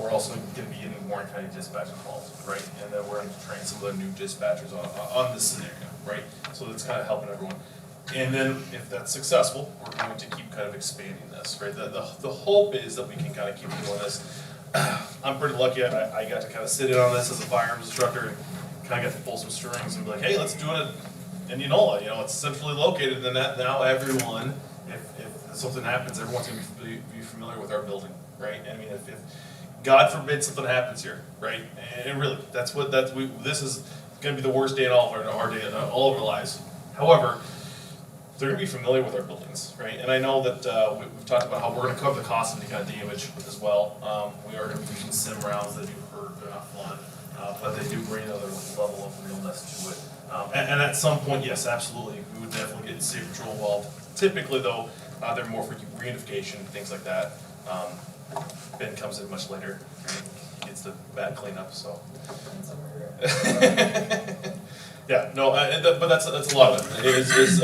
We're also gonna be getting Warren County dispatcher calls, right? And then we're gonna train some of the new dispatchers on this scenario, right? So that's kind of helping everyone. And then if that's successful, we're going to keep kind of expanding this, right? The hope is that we can kind of keep doing this. I'm pretty lucky, I got to kind of sit in on this as a firearms instructor and kind of got to pull some strings and be like, hey, let's do it in Indianola, it's centrally located, and that now everyone, if something happens, everyone's gonna be familiar with our building, right? I mean, if God forbid something happens here, right? And really, this is gonna be the worst day in all of our lives. However, they're gonna be familiar with our buildings, right? And I know that we've talked about how we're gonna cover the cost of any kind of damage as well. We are gonna be using sim rounds that do hurt, they're not fun, but they do bring another level of realness to it. And at some point, yes, absolutely, we would definitely get Safe Patrol involved. Typically though, they're more for reunification, things like that. Ben comes in much later, gets the bad cleanup, so. Yeah, no, but that's a lot of it. Is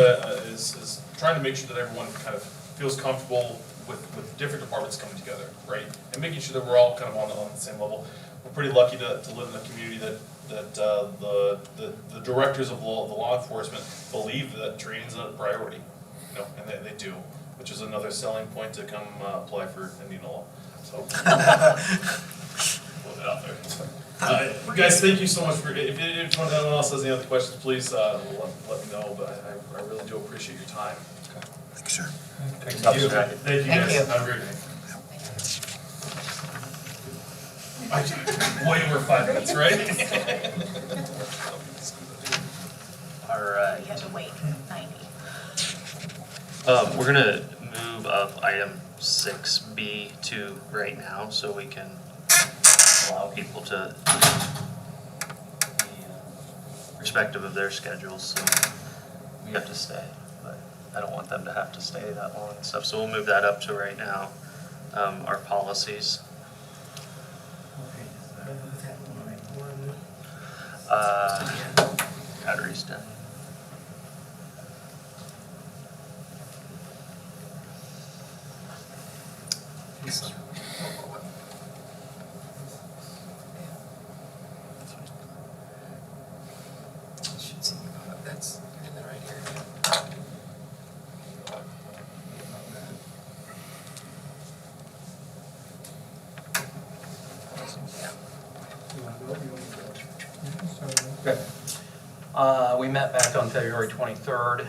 trying to make sure that everyone kind of feels comfortable with different departments coming together, right? And making sure that we're all kind of on the same level. We're pretty lucky to live in a community that the directors of the law enforcement believe that training is a priority, and they do, which is another selling point to come apply for Indianola. So, put it out there. Guys, thank you so much for. If anyone else has any other questions, please let me know. But I really do appreciate your time. Thank you, sir. Thank you. Thank you, guys. Have a great day. Way over 5 minutes, right? All right. You have to wait 90. We're gonna move up item 6B to right now, so we can allow people to be respective of their schedules, so we have to stay, but I don't want them to have to stay that long and stuff, so we'll move that up to right now. Our policies. Battery's done. That's in the right here. Okay. We met back on February 23rd.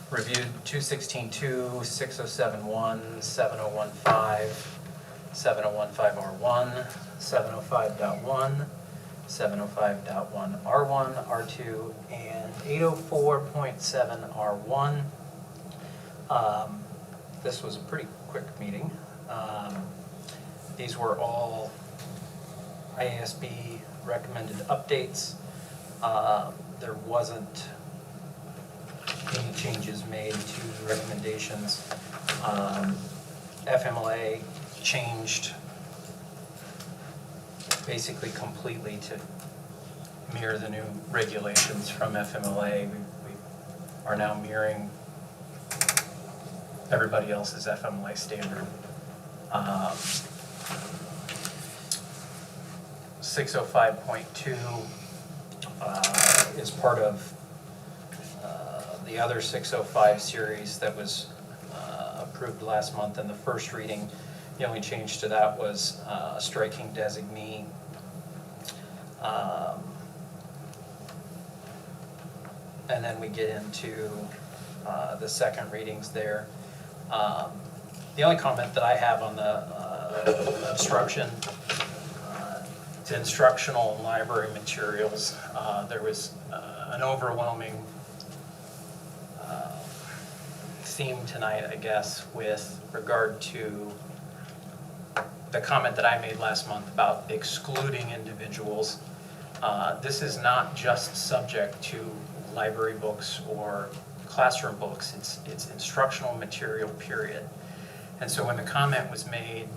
Reviewed 216.2, 6071, 7015, 7015R1, 705.1, 705.1R1, R2, and 804.7R1. This was a pretty quick meeting. These were all IASB recommended updates. There wasn't any changes made to the recommendations. FMLA changed basically completely to mirror the new regulations from FMLA. We are now mirroring everybody else's FMLA standard. 605.2 is part of the other 605 series that was approved last month in the first reading. The only change to that was striking designee. And then we get into the second readings there. The only comment that I have on the instruction, to instructional and library materials, there was an overwhelming theme tonight, I guess, with regard to the comment that I made last month about excluding individuals. This is not just subject to library books or classroom books, it's instructional material, period. And so when the comment was made,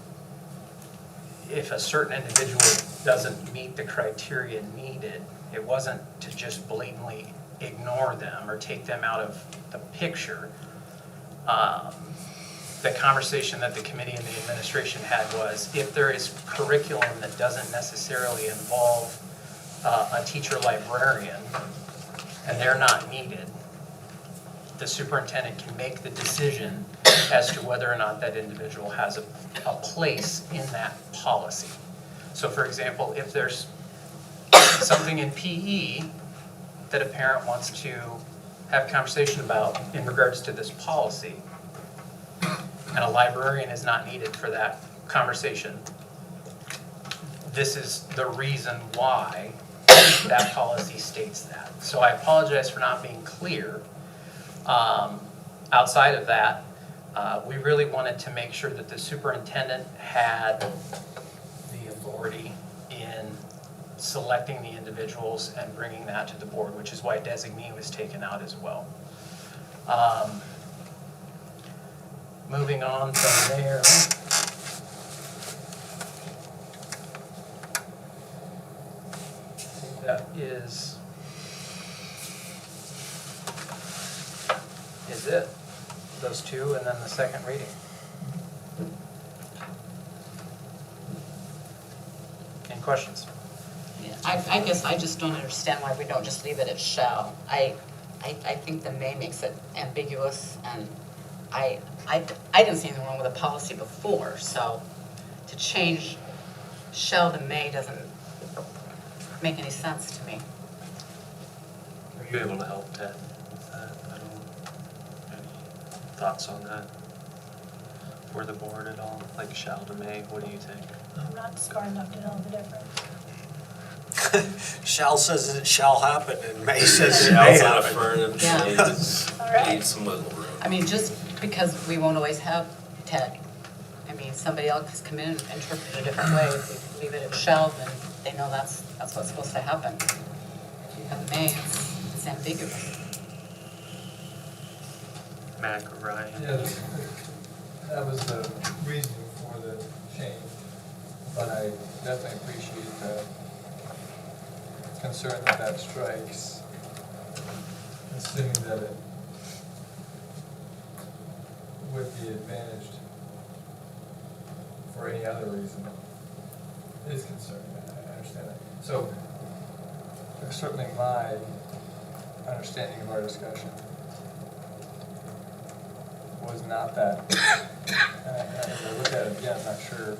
if a certain individual doesn't meet the criteria needed, it wasn't to just blatantly ignore them or take them out of the picture. The conversation that the committee and the administration had was, if there is curriculum that doesn't necessarily involve a teacher librarian and they're not needed, the superintendent can make the decision as to whether or not that individual has a place in that policy. So for example, if there's something in PE that a parent wants to have a conversation about in regards to this policy, and a librarian is not needed for that conversation, this is the reason why that policy states that. So I apologize for not being clear. Outside of that, we really wanted to make sure that the superintendent had the authority in selecting the individuals and bringing that to the board, which is why designee was taken out as well. Moving on from there. That is it. Those two, and then the second reading. Any questions? I guess I just don't understand why we don't just leave it at shall. I think the may makes it ambiguous, and I didn't see anything wrong with the policy before, so to change shall to may doesn't make any sense to me. Are you able to help, Ted, with that? Any thoughts on that? Or the board at all? Like shall to may, what do you think? I'm not smart enough to know the difference. Shall says it shall happen, and may says it may happen. Yeah. Some wiggle room. I mean, just because we won't always have Ted. I mean, somebody else has come in and interpreted it a different way. If we leave it at shall, then they know that's what's supposed to happen. If you have may, it's ambiguous. Mac or Ryan? Yeah, that was the reason for the change, but I definitely appreciate the concern that strikes, assuming that it would be advantaged for any other reason. It is concerning, I understand that. So, certainly my understanding of our discussion was not that, and if I look at it again, I'm not sure.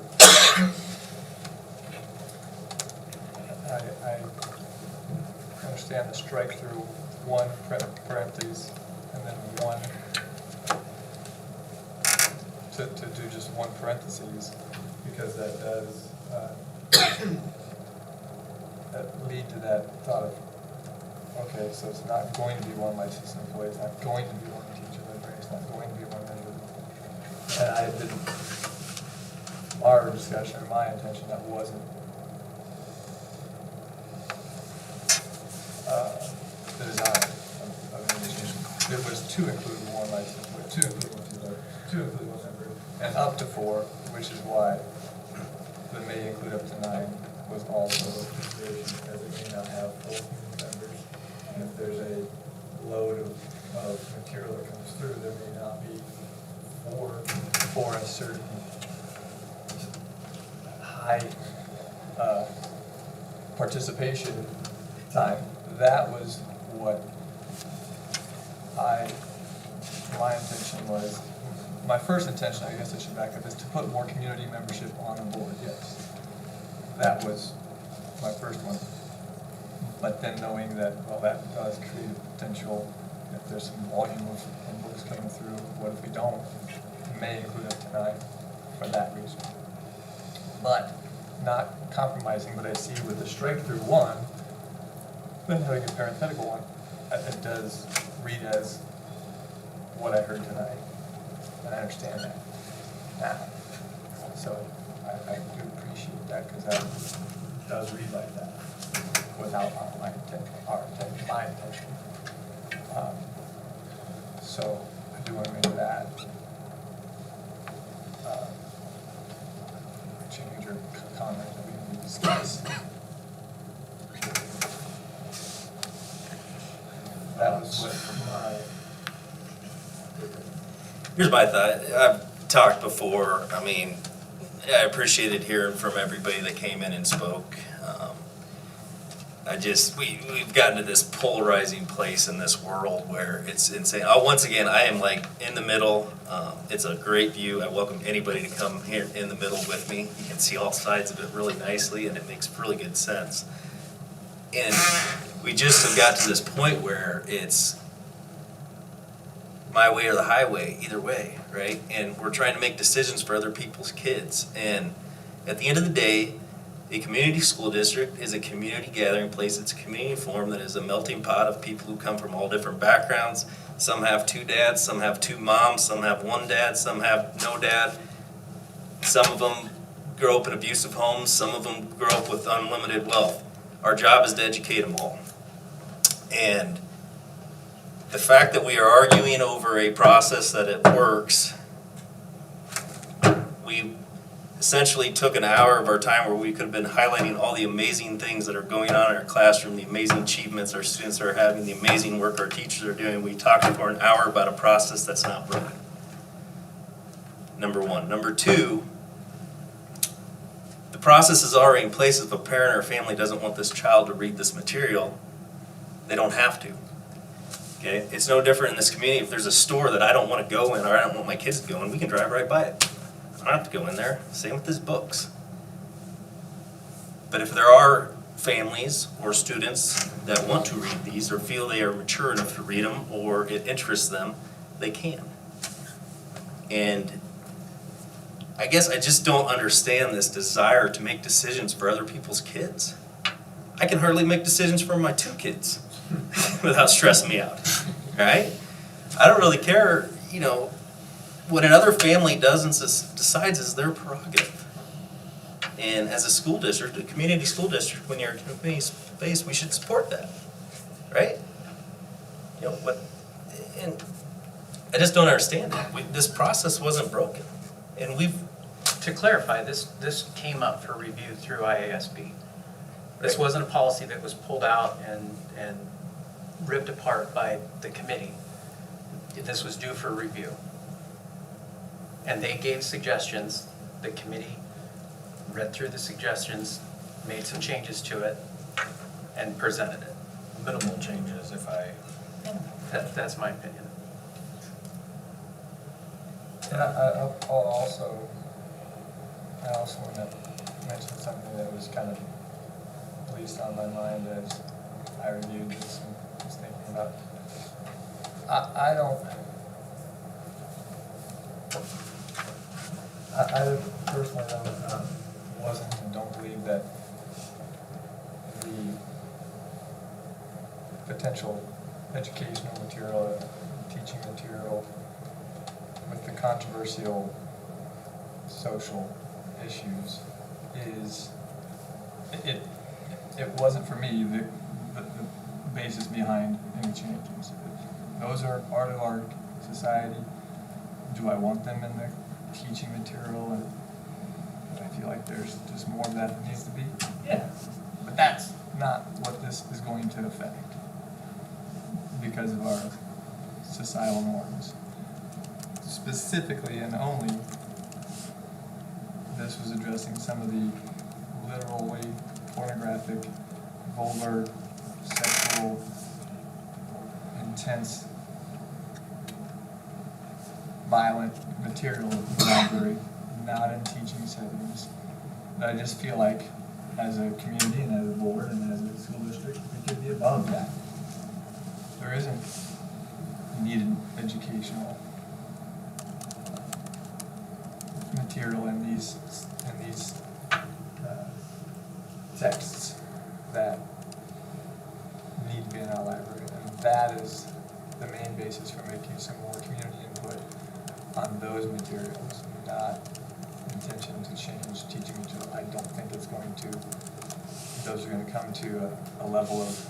I understand the strike through one parentheses and then one, to do just one parentheses, because that does that lead to that thought of, okay, so it's not going to be one licensed employee, it's not going to be one teacher, it's not going to be one member. And I didn't, our discussion, or my intention, that wasn't the design of the institution. It was to include one license, to include one tutor, to include one member, and up to 4, which is why the may include up to 9 was also a consideration, because it may not have full community members. And if there's a load of material that comes through, there may not be for a certain high participation time. That was what my intention was. My first intention, I guess I should back up, is to put more community membership on the board, yes. That was my first one. But then knowing that, well, that does create a potential, if there's some volume of books coming through, what if we don't? It may include up to 9 for that reason. But not compromising, but I see with the strike through 1, then having a parenthetical one, it does read as what I heard tonight. And I understand that now. So I do appreciate that, because that does read like that without my intention, my intention. So I do want to make that change or comment that we can discuss. That was what my. Here's my thought. I've talked before. I mean, I appreciated hearing from everybody that came in and spoke. We've gotten to this polarizing place in this world where it's insane. Once again, I am like in the middle. It's a great view. I welcome anybody to come here in the middle with me. You can see all sides of it really nicely, and it makes really good sense. And we just have got to this point where it's my way or the highway, either way, right? And we're trying to make decisions for other people's kids. And at the end of the day, a community school district is a community gathering place. It's a community forum that is a melting pot of people who come from all different backgrounds. Some have 2 dads, some have 2 moms, some have 1 dad, some have no dad. Some of them grow up in abusive homes, some of them grow up with unlimited wealth. Our job is to educate them all. And the fact that we are arguing over a process that it works, we essentially took an hour of our time where we could have been highlighting all the amazing things that are going on in our classroom, the amazing achievements our students are having, the amazing work our teachers are doing. We talked for an hour about a process that's not broken. Number 1. Number 2, the process is already in place. If a parent or a family doesn't want this child to read this material, they don't have to. Okay? It's no different in this community. If there's a store that I don't want to go in, or I don't want my kids to go in, we can drive right by it. I don't have to go in there. Same with these books. But if there are families or students that want to read these or feel they are mature enough to read them or it interests them, they can. And I guess I just don't understand this desire to make decisions for other people's kids. I can hardly make decisions for my 2 kids without stressing me out, right? I don't really care, what another family does and decides is their prerogative. And as a school district, a community school district, when you're in a community space, we should support that, right? And I just don't understand that. This process wasn't broken. And to clarify, this came up for review through IASB. This wasn't a policy that was pulled out and ripped apart by the committee. This was due for review. And they gave suggestions. The committee read through the suggestions, made some changes to it, and presented it. Minimal changes, That's my opinion. And I also want to mention something that was kind of least on my mind as I reviewed this and was thinking about. I personally wasn't and don't believe that the potential educational material, teaching material with the controversial social issues is, it wasn't for me the basis behind any changes. Those are part of our society. Do I want them in the teaching material? And I feel like there's just more of that needs to be. Yeah. But that's not what this is going to affect because of our societal norms. Specifically and only, this was addressing some of the literally pornographic, vulgar, sexual, intense, violent material in the library, not in teaching settings. But I just feel like as a community and as a board and as a school district, we could be above that. There isn't needed educational material in these texts that need to be in our library, and that is the main basis for making some more community input on those materials, not intention to change teaching material. I don't think it's going to, those are going to come to a level of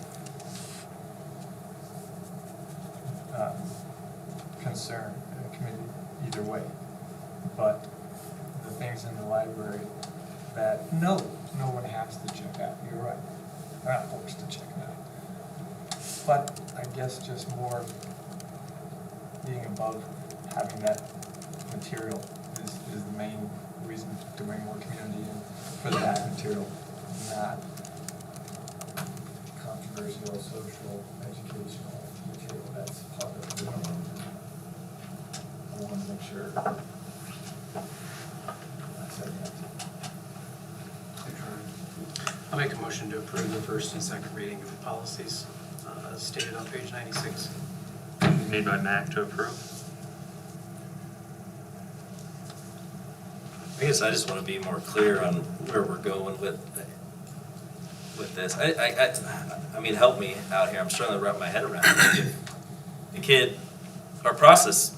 concern in the community either way. But the things in the library that no one has to check out, you're right. They're not forced to check it out. But I guess just more being above having that material is the main reason to bring more community in for that material, not controversial, social, educational material. That's part of it. I want to make sure I said that. I'll make a motion to approve the first and second reading of the policies stated on page 96. Made by Mac to approve. I guess I just want to be more clear on where we're going with this. I mean, help me out here. I'm struggling to wrap my head around it. If the kid, our process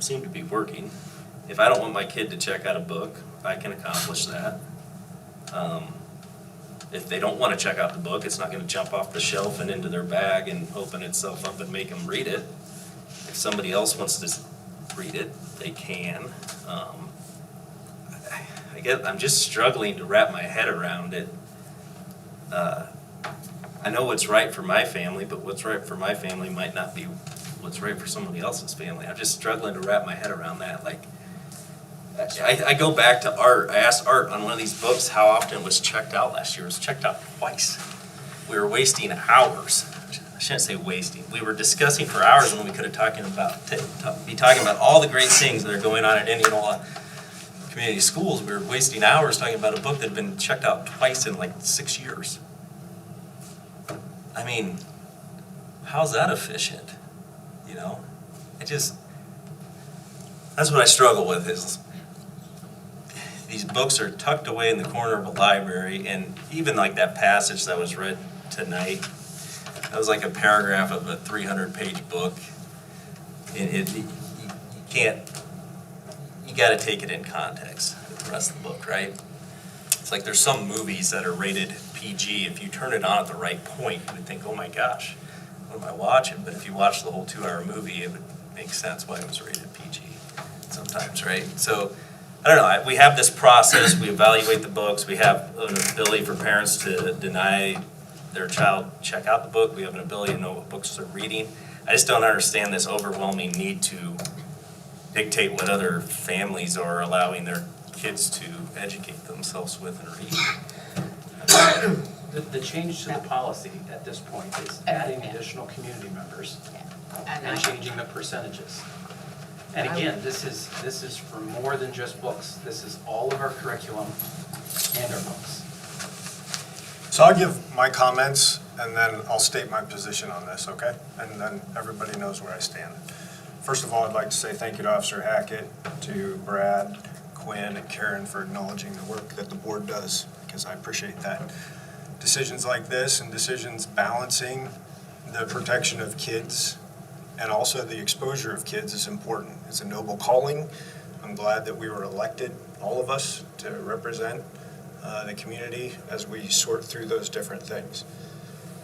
seemed to be working. If I don't want my kid to check out a book, I can accomplish that. If they don't want to check out the book, it's not going to jump off the shelf and into their bag and open itself up and make them read it. If somebody else wants to read it, they can. I'm just struggling to wrap my head around it. I know what's right for my family, but what's right for my family might not be what's right for somebody else's family. I'm just struggling to wrap my head around that. Like, I go back to Art. I asked Art on one of these books how often it was checked out last year. It was checked out twice. We were wasting hours. I shouldn't say wasting. We were discussing for hours when we could have be talking about all the great things that are going on at Indianola Community Schools. We were wasting hours talking about a book that had been checked out twice in like 6 years. I mean, how's that efficient? You know, that's what I struggle with is these books are tucked away in the corner of a library, and even like that passage that was read tonight, that was like a paragraph of a 300-page book. You got to take it in context with the rest of the book, right? It's like there's some movies that are rated PG. If you turn it on at the right point, you would think, oh my gosh, what am I watching? But if you watch the whole 2-hour movie, it would make sense why it was rated PG sometimes, right? So, I don't know, we have this process, we evaluate the books, we have an ability for parents to deny their child check out the book, we have an ability to know what books they're reading. I just don't understand this overwhelming need to dictate what other families are allowing their kids to educate themselves with and read. The change to the policy at this point is adding additional community members and changing the percentages. And again, this is for more than just books. This is all of our curriculum and our books. So I'll give my comments and then I'll state my position on this, okay? And then everybody knows where I stand. First of all, I'd like to say thank you to Officer Hackett, to Brad, Quinn, and Karen for acknowledging the work that the board does, because I appreciate that. Decisions like this and decisions balancing the protection of kids and also the exposure of kids is important. It's a noble calling. I'm glad that we were elected, all of us, to represent the community as we sort through those different things.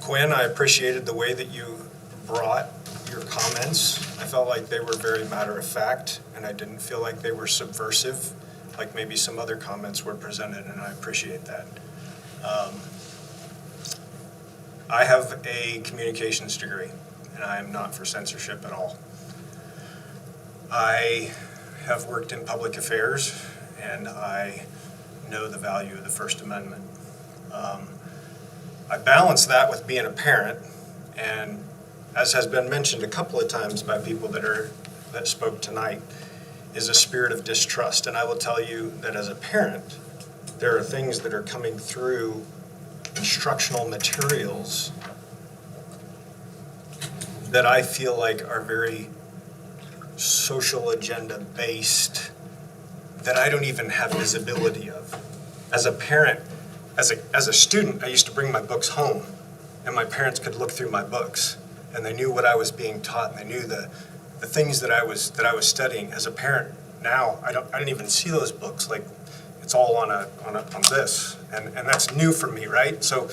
Quinn, I appreciated the way that you brought your comments. I felt like they were very matter of fact, and I didn't feel like they were subversive, like maybe some other comments were presented, and I appreciate that. I have a communications degree, and I am not for censorship at all. I have worked in public affairs, and I know the value of the First Amendment. I balance that with being a parent, and as has been mentioned a couple of times by people that spoke tonight, is a spirit of distrust. And I will tell you that as a parent, there are things that are coming through instructional materials that I feel like are very social agenda based that I don't even have visibility of. As a parent, as a student, I used to bring my books home, and my parents could look through my books, and they knew what I was being taught, and they knew the things that I was studying. As a parent now, I don't even see those books. Like, it's all on this, and that's new for me, right? So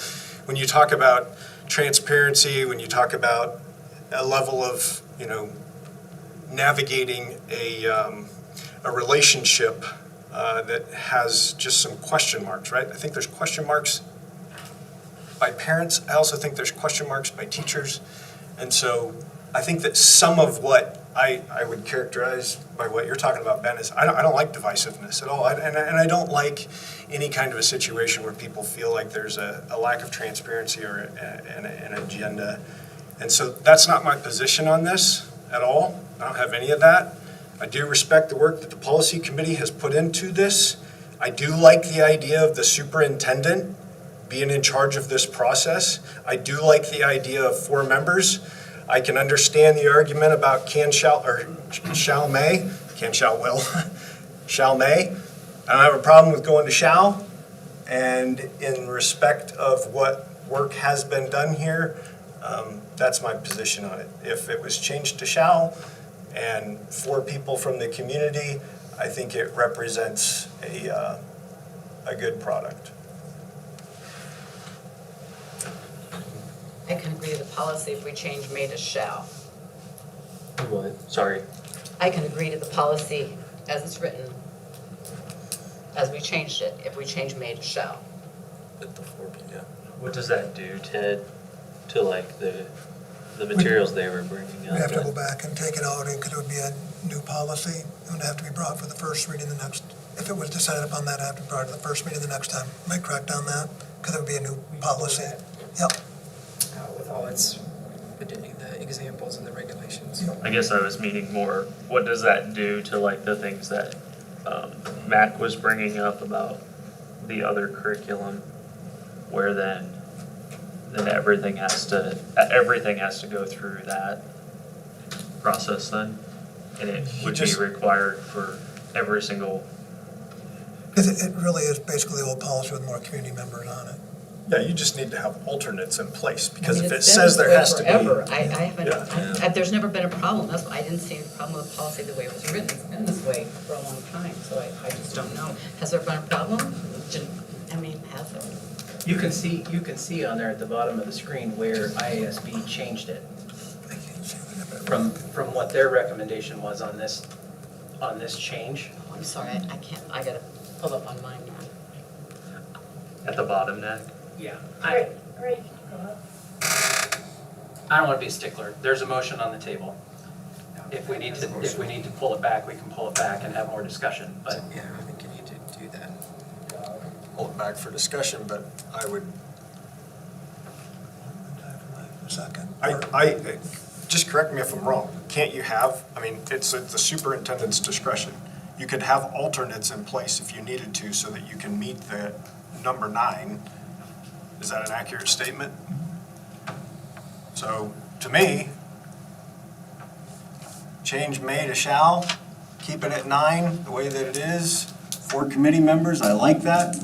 when you talk about transparency, when you talk about a level of, navigating a relationship that has just some question marks, right? I think there's question marks by parents. I also think there's question marks by teachers. And so I think that some of what I would characterize by what you're talking about, Ben, is I don't like divisiveness at all. And I don't like any kind of a situation where people feel like there's a lack of transparency or an agenda. And so that's not my position on this at all. I don't have any of that. I do respect the work that the policy committee has put into this. I do like the idea of the superintendent being in charge of this process. I do like the idea of 4 members. I can understand the argument about can, shall, or shall, may. Can, shall, will. Shall, may. I don't have a problem with going to shall. And in respect of what work has been done here, that's my position on it. If it was changed to shall, and 4 people from the community, I think it represents a good product. I can agree to the policy if we change may to shall. What? Sorry. I can agree to the policy as it's written, as we changed it, if we change may to shall. What does that do, Ted, to like the materials they were bringing up? We have to go back and take it out, because it would be a new policy. It would have to be brought for the first reading the next, if it was decided upon that, it would have to be brought to the first meeting the next time. Am I correct on that? Because it would be a new policy. Yep. With all its, the examples and the regulations. I guess I was meaning more, what does that do to like the things that Mac was bringing up about the other curriculum, where then everything has to go through that process then, and it would be required for every single. Because it really is basically the old policy with more community members on it. Yeah, you just need to have alternates in place, because if it It's been says this there way has to be. forever. I haven't, there's never been a problem. That's why I didn't see a problem with the policy the way it was written. It's been this way for a long time, so I just don't know. Has there been a problem? I mean, has there? You can see on there at the bottom of the screen where IASB changed it from what their recommendation was on this change. Oh, I'm sorry, I can't, I gotta pull up on mine. At the bottom, Nick? Yeah. Right. I don't want to be a stickler. There's a motion on the table. If we need to pull it back, we can pull it back and have more discussion, but. Yeah, I think you need to do that. Hold it back for discussion, but I would. Second. I just correct me if I'm wrong. Can't you have, it's at the superintendent's discretion. You could have alternates in place if you needed to, so that you can meet the number 9. Is that an accurate statement? So, to me, change may to shall, keep it at 9, the way that it is. 4 committee members, I like that.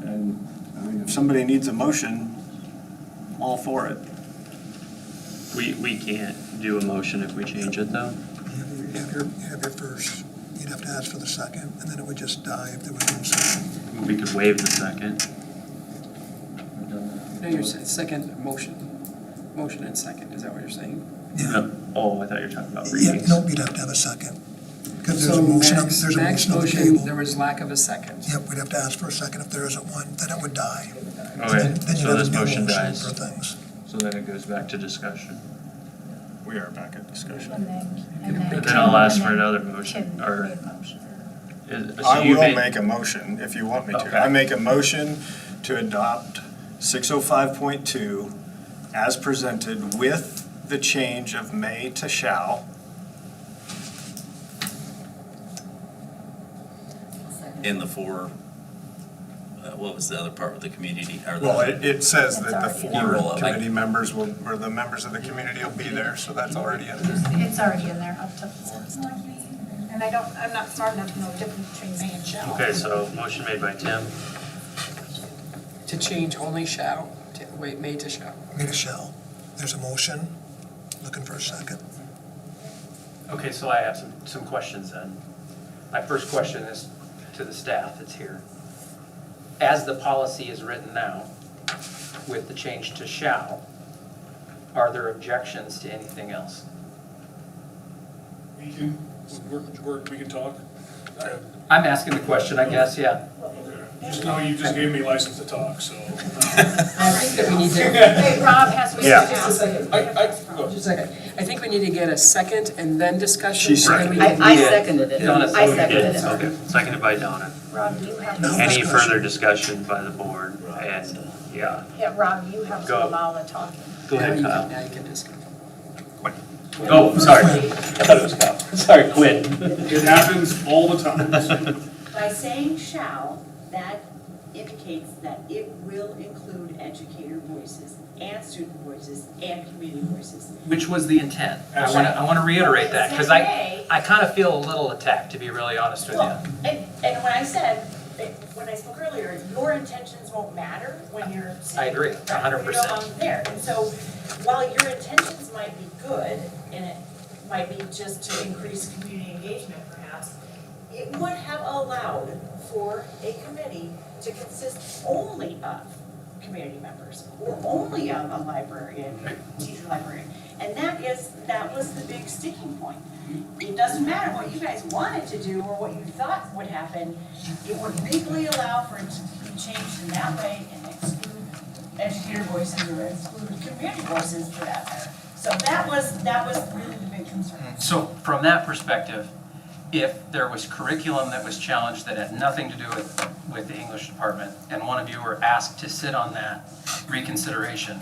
And, I mean, if somebody needs a motion, I'm all for it. We can't do a motion if we change it though. You have your first, you'd have to ask for the second, and then it would just die if there was no second. We could waive the second. No, you're saying second motion and second, is that what you're saying? No. Oh, I thought you were talking about Yeah, readings. nope, you'd have to have a second. Because there's So a motion, Mac's there's a motion on the motion, table. there was lack of a second. Yep, we'd have to ask for a second. If there isn't one, then it would die. Okay, Then you'd so have this a new motion dies. For things. So then it goes back to discussion. We are back at discussion. But then I'll ask for another motion, or. So I you will made- make a motion if you want me to. Okay. I make a motion to adopt 605.2 as presented with the change of may to shall. In the 4, what was the other part with the community? Or the- Well, it says that the You roll 4 it, committee members will, or the members of the community will be there, so that's already in there. It's already in there up to 4. And I'm not smart enough to know the difference between may and shall. Okay, so motion made by Tim. To change only shall, may to shall. May to shall. There's a motion. Looking for a second. Okay, so I have some questions then. My first question is to the staff that's here. As the policy is written now, with the change to shall, are there objections to anything else? We can, we can talk. I'm asking the question, I guess, yeah. Just know you just gave me license to talk, so. I think that we need to. Hey, Rob has to. Yeah. Just a second. Just a second. I think we need to get a second and then discussion. She and then we I can- seconded it. Donna I seconded seconded it. Okay, seconded by Donna. Rob, you have Any further discussion by the board? And, yeah, Yeah, Rob, you have to Go. allow the talking. go ahead, Now Kyle. you can discuss. Oh, sorry. I thought it was Kyle. Sorry, Quinn. It happens all the time. By saying shall, that indicates that it will include educator voices and student voices and community voices. Which was the intent. I want to reiterate that, because I kind of feel a little attacked, to be really honest with Well, you. and when I said, when I spoke earlier, your intentions won't matter when you're sitting. I agree, right, 100%. When you're along there. And so while your intentions might be good, and it might be just to increase community engagement perhaps, it would have allowed for a committee to consist only of community members, or only of a librarian, teacher librarian. And that was the big sticking point. It doesn't matter what you guys wanted to do or what you thought would happen, it would legally allow for it to be changed in that way and exclude educator voices or exclude community voices for that matter. So that was really the big concern. So from that perspective, if there was curriculum that was challenged that had nothing to do with the English department, and one of you were asked to sit on that reconsideration,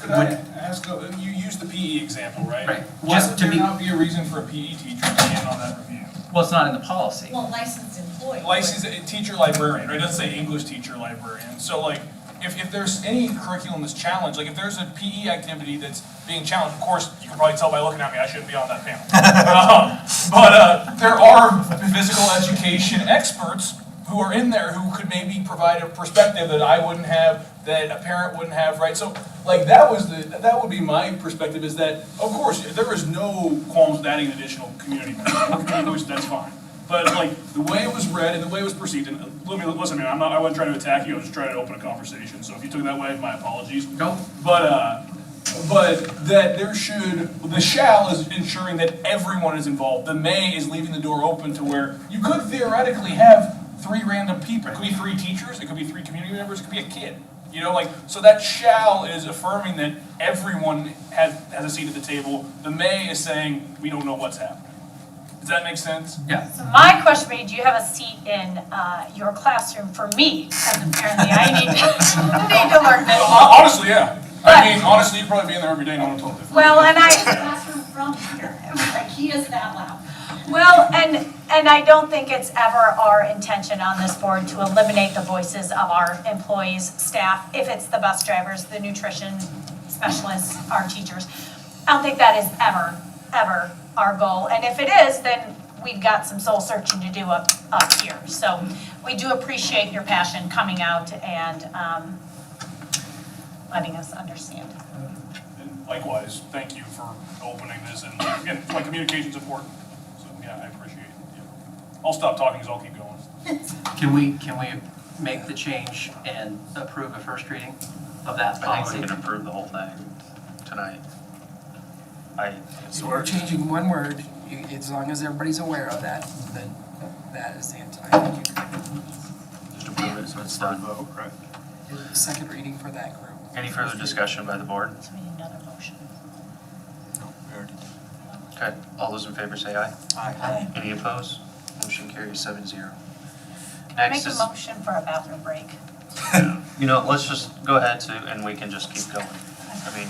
Could I ask, you used the PE example, right? Right. Why Just would to there be- not be a reason for a PE teacher to be in on that review? well, it's not in the policy. Well, licensed employee. Licensed teacher librarian, right? It doesn't say English teacher librarian. So like, if there's any curriculum that's challenged, like if there's a PE activity that's being challenged, of course, you can probably tell by looking at me, I shouldn't be on that panel. But there are physical education experts who are in there who could maybe provide a perspective that I wouldn't have, that a parent wouldn't have, right? So like that would be my perspective, is that, of course, there is no qualms with adding additional community members, that's fine. But like the way it was read and the way it was perceived, and listen, man, I wasn't trying to attack you, I was just trying to open a conversation. So if you took it that way, my apologies. Nope. But that the shall is ensuring that everyone is involved. The may is leaving the door open to where you could theoretically have 3 random people. It could be 3 teachers, it could be 3 community members, it could be a kid. You know, like, so that shall is affirming that everyone has a seat at the table. The may is saying, we don't know what's happening. Does that make sense? Yeah. So my question would be, do you have a seat in your classroom for me? Because apparently I need to learn this. Honestly, yeah. I mean, honestly, you'd probably be in there every day and I would totally. Well, and Classroom from here, like he is that loud. Well, and I don't think it's ever our intention on this board to eliminate the voices of our employees, staff, if it's the bus drivers, the nutrition specialists, our teachers. I don't think that is ever our goal. And if it is, then we've got some soul searching to do up here. So we do appreciate your passion coming out and letting us understand. And likewise, thank you for opening this, and again, my communication's important, so yeah, I appreciate it. I'll stop talking, because I'll keep going. Can we make the change and approve a first reading of that I policy? think we can approve the whole thing tonight. So we're changing one word, as long as everybody's aware of that, then that is the entire. Just approve it, so it's done. Vote, right? Second reading for that group. Any further discussion by the board? So we need another motion. Okay, all those in favor say aye. Aye. Any opposed? Motion carries 7-0. Make Next a is, motion for a bathroom break. you know, let's just go ahead and we can just keep going. I mean,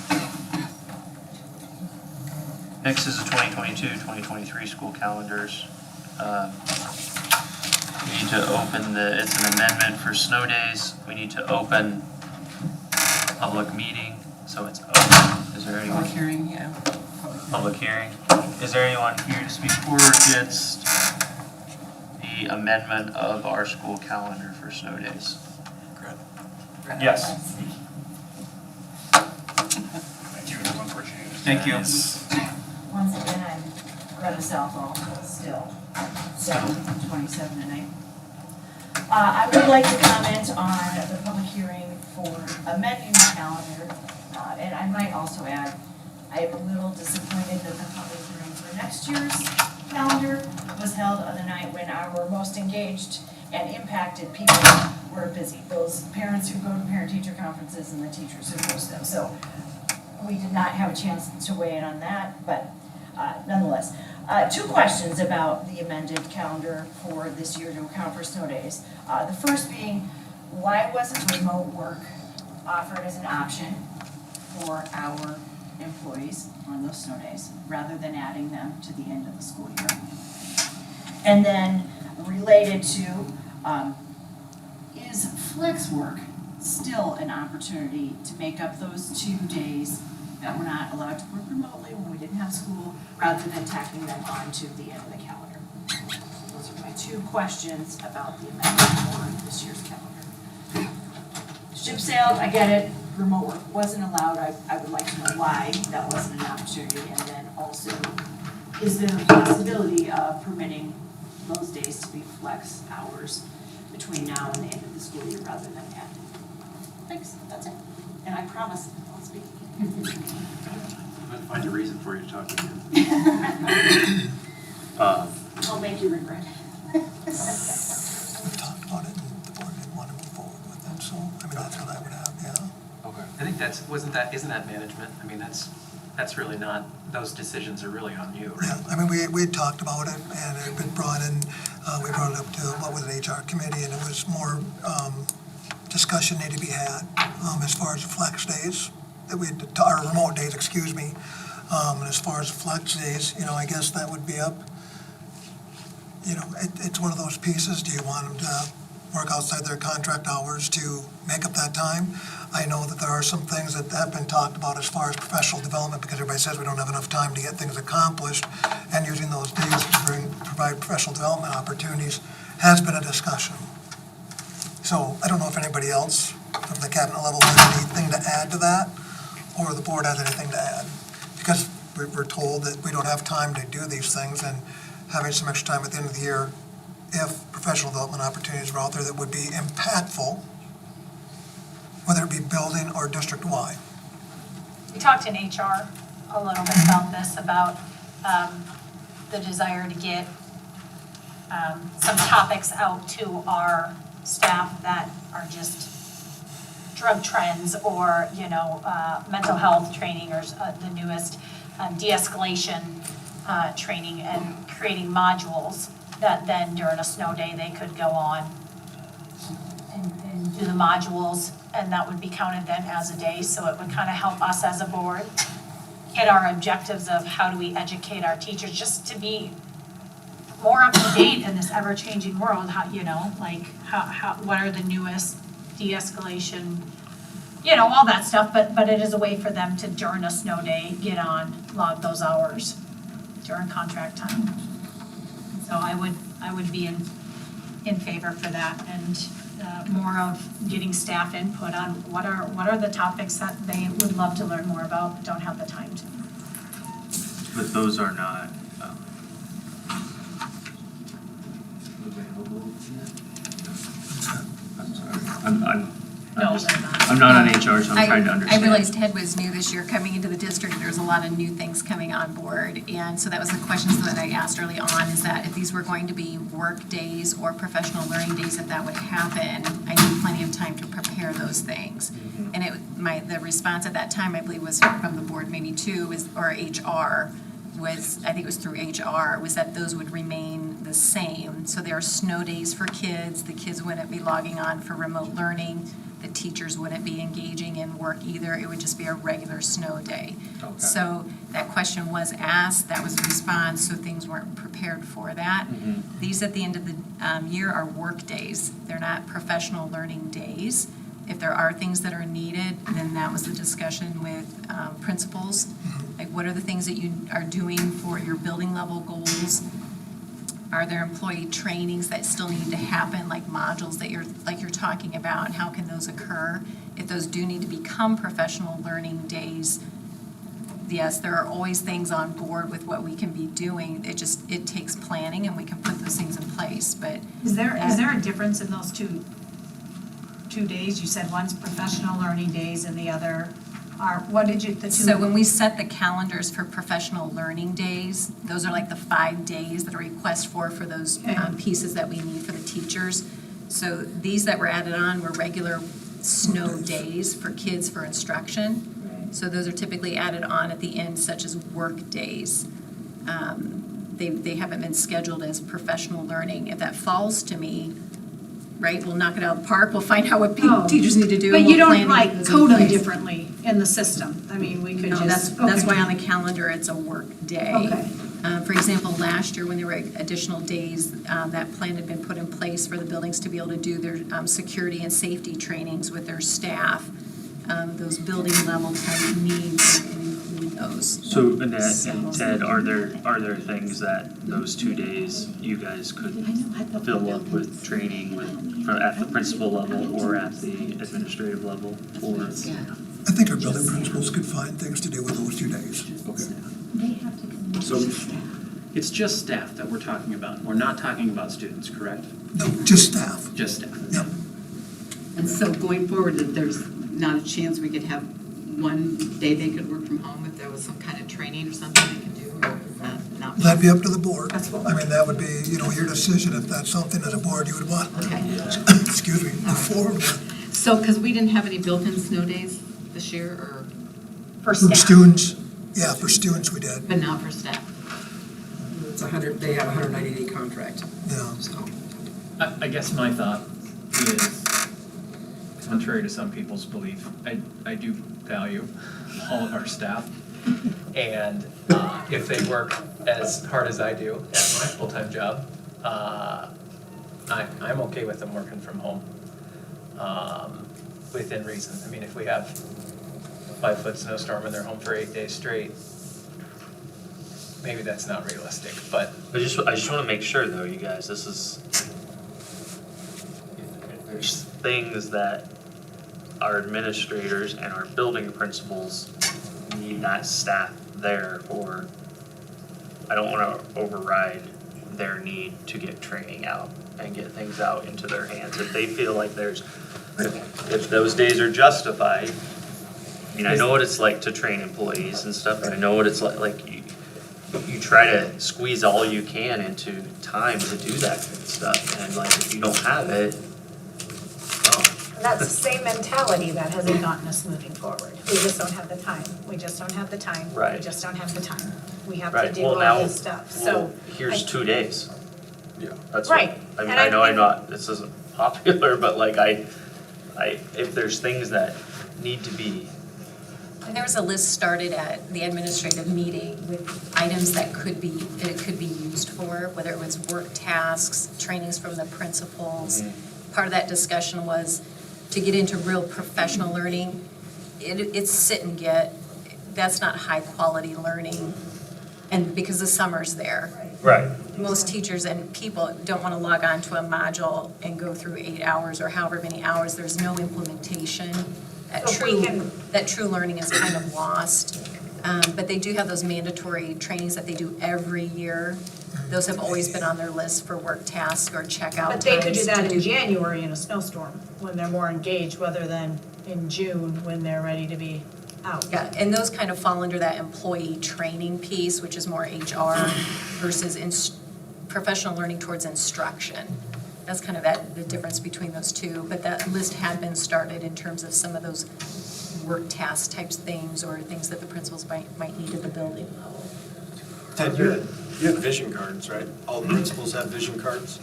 next is the 2022-2023 school calendars. We need to open it's an amendment for snow days. We need to open public meeting, so it's open. Is there anyone? Public hearing, yeah. Public hearing. Is there anyone here to speak for or against the amendment of our school calendar for snow days? Yes. Thank you, everyone, appreciate it. Thank you. Once again, I'm Greta Southall, still, 27 tonight. I would like to comment on the public hearing for amending the calendar, and I might also add, I am a little disappointed that the public hearing for next year's calendar was held on the night when our most engaged and impacted people were busy. Those parents who go to parent-teacher conferences and the teachers who host them. So we did not have a chance to weigh in on that, but nonetheless. Two questions about the amended calendar for this year to account for snow days. The first being, why wasn't remote work offered as an option for our employees on those snow days, rather than adding them to the end of the school year? And then related to, is flex work still an opportunity to make up those 2 days that we're not allowed to work remotely when we didn't have school, rather than tacking them on to the end of the calendar? Those are my two questions about the amendment for this year's calendar. Ship sailed, I get it, remote work wasn't allowed, I would like to know why that wasn't an opportunity, and then also, is there a possibility of permitting those days to be flex hours between now and the end of the school year rather than add? Thanks, that's it. And I promise I'll speak. I'll find a reason for you to talk to him. I'll make you regret it. We've talked about it, and the board didn't want to move forward with it, so, I mean, that's what I would have, yeah. Okay. I think isn't that management? I mean, that's really not, those decisions are really on you, right? Yeah, I mean, we had talked about it, and it had been brought in, we brought it up to, what was it, HR committee, and it was more discussion needed to be had as far as the flex days, that we had, or remote days, excuse me. And as far as flex days, you know, I guess that would be up, you know, it's one of those pieces. Do you want them to work outside their contract hours to make up that time? I know that there are some things that have been talked about as far as professional development, because everybody says we don't have enough time to get things accomplished, and using those days to provide professional development opportunities has been a discussion. So I don't know if anybody else from the cabinet level has anything to add to that, or the board has anything to add. Because we're told that we don't have time to do these things, and having some extra time at the end of the year, if professional development opportunities were out there that would be impactful, whether it be building or district-wide. We talked in HR a little bit about this, about the desire to get some topics out to our staff that are just drug trends or, mental health training or the newest de-escalation training, and creating modules that then during a snow day they could go on and do the modules, and that would be counted then as a day. So it would kind of help us as a board hit our objectives of how do we educate our teachers just to be more up to date in this ever-changing world. How what are the newest de-escalation you know, all that stuff, but it is a way for them to, during a snow day, get on, log those hours during contract time. So I would be in favor for that, and more of getting staff input on what are the topics that they would love to learn more about, but don't have the time to. But those are not, I'm sorry. I'm not on HR, so I'm trying to understand. I realized Ted was new this year coming into the district, and there's a lot of new things coming on board. And so that was the questions that I asked early on, is that if these were going to be work days or professional learning days, if that would happen, I need plenty of time to prepare those things. And the response at that time, I believe, was from the board, maybe two, or HR, I think it was through HR, was that those would remain the same. So there are snow days for kids, the kids wouldn't be logging on for remote learning, the teachers wouldn't be engaging in work either, it would just be a regular snow day. Okay. So that question was asked, that was the response, so things weren't prepared for that. These at the end of the year are work days, they're not professional learning days. If there are things that are needed, then that was the discussion with principals. Like, what are the things that you are doing for your building level goals? Are there employee trainings that still need to happen, like modules that you're talking about, and how can those occur? If those do need to become professional learning days, yes, there are always things on board with what we can be doing. It takes planning, and we can put those things in place, but. Is there a difference in those two days? You said one's professional learning days and the other are, what did you, the two? So when we set the calendars for professional learning days, those are like the 5 days that are request for those pieces that we need for the teachers. So these that were added on were regular snow days for kids for instruction. So those are typically added on at the end, such as work days. They haven't been scheduled as professional learning. If that falls to me, right, we'll knock it out of the park, we'll find out what teachers need to do. But and you we'll don't plan to get those in code them place. differently in the system? I mean, we could No, just. that's okay. why on the calendar, it's a work day. Okay. For example, last year, when there were additional days, that plan had been put in place for the buildings to be able to do their security and safety trainings with their staff. Those building level type needs include those. So Annette and Ted, are there things that those 2 days you guys could fill up with training at the principal level or at the administrative level? Or I think our building principals could find things to do with those 2 days. Okay. So it's just staff that we're talking about. We're not talking about students, correct? No, just staff. Just staff. Yep. And so going forward, that there's not a chance we could have one day they could work from home if there was some kind of training or something they could do, or not? That'd be up to the board. I mean, that would be, your decision if that's something as a board you would want, excuse me, move forward with. So, because we didn't have any built-in snow days this year, or? For For students, yeah, for students we did. But not for staff? It's they have a 190-day contract. Yeah. So. I guess my thought is, contrary to some people's belief, I do value all of our staff. And if they work as hard as I do at my full-time job, I'm okay with them working from home within reason. I mean, if we have a 5-foot snowstorm and they're home for 8 days straight, maybe that's not realistic, but. I just want to make sure though, you guys, there's things that our administrators and our building principals need that staff there, or I don't want to override their need to get training out and get things out into their hands. If they feel like if those days are justified, I mean, I know what it's like to train employees and stuff, and I know what it's like you try to squeeze all you can into time to do that kind of stuff, and like if you don't have it, That's the same mentality that hasn't gotten us moving forward. We just don't have the time. We just don't have the time. Right. We just don't have the time. We have to right, do well all now, this stuff, so. well, here's 2 days. Yeah. That's Right. what, I mean, And I know I I'm not, this isn't popular, but like if there's things that need to be, And there was a list started at the administrative meeting with items that could be used for, whether it was work tasks, trainings from the principals. Part of that discussion was to get into real professional learning, it's sit and get. That's not high-quality learning, and because the summer's there. Right. Most teachers and people don't want to log on to a module and go through 8 hours or however many hours. There's no implementation. That true learning is kind of lost. But they do have those mandatory trainings that they do every year. Those have always been on their list for work tasks or checkout But they could do times that to in January in a snowstorm, when they're more engaged, rather than in June, when they're ready to be out. Yeah, and those kind of fall under that employee training piece, which is more HR versus professional learning towards instruction. That's kind of the difference between those two. But that list had been started in terms of some of those work task types things or things that the principals might need at the building level. Ted, you had vision cards, right? All principals have vision cards?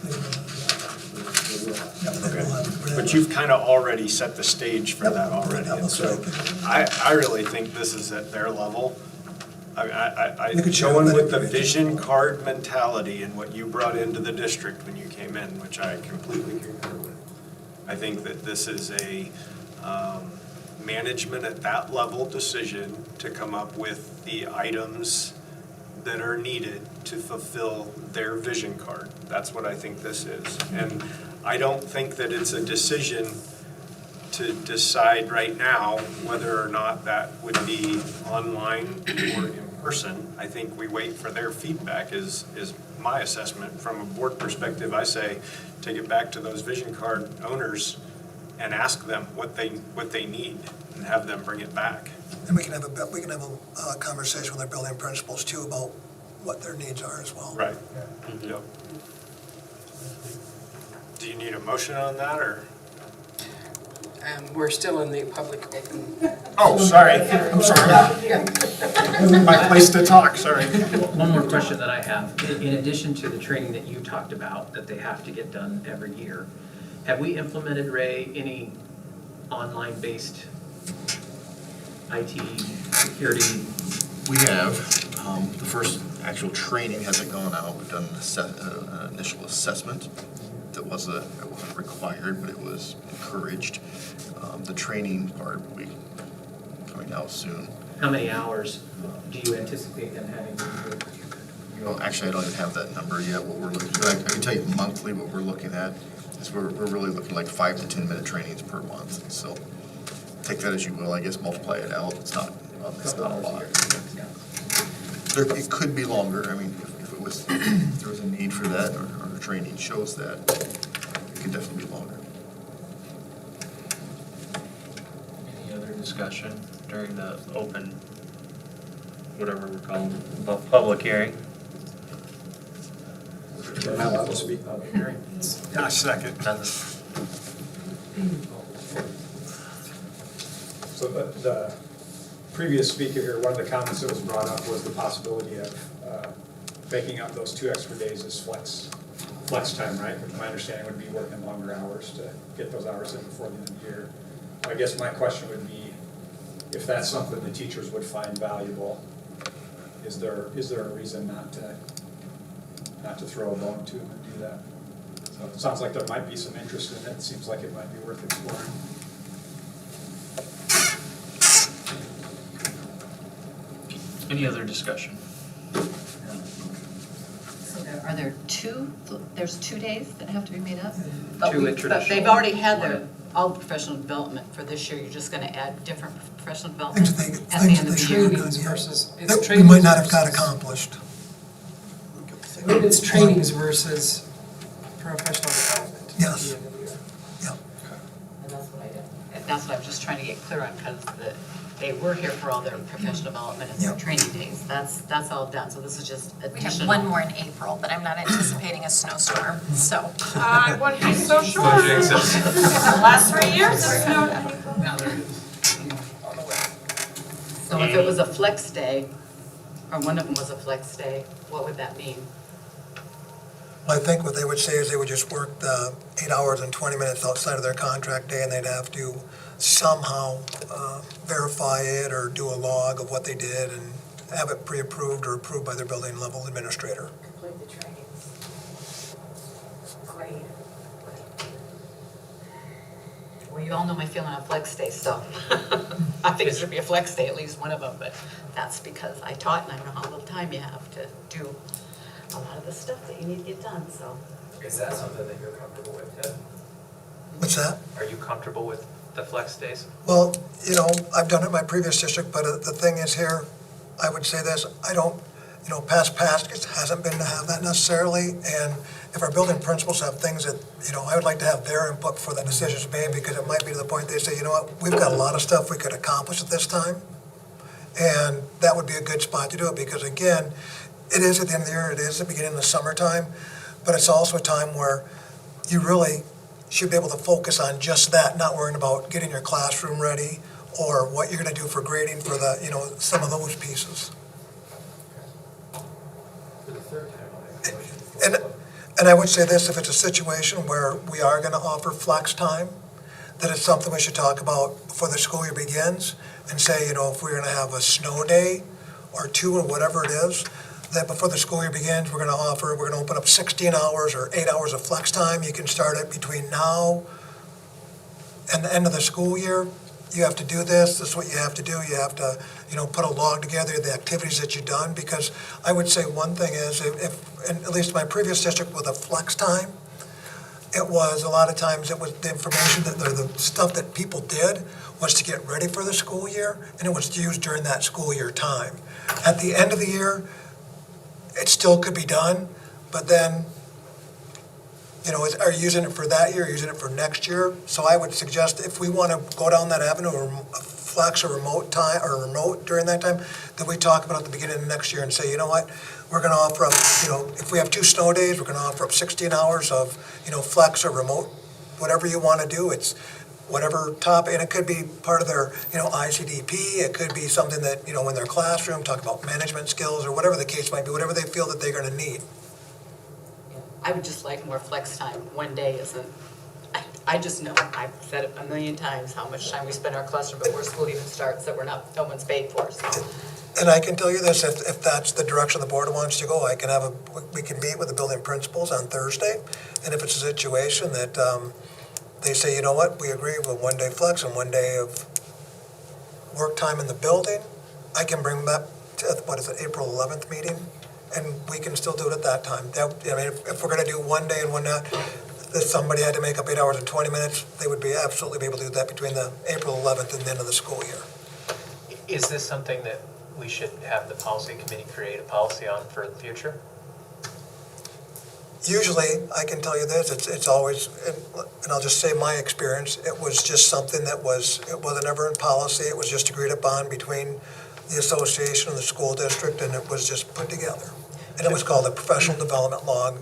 Okay. But you've kind of already set the stage for that already. And so I really think this is at their level. I going with the vision card mentality and what you brought into the district when you came in, which I completely concur with. I think that this is a management at that level decision to come up with the items that are needed to fulfill their vision card. That's what I think this is. And I don't think that it's a decision to decide right now whether or not that would be online or in person. I think we wait for their feedback is my assessment. From a board perspective, I say take it back to those vision card owners and ask them what they need and have them bring it back. And we can have a conversation with our building principals too about what their needs are as well. Right. Yep. Do you need a motion on that, or? We're still in the public open. Oh, sorry. I'm sorry. My place to talk, sorry. One more question that I have. In addition to the training that you talked about, that they have to get done every year, have we implemented, Ray, any online-based IT security? We have. The first actual training hasn't gone out. We've done an initial assessment. It wasn't required, but it was encouraged. The training part will be coming out soon. How many hours do you anticipate them having to do? You know, actually, I don't even have that number yet. What we're looking, I can tell you monthly what we're looking at is we're really looking like 5 to 10 minute trainings per month. So take that as you will. I guess multiply it out. It's not a lot. It could be longer. I mean, if there was a need for that, or training shows that, it could definitely be longer. Any other discussion during the open, whatever we're calling it, public hearing? You're not allowed to speak public hearing. Yeah, second. So the previous speaker here, one of the comments that was brought up was the possibility of making up those 2 extra days as flex time, right? Which my understanding would be working longer hours to get those hours in before the end of the year. I guess my question would be, if that's something the teachers would find valuable, is there a reason not to throw a bone to them and do that? So it sounds like there might be some interest in it. It seems like it might be worth exploring. Any other discussion? So are there there's 2 days that have to be made up? But they've already had all professional development for this year. You're just going to add different professional development at the end of the year. Trainings versus, That we might not have got accomplished. I believe it's trainings versus professional development. Yes. At the end of the year. And that's what I'm just trying to get clear on, because they were here for all their professional development and their training days. That's all done, so this is just We have additional. one more in April, but I'm not anticipating a snowstorm, so. I wouldn't be so sure. The last 3 years, it's snowed. Now there it is. On the way. So if it was a flex day, or one of them was a flex day, what would that mean? Well, I think what they would say is they would just work the 8 hours and 20 minutes outside of their contract day, and they'd have to somehow verify it or do a log of what they did and have it pre-approved or approved by their building level administrator. Complete the trainings. Grade. Well, you all know my feeling on flex day, so I think it should be a flex day, at least one of them, but that's because I taught and I know how little time you have to do a lot of the stuff that you need to get done, so. Is that something that you're comfortable with, Ted? What's that? Are you comfortable with the flex days? Well, you know, I've done it in my previous district, but the thing is here, I would say this, I don't, you know, past it hasn't been to have that necessarily, and if our building principals have things that, you know, I would like to have their input before that decision's made, because it might be to the point they say, you know what, we've got a lot of stuff we could accomplish at this time, and that would be a good spot to do it, because again, it is at the end of the year, it is the beginning of the summertime, but it's also a time where you really should be able to focus on just that, not worrying about getting your classroom ready or what you're gonna do for grading for the, you know, some of those pieces. For the third time, I'll make a motion for And I would say this, if it's a situation where we are gonna offer flex time, that it's something we should talk about before the school year begins, and say, you know, if we're gonna have a snow day or two or whatever it is, that before the school year begins, we're gonna open up 16 hours or 8 hours of flex time. You can start it between now and the end of the school year. You have to do this is what you have to do. You have to, you know, put a log together, the activities that you've done, because I would say one thing is, if at least my previous district with a flex time, it was, a lot of times, it was the information that, or the stuff that people did was to get ready for the school year, and it was used during that school year time. At the end of the year, it still could be done, but then, you know, are you using it for that year, using it for next year? So I would suggest if we want to go down that avenue, or flex or remote time, or remote during that time, that we talk about at the beginning of next year and say, you know what, we're going to offer up, you know, if we have 2 snow days, we're going to offer up 16 hours of, you know, flex or remote, whatever you want to do. It's whatever topic, and it could be part of their, you know, ICDP, it could be something that, you know, in their classroom, talk about management skills, or whatever the case might be, whatever they feel that they're going to need. I would just like more flex time. One day isn't, I just know, I've said it a million times, how much time we spend in our classroom before school even starts that no one's paid for, so. And I can tell you this, if that's the direction the board wants to go, we can meet with the building principals on Thursday, and if it's a situation that they say, you know what, we agree with 1 day flex and 1 day of work time in the building, I can bring that to, what is it, April 11th meeting, and we can still do it at that time. I mean, if we're gonna do 1 day and 1 night, if somebody had to make up 8 hours and 20 minutes, they would absolutely be able to do that between the April 11th and the end of the school year. Is this something that we should have the policy committee create a policy on for the future? Usually, I can tell you this, it's always, and I'll just say my experience, it was just something that it wasn't ever in policy, it was just agreed upon between the association and the school district, and it was just put together. And it was called a professional development log,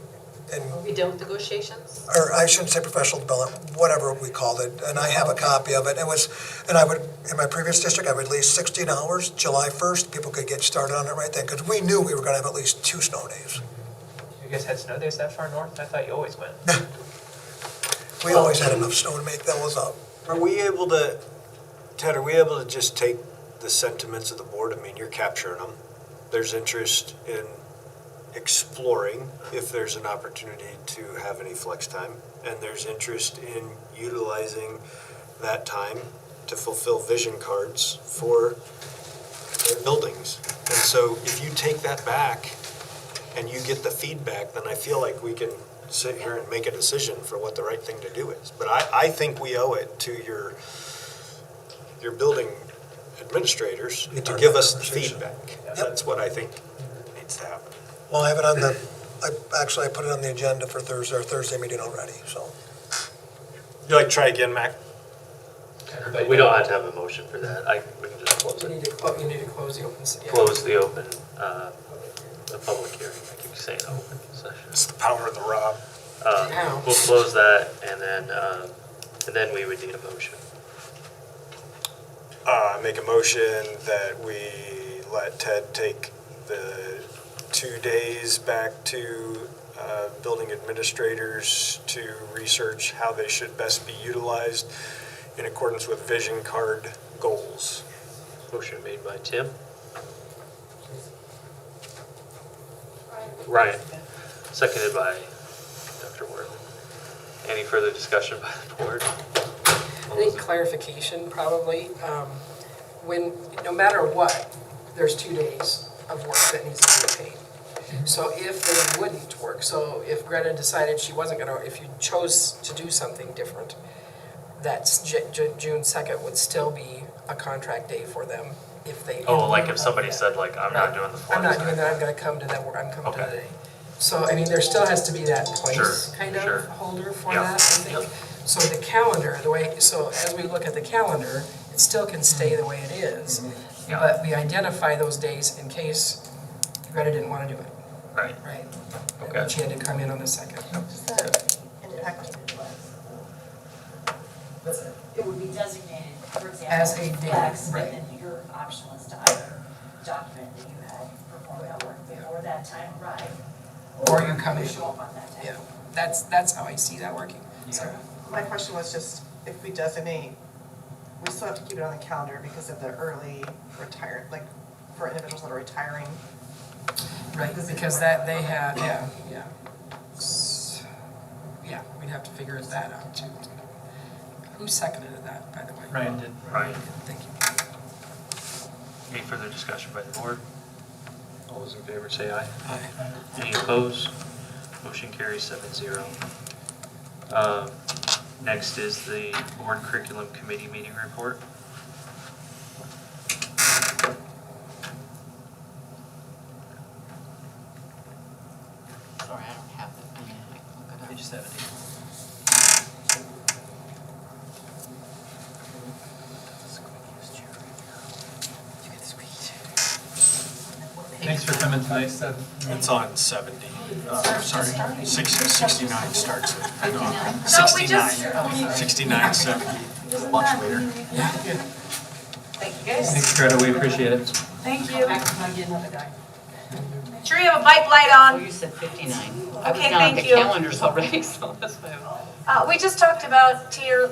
and, Are we done with negotiations? or I shouldn't say professional development, whatever we called it, and I have a copy of it. It was, and I would, in my previous district, I would at least 16 hours, July 1st, people could get started on it right then, because we knew we were gonna have at least 2 snow days. You guys had snow days that far north? I thought you always went. We always had enough snow to make those up. Are we able to, Ted, are we able to just take the sentiments of the board? I mean, you're capturing them. There's interest in exploring if there's an opportunity to have any flex time, and there's interest in utilizing that time to fulfill vision cards for their buildings. And so if you take that back and you get the feedback, then I feel like we can sit here and make a decision for what the right thing to do is. But I think we owe it to your building administrators to give us the feedback. That's what I think needs to happen. Well, I have it on I put it on the agenda for Thursday, our Thursday meeting already, so. You like to try again, Mac? We don't have to have a motion for that. We can just close it. You need to close the open session. Close the open, the public hearing. I keep saying open session. It's the power of the Rob. We'll close that, and then we would need a motion. Make a motion that we let Ted take the 2 days back to building administrators to research how they should best be utilized in accordance with vision card goals. Motion made by Tim. Ryan. Seconded by Dr. Worthing. Any further discussion by the board? I think clarification probably, when, no matter what, there's 2 days of work that needs to be paid. So if they wouldn't work, so if Greta decided she wasn't gonna, if you chose to do something different, that's June 2nd would still be a contract day for them if they. Oh, like if somebody said like, I'm not doing the flex. I'm not doing that, I'm gonna come to that work, I'm coming to the day. So, I mean, there still has to be that place Sure, kind of sure. holder for Yeah. that, I think. So the calendar, the way, so as we look at the calendar, it still can stay the way it is. Yeah. But we identify those days in case Greta didn't wanna do it, Right. right? Okay. And she had to come in on the 2nd. It would be designated, for example, As a day, flex, right. but then your option was to either document that you had performed that work before that time arrived. Or you come in. Show up on that day. Yeah, that's how I see that working. So, My question was just, if we designate, we still have to keep it on the calendar because of the early retire, like, for individuals that are retiring. right, because that, they have, yeah. Yeah, we'd have to figure that out too. Who seconded that, by the way? Ryan did. Ryan. Thank you. Any further discussion by the board? All those in favor say aye. Aye. Any opposed? Motion carries 7-0. Next is the board curriculum committee meeting report. Sorry, I don't have that. I can look it up. Page 70. Thanks for coming tonight. It's on 70, sorry, 69 starts at, No, we 69, just- 69, 70, much later. Thank you, guys. Thanks, Greta, we appreciate it. Thank you. Back to get another guy. Make sure you have a bike light Oh, on. you said 59. I was Okay, down on thank the you. calendars already, so that's why. We just talked about teacher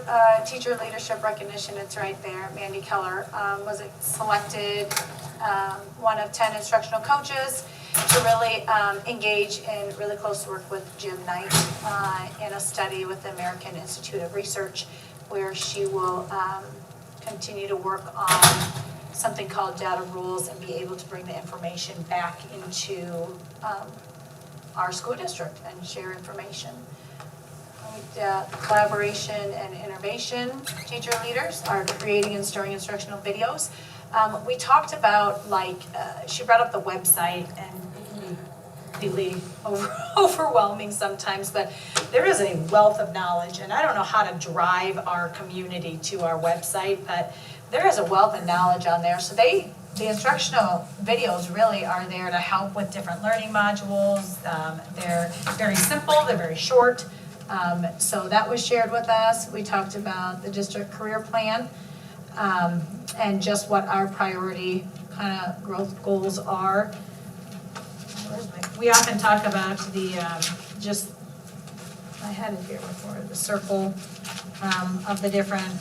leadership recognition, it's right there. Mandy Keller was selected one of 10 instructional coaches to really engage in really close work with Jim Knight in a study with the American Institute of Research, where she will continue to work on something called data rules and be able to bring the information back into our school district and share information. Collaboration and innovation, teacher leaders are creating and storing instructional videos. We talked about, like, she brought up the website, and it can be completely overwhelming sometimes, but there is a wealth of knowledge, and I don't know how to drive our community to our website, but there is a wealth of knowledge on there. So the instructional videos really are there to help with different learning modules. They're very simple, they're very short. So that was shared with us. We talked about the district career plan and just what our priority kind of growth goals are. We often talk about the I had it here before, the circle of the different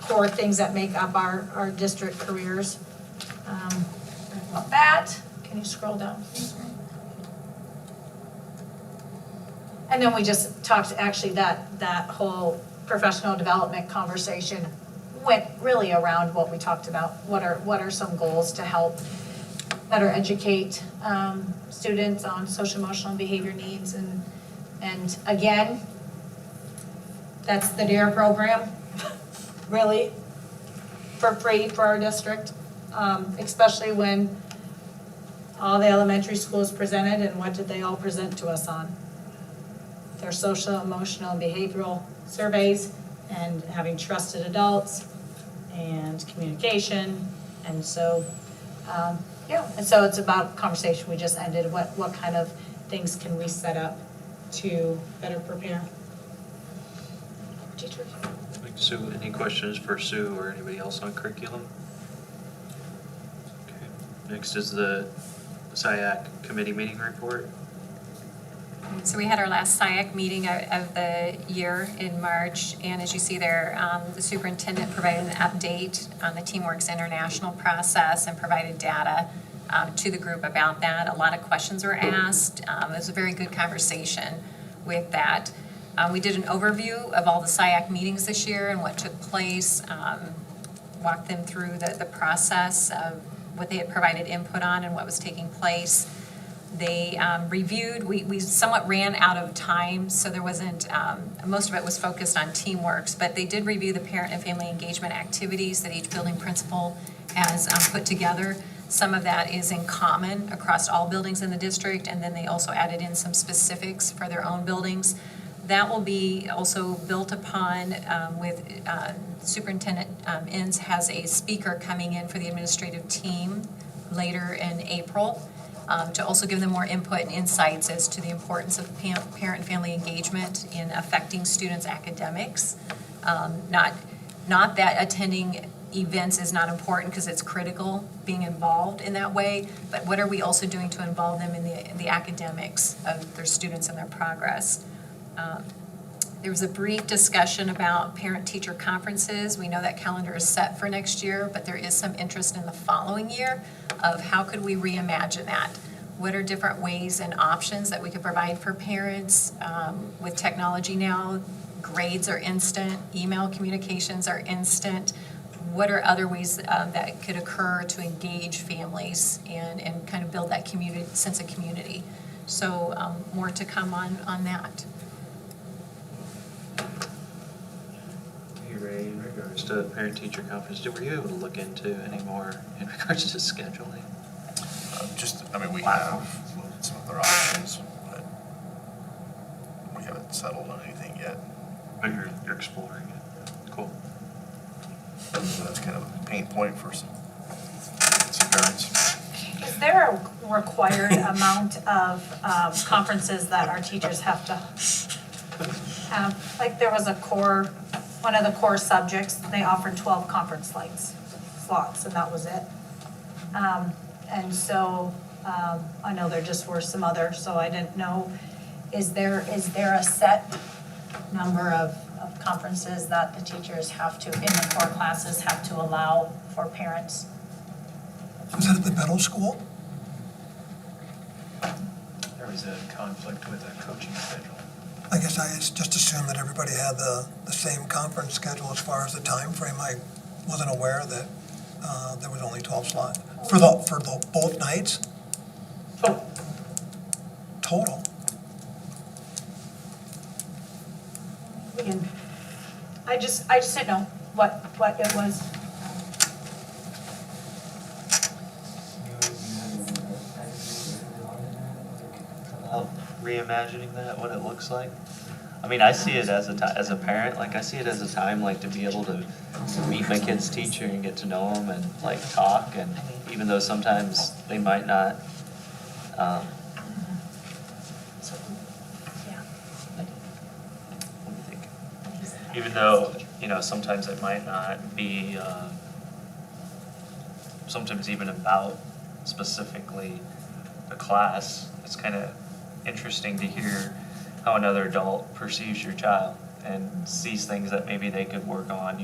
core things that make up our district careers. About that, can you scroll down, please? And then we just talked, actually, that whole professional development conversation went really around what we talked about. What are some goals to help better educate students on social, emotional, and behavior needs? And again, that's the DARE program, really, for free for our district, especially when all the elementary schools presented, and what did they all present to us on? Their social, emotional, and behavioral surveys, and having trusted adults, and communication, and so, and so it's about conversation we just ended, what kind of things can we set up to better prepare teachers? Sue, any questions for Sue or anybody else on curriculum? Okay. Next is the SIAC committee meeting report. So we had our last SIAC meeting of the year in March, and as you see there, the superintendent provided an update on the TeamWorks International process and provided data to the group about that. A lot of questions were asked. It was a very good conversation with that. We did an overview of all the SIAC meetings this year and what took place, walked them through the process of what they had provided input on and what was taking place. They reviewed, we somewhat ran out of time, so there wasn't, most of it was focused on TeamWorks, but they did review the parent and family engagement activities that each building principal has put together. Some of that is in common across all buildings in the district, and then they also added in some specifics for their own buildings. That will be also built upon with Superintendent Inns has a speaker coming in for the administrative team later in April to also give them more input and insights as to the importance of parent and family engagement in affecting students' academics. Not that attending events is not important because it's critical being involved in that way, but what are we also doing to involve them in the academics of their students and their progress? There was a brief discussion about parent-teacher conferences. We know that calendar is set for next year, but there is some interest in the following year of how could we reimagine that? What are different ways and options that we could provide for parents? With technology now, grades are instant, email communications are instant. What are other ways that could occur to engage families and kind of build that community sense of community? So more to come on that. Hey Ray, in regards to parent-teacher conference, were you able to look into any more in regards to scheduling? We have looked at some other options, but we haven't settled on anything yet. But you're exploring it. Cool. So that's kind of a pain point for some parents. Is there a required amount of conferences that our teachers have to have? Like there was one of the core subjects, they offered 12 conference slots, and that was it. And so I know there just were some others, so I didn't know, is there a set number of conferences that the teachers have to, in the core classes, have to allow for parents? Was that at the middle school? There was a conflict with a coaching schedule. I guess I just assumed that everybody had the same conference schedule as far as the time frame. I wasn't aware that there was only 12 slots. For both nights? Total. I just didn't know what it was. Reimagining that, what it looks like. I mean, I see it as a parent, like I see it as a time like to be able to meet my kid's teacher and get to know them and like talk, and even though sometimes they might not, even though, sometimes it might not be, sometimes even about specifically the class, it's kind of interesting to hear how another adult perceives your child and sees things that maybe they could work on,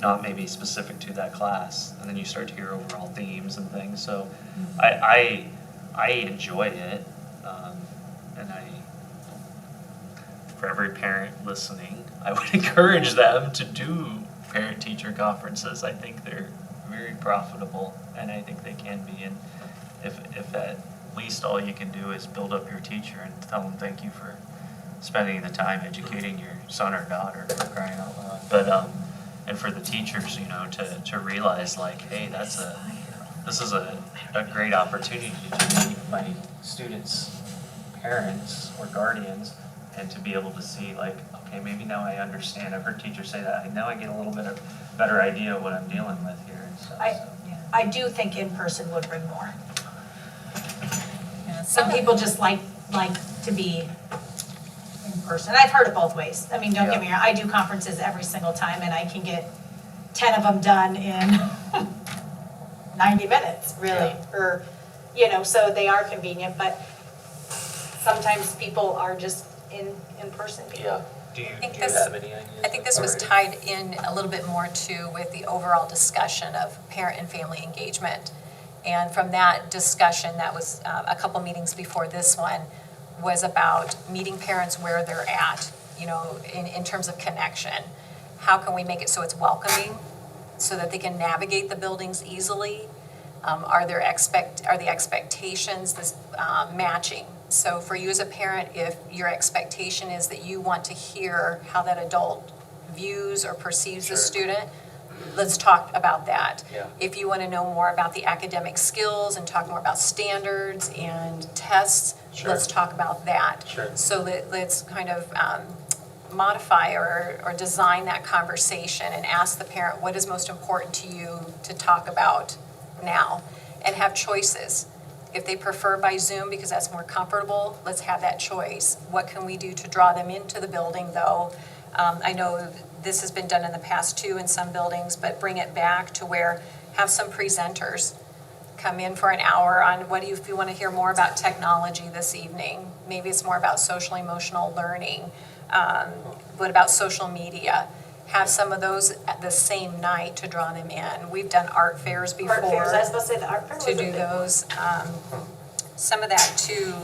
not maybe specific to that class. And then you start to hear overall themes and things. So I enjoy it. And for every parent listening, I would encourage them to do parent-teacher conferences. I think they're very profitable, and I think they can be. And if at least all you can do is build up your teacher and tell them thank you for spending the time educating your son or daughter, for crying out loud. But and for the teachers, to realize like, hey, this is a great opportunity to meet my students' parents or guardians, and to be able to see like, okay, maybe now I understand. I've heard teachers say that. Now I get a little bit of better idea of what I'm dealing with here and stuff. I do think in person would bring more. Some people just like to be in person. I've heard it both ways. I mean, don't get me wrong, I do conferences every single time and I can get 10 of them done in 90 minutes, really. Or, so they are convenient, but sometimes people are just in person people. Yeah. Do you have any ideas? I think this was tied in a little bit more too with the overall discussion of parent and family engagement. And from that discussion, that was a couple meetings before this one, was about meeting parents where they're at you know, in terms of connection. How can we make it so it's welcoming, so that they can navigate the buildings easily? Are the expectations matching? So for you as a parent, if your expectation is that you want to hear how that adult views or perceives the student, let's talk about that. Yeah. If you want to know more about the academic skills and talk more about standards and tests, Sure. let's talk about that. Sure. So let's kind of modify or design that conversation and ask the parent, what is most important to you to talk about now? And have choices. If they prefer by Zoom because that's more comfortable, let's have that choice. What can we do to draw them into the building, though? I know this has been done in the past too in some buildings, but bring it back to where have some presenters come in for an hour on if you want to hear more about technology this evening. Maybe it's more about social emotional learning. What about social media? Have some of those at the same night to draw them in. We've done art fairs before. Art fairs, I was supposed to say the art fair was To a do big those. Some of that too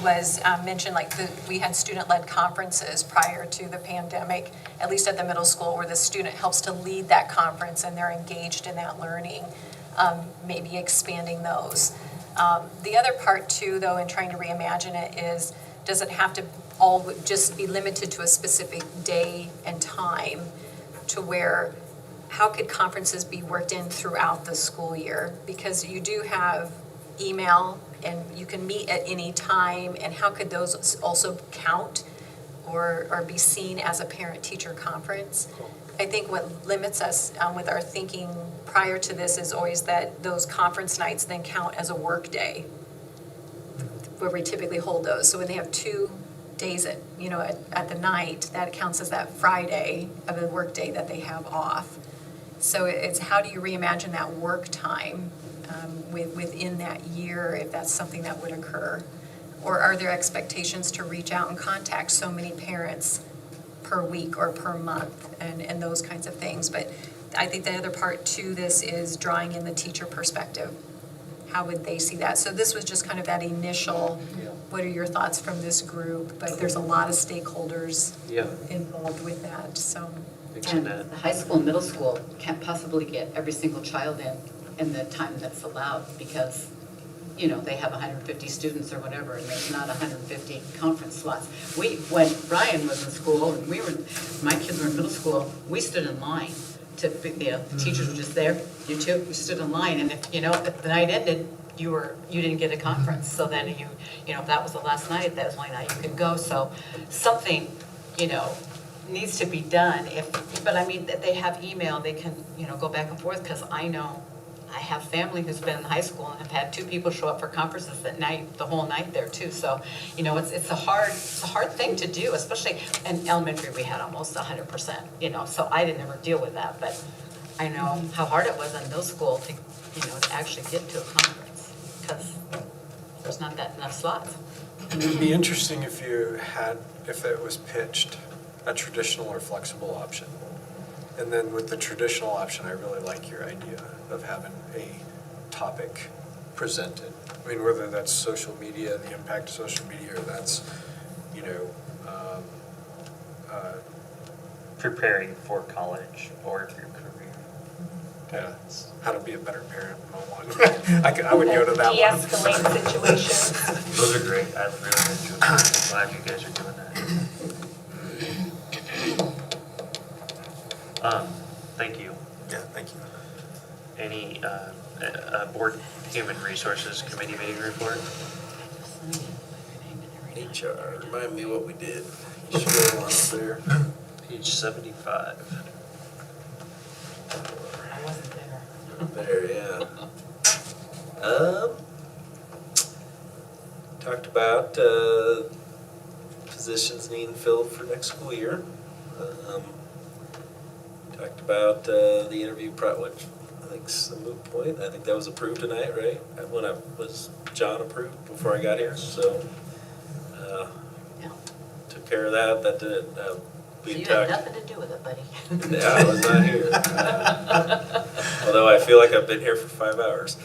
was mentioned, like we had student-led conferences prior to the pandemic, at least at the middle school, where the student helps to lead that conference and they're engaged in that learning, maybe expanding those. The other part too, though, in trying to reimagine it is, does it have to all just be limited to a specific day and time, to where how could conferences be worked in throughout the school year? Because you do have email and you can meet at any time, and how could those also count or be seen as a parent-teacher conference? I think what limits us with our thinking prior to this is always that those conference nights then count as a work day, where we typically hold those. So when they have 2 days at the night, that counts as that Friday of a work day that they have off. So it's how do you reimagine that work time within that year, if that's something that would occur? Or are there expectations to reach out and contact so many parents per week or per month and those kinds of things? But I think the other part to this is drawing in the teacher perspective. How would they see that? So this was just kind of that initial, what are your thoughts from this group? But there's a lot of stakeholders involved with that, so. And the high school and middle school can't possibly get every single child in the time that's allowed, because, they have 150 students or whatever, and there's not 150 conference slots. When Brian was in school, and my kids were in middle school, we stood in line the teachers were just there, you two, we stood in line, and if the night ended, you didn't get a conference. So then if that was the last night, that was the only night you could go. So something, needs to be done. But I mean, they have email, they can, go back and forth, because I know I have family who's been in high school and have had 2 people show up for conferences that night, the whole night there too. So, it's a hard thing to do, especially in elementary. We had almost 100%, so I didn't ever deal with that. But I know how hard it was in middle school to, to actually get to a conference, because there's not enough slots. It'd be interesting if it was pitched a traditional or flexible option. And then with the traditional option, I really like your idea of having a topic presented. I mean, whether that's social media, the impact of social media, or that's, preparing for college or your career. Yeah, how to be a better parent 101. I would go to that one. De-escalate situations. Those are great. I really enjoy them. I'm glad you guys are doing that. Thank you. Yeah, thank you. Any board human resources committee meeting report? HR, remind me what we did. You should go on up there. Page 75. I wasn't there. There, yeah. Talked about positions needing filled for next school year. Talked about the interview which I think's a moot point. I think that was approved tonight, right? When was John approved before I got here, so took care of that. That didn't. So you had nothing to do with it, buddy. Yeah, I was not here. Although I feel like I've been here for 5 hours.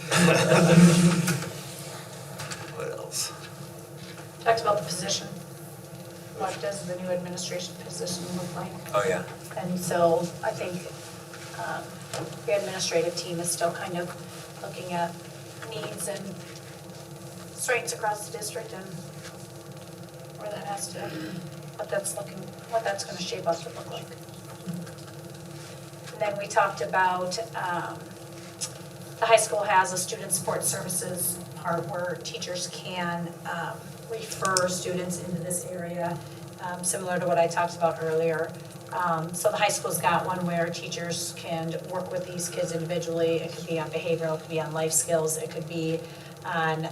What else? Talked about the position. what does the new administration position look like? Oh, yeah. And so I think the administrative team is still kind of looking at needs and strengths across the district and where that has to, what that's gonna shape up to look like. And then we talked about, the high school has a student support services part where teachers can refer students into this area, similar to what I talked about earlier. So the high school's got one where teachers can work with these kids individually. It could be on behavioral, it could be on life skills, it could be on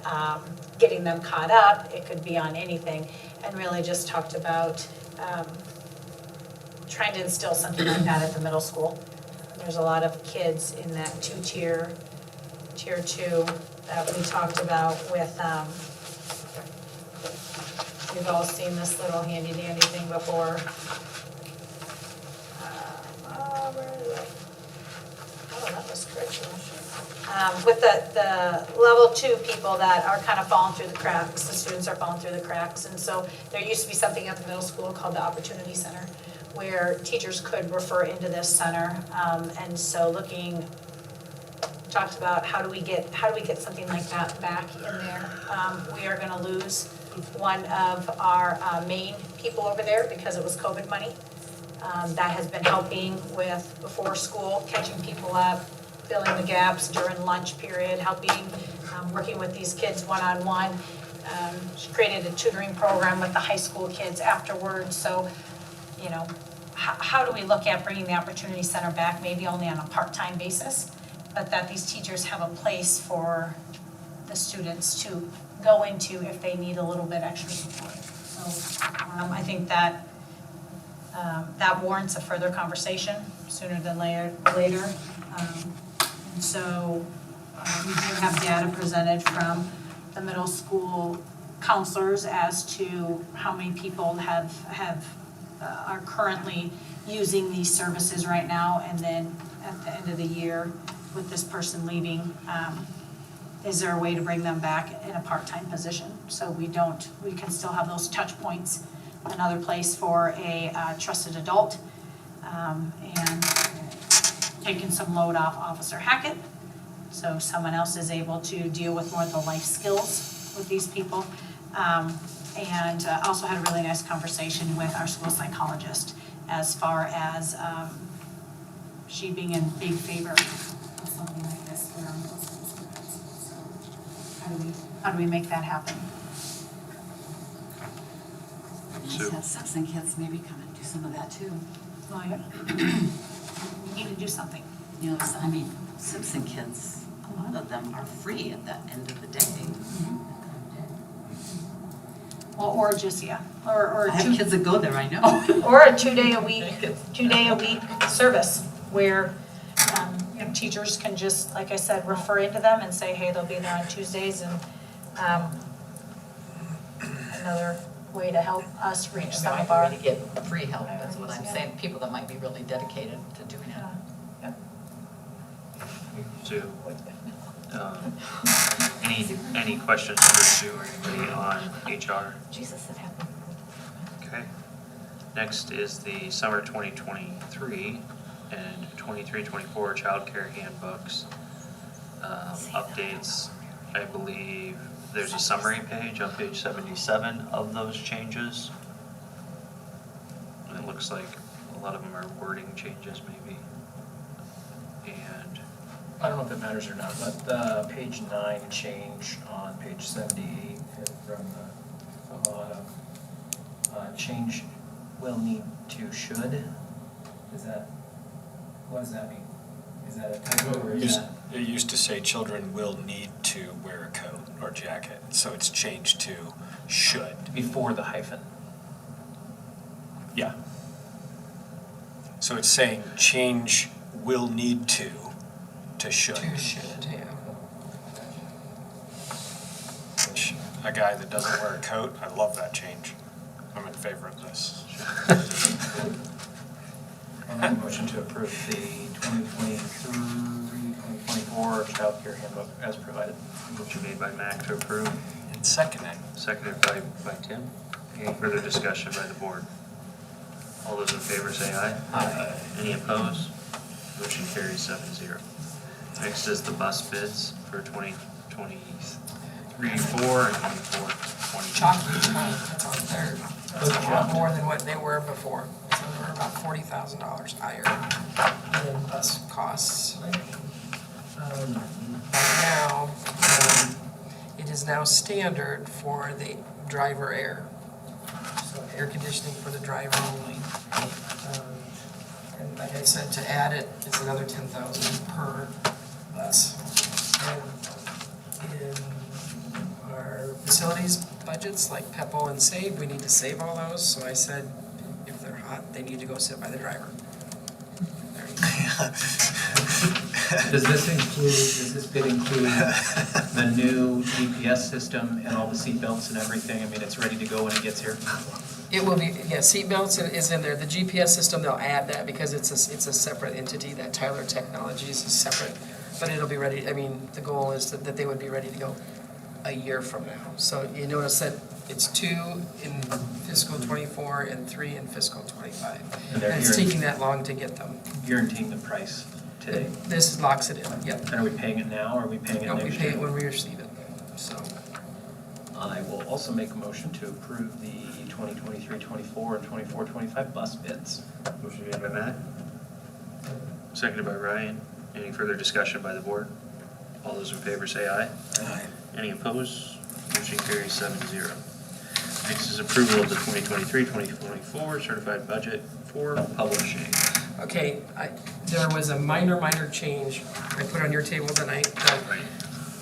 getting them caught up, it could be on anything. And really just talked about trying to instill something like that at the middle school. There's a lot of kids in that tier 2 that we talked about with, we've all seen this little handy dandy thing before. Where is it? Oh, that was curriculum. With the level 2 people that are kind of falling through the cracks, the students are falling through the cracks. And so there used to be something at the middle school called the Opportunity Center, where teachers could refer into this center. And so talked about how do we get something like that back in there. We are gonna lose one of our main people over there because it was COVID money. That has been helping with before school, catching people up, filling the gaps during lunch period, helping, working with these kids one-on-one. She created a tutoring program with the high school kids afterwards. So, you know, how do we look at bringing the Opportunity Center back, maybe only on a part-time basis, but that these teachers have a place for the students to go into if they need a little bit extra support. So I think that that warrants a further conversation sooner than later. And so we do have data presented from the middle school counselors as to how many people are currently using these services right now, and then at the end of the year, with this person leaving, is there a way to bring them back in a part-time position? So we can still have those touch points, another place for a trusted adult, and taking some load off Officer Hackett, so someone else is able to deal with more of the life skills with these people. And also had a really nice conversation with our school psychologist as far as she being in big favor of something like this for our middle school students. So how do we make that happen? Let's have Simpson kids maybe come and do some of that too. Well, yeah. We need to do something. You know, I mean, Simpson kids, a lot of them are free at the end of the day. Well, or just, yeah, or I have kids that go there, I know. Or a 2 day a week service where, you know, teachers can just, like I said, refer into them and say, hey, they'll be there on Tuesdays, and another way to help us reach some of our. To get free help, that's what I'm saying, people that might be really dedicated to doing it. Sue, any questions for Sue or anybody on HR? Jesus, it happened. Okay. Next is the summer 2023 and 23-24 childcare handbooks. Updates, I believe there's a summary page on page 77 of those changes. And it looks like a lot of them are wording changes maybe. And I don't know if it matters or not, but the page 9 change on page 78 from the bottom, change will need to should. What does that mean? Is that a typo or is that? It used to say children will need to wear a coat or jacket, so it's changed to should. Before the hyphen. Yeah. So it's saying change will need to should. To should, yeah. Which, a guy that doesn't wear a coat, I love that change. I'm in favor of this. I'll make a motion to approve the 2023-2024 child care handbook as provided. motion made by Mac to approve. And seconded. Seconded by Tim. Any further discussion by the board? All those in favor say aye. Aye. Any opposed? Motion carries 7-0. Next is the bus bids for 2023-4 and 24-25. Chalky amount that's on there. It's a lot more than what they were before. So they were about $40,000 higher in bus costs. Right now, it is now standard for the driver air. So air conditioning for the driver only. And like I said, to add it, it's another $10,000 per bus. And in our facilities budgets, like PEPAL and SAVE, we need to save all those. So I said, if they're hot, they need to go sit by the driver. There you go. Does this bid include the new GPS system and all the seat belts and everything? I mean, it's ready to go when it gets here? It will be, yeah, seat belts is in there. The GPS system, they'll add that because it's a separate entity. That Tyler Technologies is separate. But it'll be ready, I mean, the goal is that they would be ready to go a year from now. So you notice that it's 2 in fiscal '24 and 3 in fiscal '25. And they're it's taking that long to get them. Guaranteeing the price today? This locks it in, yep. And are we paying it now, or are we paying it No, next year? we pay it when we receive it, so. I will also make a motion to approve the 2023-24 and 24-25 bus bids. Motion made by Matt. Seconded by Ryan. Any further discussion by the board? All those in favor say aye. Aye. Any opposed? Motion carries 7-0. Next is approval of the 2023-2024 certified budget for publishing. Okay, there was a minor change I put on your table tonight.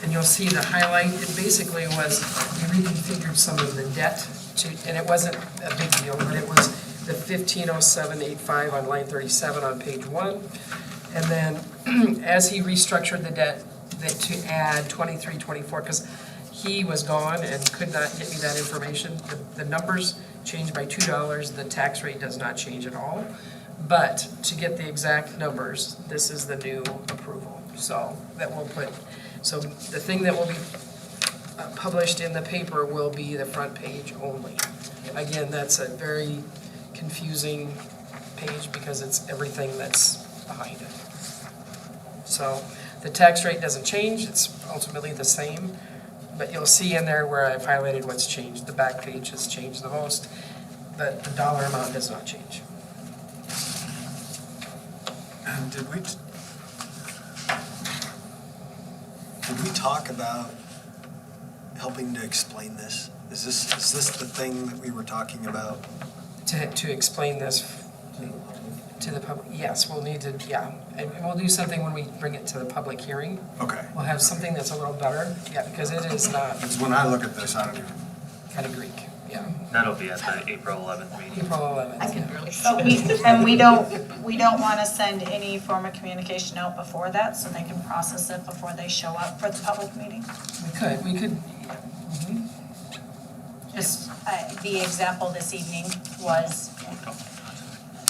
And you'll see the highlight, it basically was, we reconfigured some of the debt to, and it wasn't a big deal, but it was the 150785 on line 37 on page 1. And then as he restructured the debt, to add 23-24, because he was gone and could not get me that information. The numbers changed by $2, the tax rate does not change at all. But to get the exact numbers, this is the new approval. So that will put, so the thing that will be published in the paper will be the front page only. Again, that's a very confusing page because it's everything that's behind it. So the tax rate doesn't change, it's ultimately the same, but you'll see in there where I've highlighted what's changed. The back page has changed the most, but the dollar amount does not change. And did we talk about helping to explain this? Is this the thing that we were talking about? To explain this to the public, yes, we'll need to, yeah. And we'll do something when we bring it to the public hearing. Okay. We'll have something that's a little better, yeah, because it is not Because when I look at this, I don't even. kind of Greek, yeah. That'll be at the April 11th meeting. April 11th. I can really see. And we don't want to send any form of communication out before that, so they can process it before they show up for the public meeting? We could, Just, the example this evening was,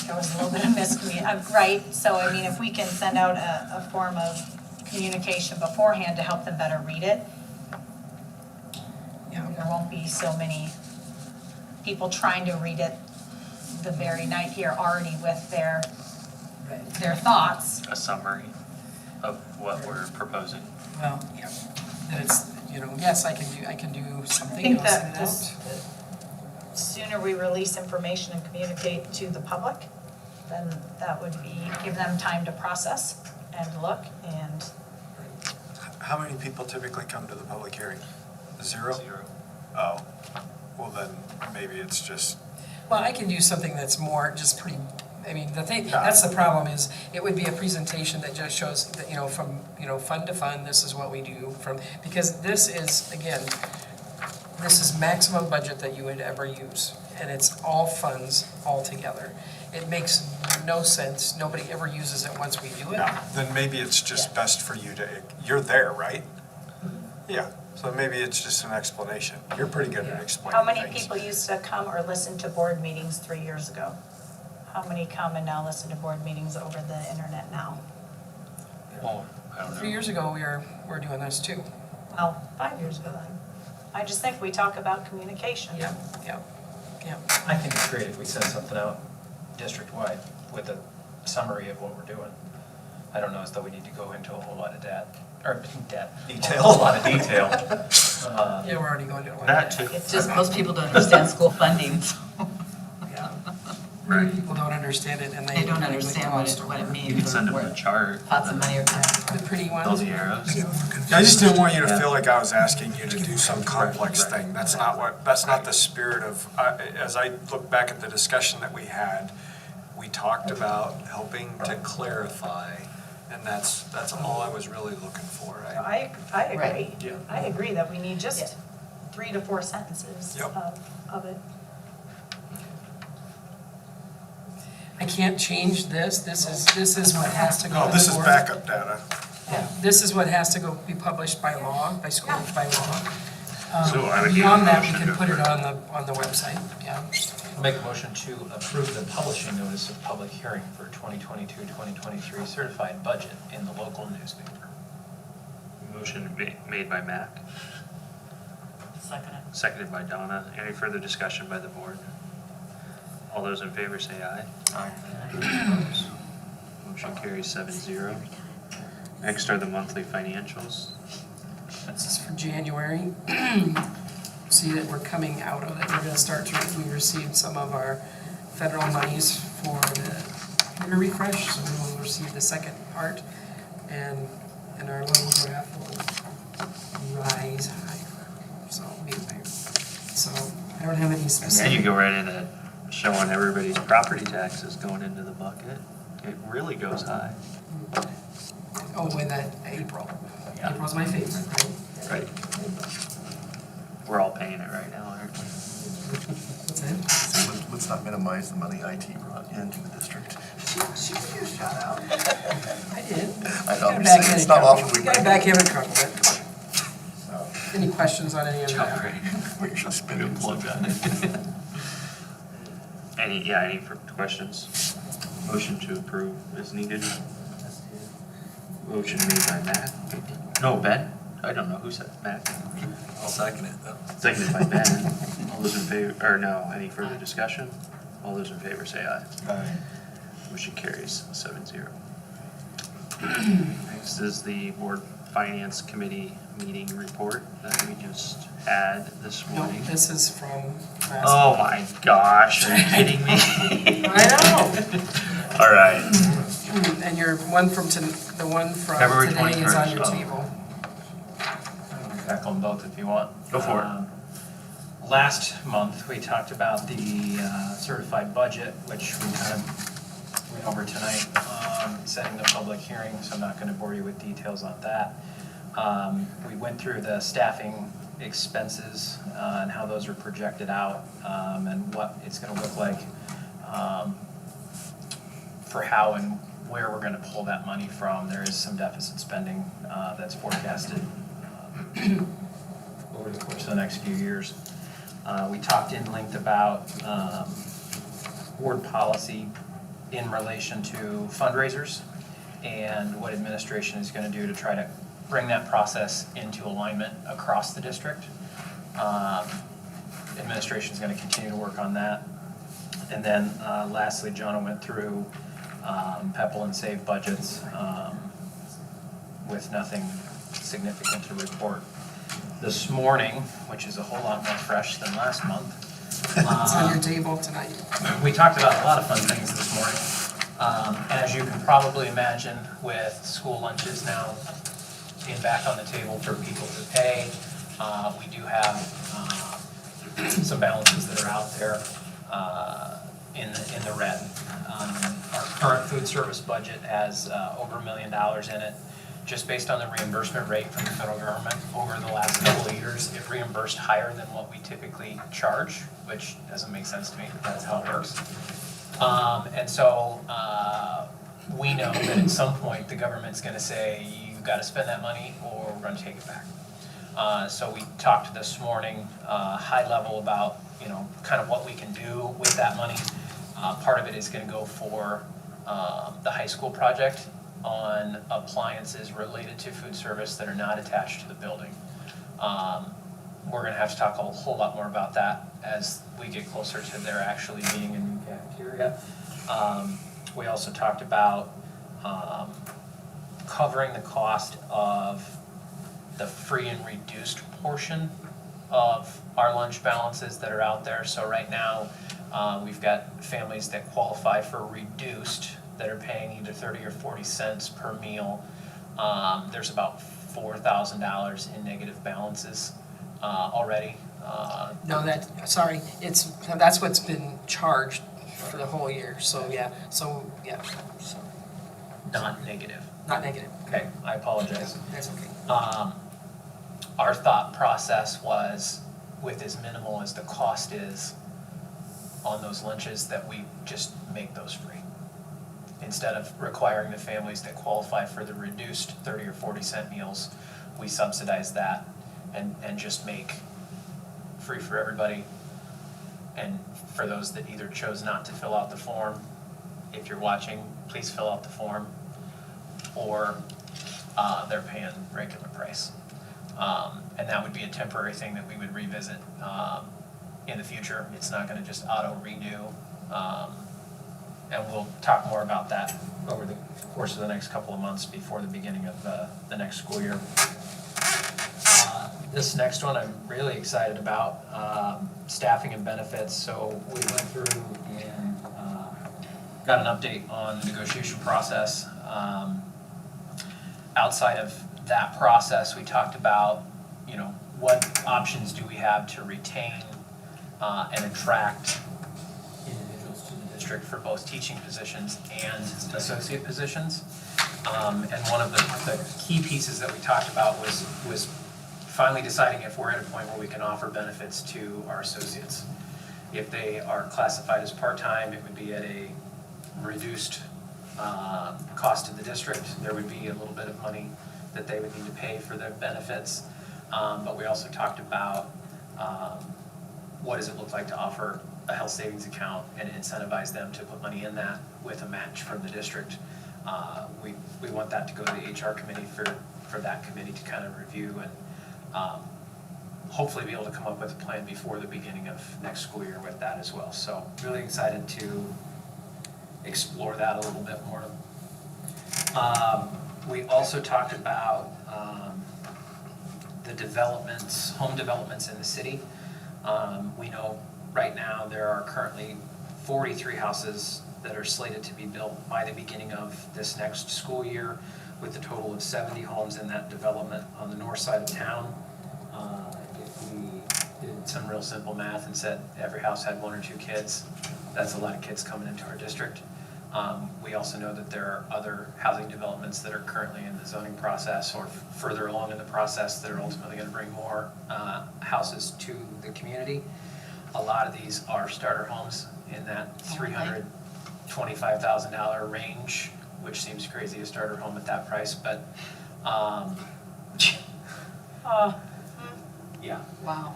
there was a little bit of miscommunication, right? So, I mean, if we can send out a form of communication beforehand to help them better read it, there won't be so many people trying to read it the very night here already with their thoughts. A summary of what we're proposing. well, yeah, that it's, yes, I can do I something think else that in the sooner we release information and communicate to the public, then that would give them time to process and look and. How many people typically come to the public hearing? Zero? Zero. Oh, well then, maybe it's just, Well, I can do something that's more just pretty, I mean, that's the problem is, it would be a presentation that just shows that, from, fund to fund, this is what we do because this is, again, this is maximum budget that you would ever use, and it's all funds all together. It makes no sense, nobody ever uses it once we do it. then maybe it's just best for you you're there, right? Yeah, so maybe it's just an explanation. You're pretty good at explaining How many things. people used to come or listen to board meetings 3 years ago? How many come and now listen to board meetings over the internet now? Well, I don't know. 3 years ago, we're doing this too. Well, 5 years ago then. I just think we talk about communication. Yeah. Yeah. I think it's great if we send something out district-wide with a summary of what we're doing. I don't know as though we need to go into a whole lot of detail. A whole lot of detail. Yeah, we're already going to one. That too. It's just most people don't understand school funding, so Many people don't understand it and they don't understand what it means. You can send them or a chart. Lots of money are coming. The pretty All ones. the arrows. I just didn't want you to Yeah. feel like I was asking you to do some complex thing. That's not the spirit of, as I look back at the discussion that we had, we talked about helping to clarify, and that's all I was really looking for. I agree. Right. Yeah. I agree that we need just 3 to 4 sentences Yep. of it. I can't change this. This is what has to go to the No, board. this is backup data. Yeah, this is what has to go be published by law, by school, by law. So I would give Beyond a that, we motion can to put it on the website, yeah. Make a motion to approve the publishing notice of public hearing for 2022-2023 certified budget in the local newspaper. Motion made by Mac, Second. seconded by Donna. Any further discussion by the board? All those in favor say aye. Aye. Opposed? Motion carries 7-0. Next are the monthly financials. This is for January. See that we're coming out of it. We're gonna start to, we received some of our federal monies for the computer refresh, so we will receive the second part. And our loan draft will rise higher, so maybe. So I don't have any And then specific. you go right into showing everybody's property taxes going into the bucket. It really goes high. Oh, with that April. Yeah. April's my favorite, right? Right. We're all paying it right now, aren't we? What's that? So let's not minimize the money IT brought into the district. She gave you a shout out. I did. I You know, got I'm a just saying, backhand it's not compliment. often we You got a make- backhand compliment. Any questions on any of that? We usually spin it. Plug that. Any questions? Motion to approve is needed. Motion made by Matt. No, Ben? I don't know, who said Matt? I'll second it, though. Seconded by Ben. All those in favor, or no, any further discussion? All those in favor say aye. Aye. Motion carries 7-0. Next is the Board Finance Committee meeting report that we just had this No, morning. this is from last. Oh my gosh, are you kidding me? I know. All right. And your one from, the one from February today is on 21st, your oh. table. Tackle them both if you want. Go for it. Last month, we talked about the certified budget, which we kind of went over tonight, setting the public hearing, so I'm not going to bore you with details on that. We went through the staffing expenses and how those are projected out and what it's going to look like for how and where we're going to pull that money from. There is some deficit spending that's forecasted over the course of the next few years. We talked in length about board policy in relation to fundraisers and what administration is going to do to try to bring that process into alignment across the district. Administration is going to continue to work on that. And then lastly, Jonna went through PEPAL and SAVE budgets with nothing significant to report. This morning, which is a whole lot more fresh than last month, It's on your table tonight. we talked about a lot of fun things this morning. As you can probably imagine, with school lunches now being back on the table for people to pay, we do have some balances that are out there in the red. Our current food service budget has over $1 million in it. Just based on the reimbursement rate from the federal government over the last couple of years, it reimbursed higher than what we typically charge, which doesn't make sense to me, but that's how it works. And so we know that at some point the government's going to say, you've got to spend that money or we're going to take it back. So we talked this morning, high level about, kind of what we can do with that money. Part of it is going to go for the high school project on appliances related to food service that are not attached to the building. We're going to have to talk a whole lot more about that as we get closer to there actually being a new cafeteria. We also talked about covering the cost of the free and reduced portion of our lunch balances that are out there. So right now, we've got families that qualify for reduced that are paying either 30 or 40 cents per meal. There's about $4,000 in negative balances already. No, that's what's been charged for the whole year, so yeah. Not negative. Not negative. Okay, I apologize. That's okay. Our thought process was, with as minimal as the cost is on those lunches, that we just make those free. Instead of requiring the families that qualify for the reduced 30 or 40 cent meals, we subsidize that and just make free for everybody. And for those that either chose not to fill out the form, if you're watching, please fill out the form, or they're paying regular price. And that would be a temporary thing that we would revisit in the future. It's not going to just auto-renew. And we'll talk more about that over the course of the next couple of months before the beginning of the next school year. This next one I'm really excited about, staffing and benefits. So we went through and got an update on the negotiation process. Outside of that process, we talked about, what options do we have to retain and attract individuals to the district for both teaching positions and associate positions. And one of the key pieces that we talked about was finally deciding if we're at a point where we can offer benefits to our associates. If they are classified as part-time, it would be at a reduced cost to the district. There would be a little bit of money that they would need to pay for their benefits. But we also talked about what does it look like to offer a health savings account and incentivize them to put money in that with a match from the district. We want that to go to the HR committee for that committee to kind of review and hopefully be able to come up with a plan before the beginning of next school year with that as well. So really excited to explore that a little bit more. We also talked about the developments, home developments in the city. We know right now there are currently 43 houses that are slated to be built by the beginning of this next school year, with a total of 70 homes in that development on the north side of town. If we did some real simple math and said every house had 1 or 2 kids, that's a lot of kids coming into our district. We also know that there are other housing developments that are currently in the zoning process or further along in the process that are ultimately going to bring more houses to the community. A lot of these are starter homes in that $325,000 range, which seems crazy, a starter home at that price, but yeah. Wow.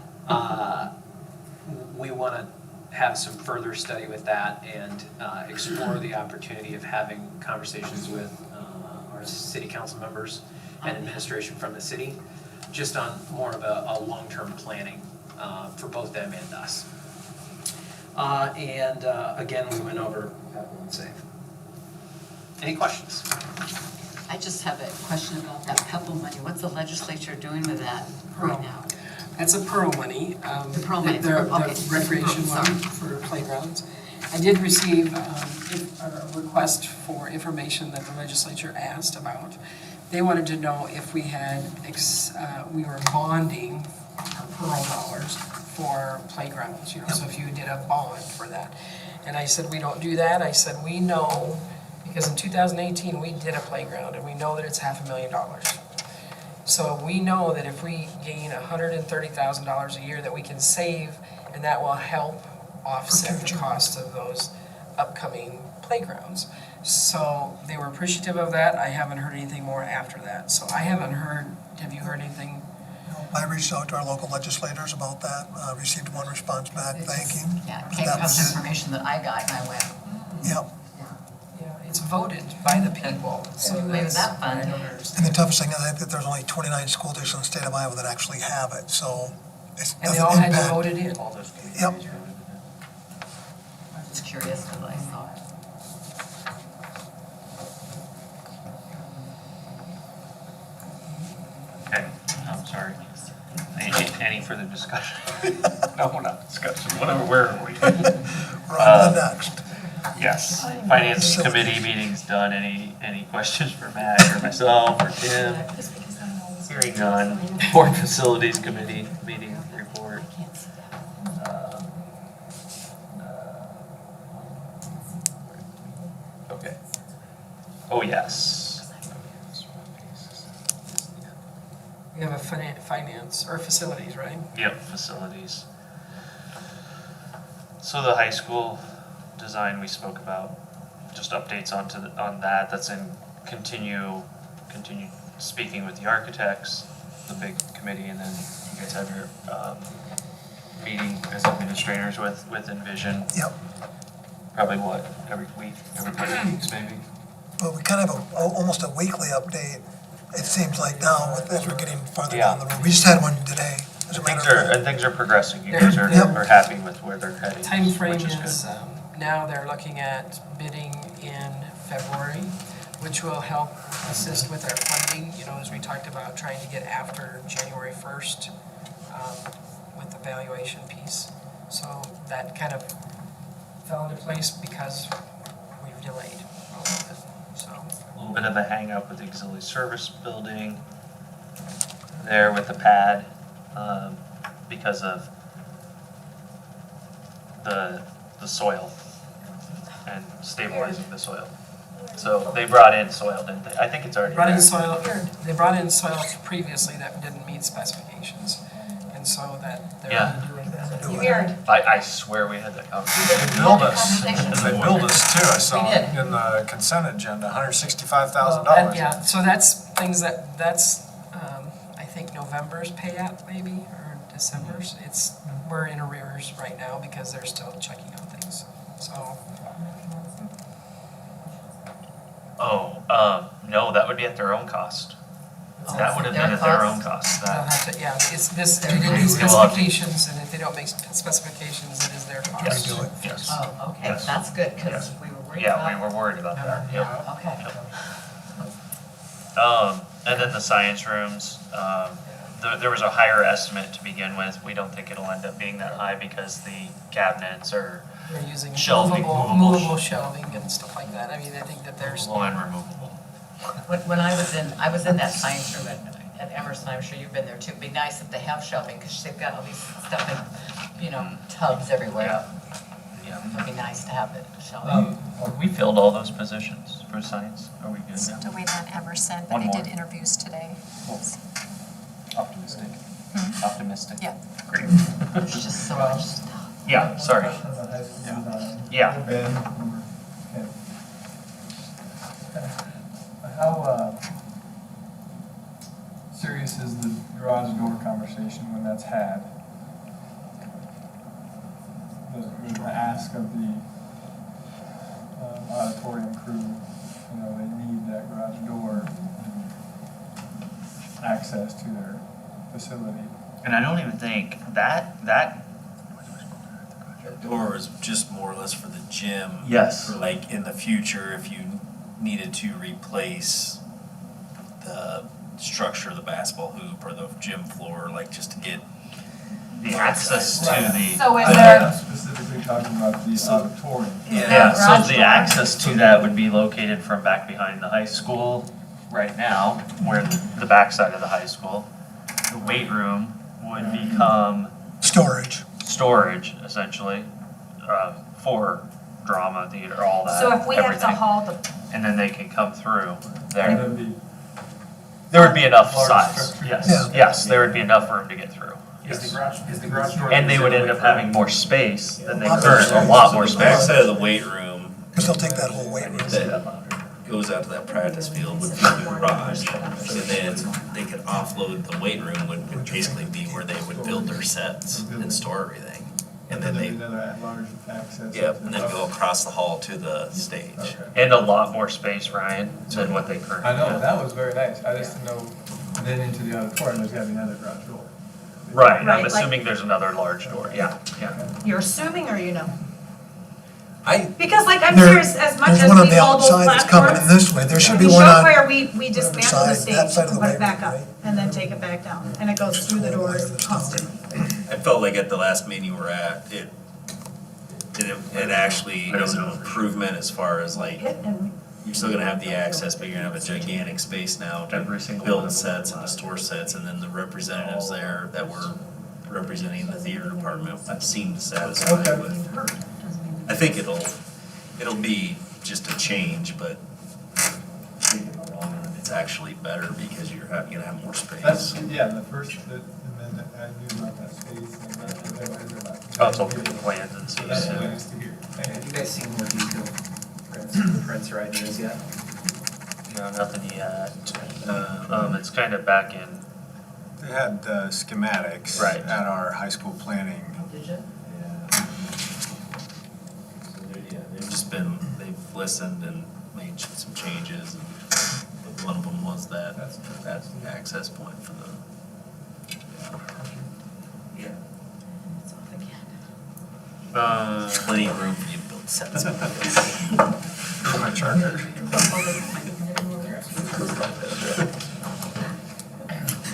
We want to have some further study with that and explore the opportunity of having conversations with our city council members and administration from the city, just on more of a long-term planning for both them and us. And again, we went over capital and save. Any questions? I just have a question about that PEPAL money. What's the legislature doing with that right now? That's a Pearl money. The Pearl money, The okay. recreation one Sorry. for playgrounds. I did receive a request for information that the legislature asked about. They wanted to know if we had, we were bonding our Pearl dollars for playgrounds, so if you did a bond for that. And I said, we don't do that. I said, we know, because in 2018, we did a playground, and we know that it's $500,000. So we know that if we gain $130,000 a year that we can save, and that will help offset the cost of those upcoming playgrounds. So they were appreciative of that. I haven't heard anything more after that. So I haven't heard, have you heard anything? I reached out to our local legislators about that, received one response back thanking. Yeah, it came from the information that I got, and I went, Yep. It's voted by the people, so maybe that fund. And the toughest thing is that there's only 29 school districts in the state of Iowa that actually have it, so It And they all had to doesn't vote impact. it in. All those communities Yep. voted it in. I'm just curious because I saw it. Okay, I'm sorry. Any further discussion? No, not discussion, whatever, where are we? We're on to the next. Yes, finance committee meeting's done. Any questions for Matt or myself or Tim? Hearing none. Board facilities committee meeting report. Okay. Oh, yes. We have a finance, or facilities, right? Yep, facilities. So the high school design we spoke about, just updates on that. That's in continue speaking with the architects, the big committee, and then you guys have your meeting as administrators with Envision. Yep. Probably what, every week, every couple weeks maybe? Well, we kind of have almost a weekly update, it seems like now, as we're getting farther down the road. We just had one today, as a matter of fact. Things are progressing. You guys are happy with where they're heading, Timeframe which is is, good. now they're looking at bidding in February, which will help assist with our funding, you know, as we talked about trying to get after January 1st with the valuation piece. So that kind of fell into place because we've delayed a little bit, so. A little bit of a hang up with the auxiliary service building there with the pad because of the soil and stabilizing the soil. So they brought in soil, didn't they? I think it's already Brought in there. soil, they brought in soil previously that didn't meet specifications, and so that they're Yeah. redoing that. Weird. I swear we had that conversation. They billed us, Conversation. they billed us too, I saw We did. in the consent agenda, $165,000. Well, yeah, so that's things that's, I think November's payout maybe, or December's. We're in arrears right now because they're still checking out things, so. No, that would be at their own cost. That would have been at their own cost. They'll That- have to, yeah, it's this, they didn't meet We will have to- specifications, and if they don't make specifications, it is their cost. Yes, yes. Oh, okay, Yes. that's good, because Yes. we were worried about. Yeah, we were worried about that, yep. Okay. And then the science rooms, there was a higher estimate to begin with. We don't think it'll end up being that high because the cabinets are They're using shelving, movable shelving and stuff like that. I mean, I think that there's. movable and removable. When I was in that science room at Emerson, I'm sure you've been there too. It'd be nice if they have shelving, because they've got all these stuff in, you know, tubs everywhere. Yeah. It'd be nice to have it shelving. We filled all those positions for science. Are we good Still now? waiting on Emerson, but One they more. did interviews today. Optimistic. Optimistic. Yeah. Great. There's just so much stuff. Yeah, sorry. Yeah. How serious is the garage door conversation when that's had? The ask of the auditorium crew, you know, they need that garage door access to their facility. And I don't even think that Or is just more or less for the gym? Yes. For like in the future, if you needed to replace the structure of the basketball hoop or the gym floor, like just to get the access to the. So is I'm there, specifically talking about the auditorium. Yeah, garage so the door? access to that would be located from back behind the high school right now, where the backside of the high school. The weight room would become storage essentially, for drama, theater, all that, so if we have to everything. haul the, And then they can come through And there. then the There would be enough Large size, structure. yes, Yeah. yes, there would be enough room to get through. Is the Yes. garage door? And they would end up having more space than they Yeah. currently, a lot more the space. backside of the weight room Because they'll take that whole weight room. that goes out to that practice field would be the garage. And then they could offload the weight room would basically be where they would build their sets and store everything. And then they, another at-large access. yep, and then go across the hall to the stage. And a lot more space, Ryan, than what they currently I know, have. that was very nice. I just didn't know, then into the auditorium, there's gotta be another garage door. Right, I'm Right, like- assuming there's another large door, yeah. You're assuming or you know? I, Because like, I'm There- curious, as much as There's one on we the all those outside that's coming in platforms. this way. There should We be show one on. where we dismantle the side, that stage side of and the put way, it back up, right? and then take it back down, and it goes through the doors constantly. I felt like at the last meeting we're at, it actually is an improvement as far as like, you're still gonna have the access, but you're gonna have a gigantic space now to Every single one build of them. sets and to store sets, and then the representatives there that were representing the theater department seemed satisfied with. I think it'll be just a change, but it's actually better because you're gonna have more space. Yeah, the amendment, I knew about that space and that. Oh, it's all plans and so. That's what I used to hear. Have you guys seen more detailed prints or ideas yet? No, nothing yet. It's kind of back in. They had schematics Right. at our high school planning. Did you? They've listened and made some changes, and one of them was that access point for the. It's off again. There's plenty of room for you to build sets. My charger.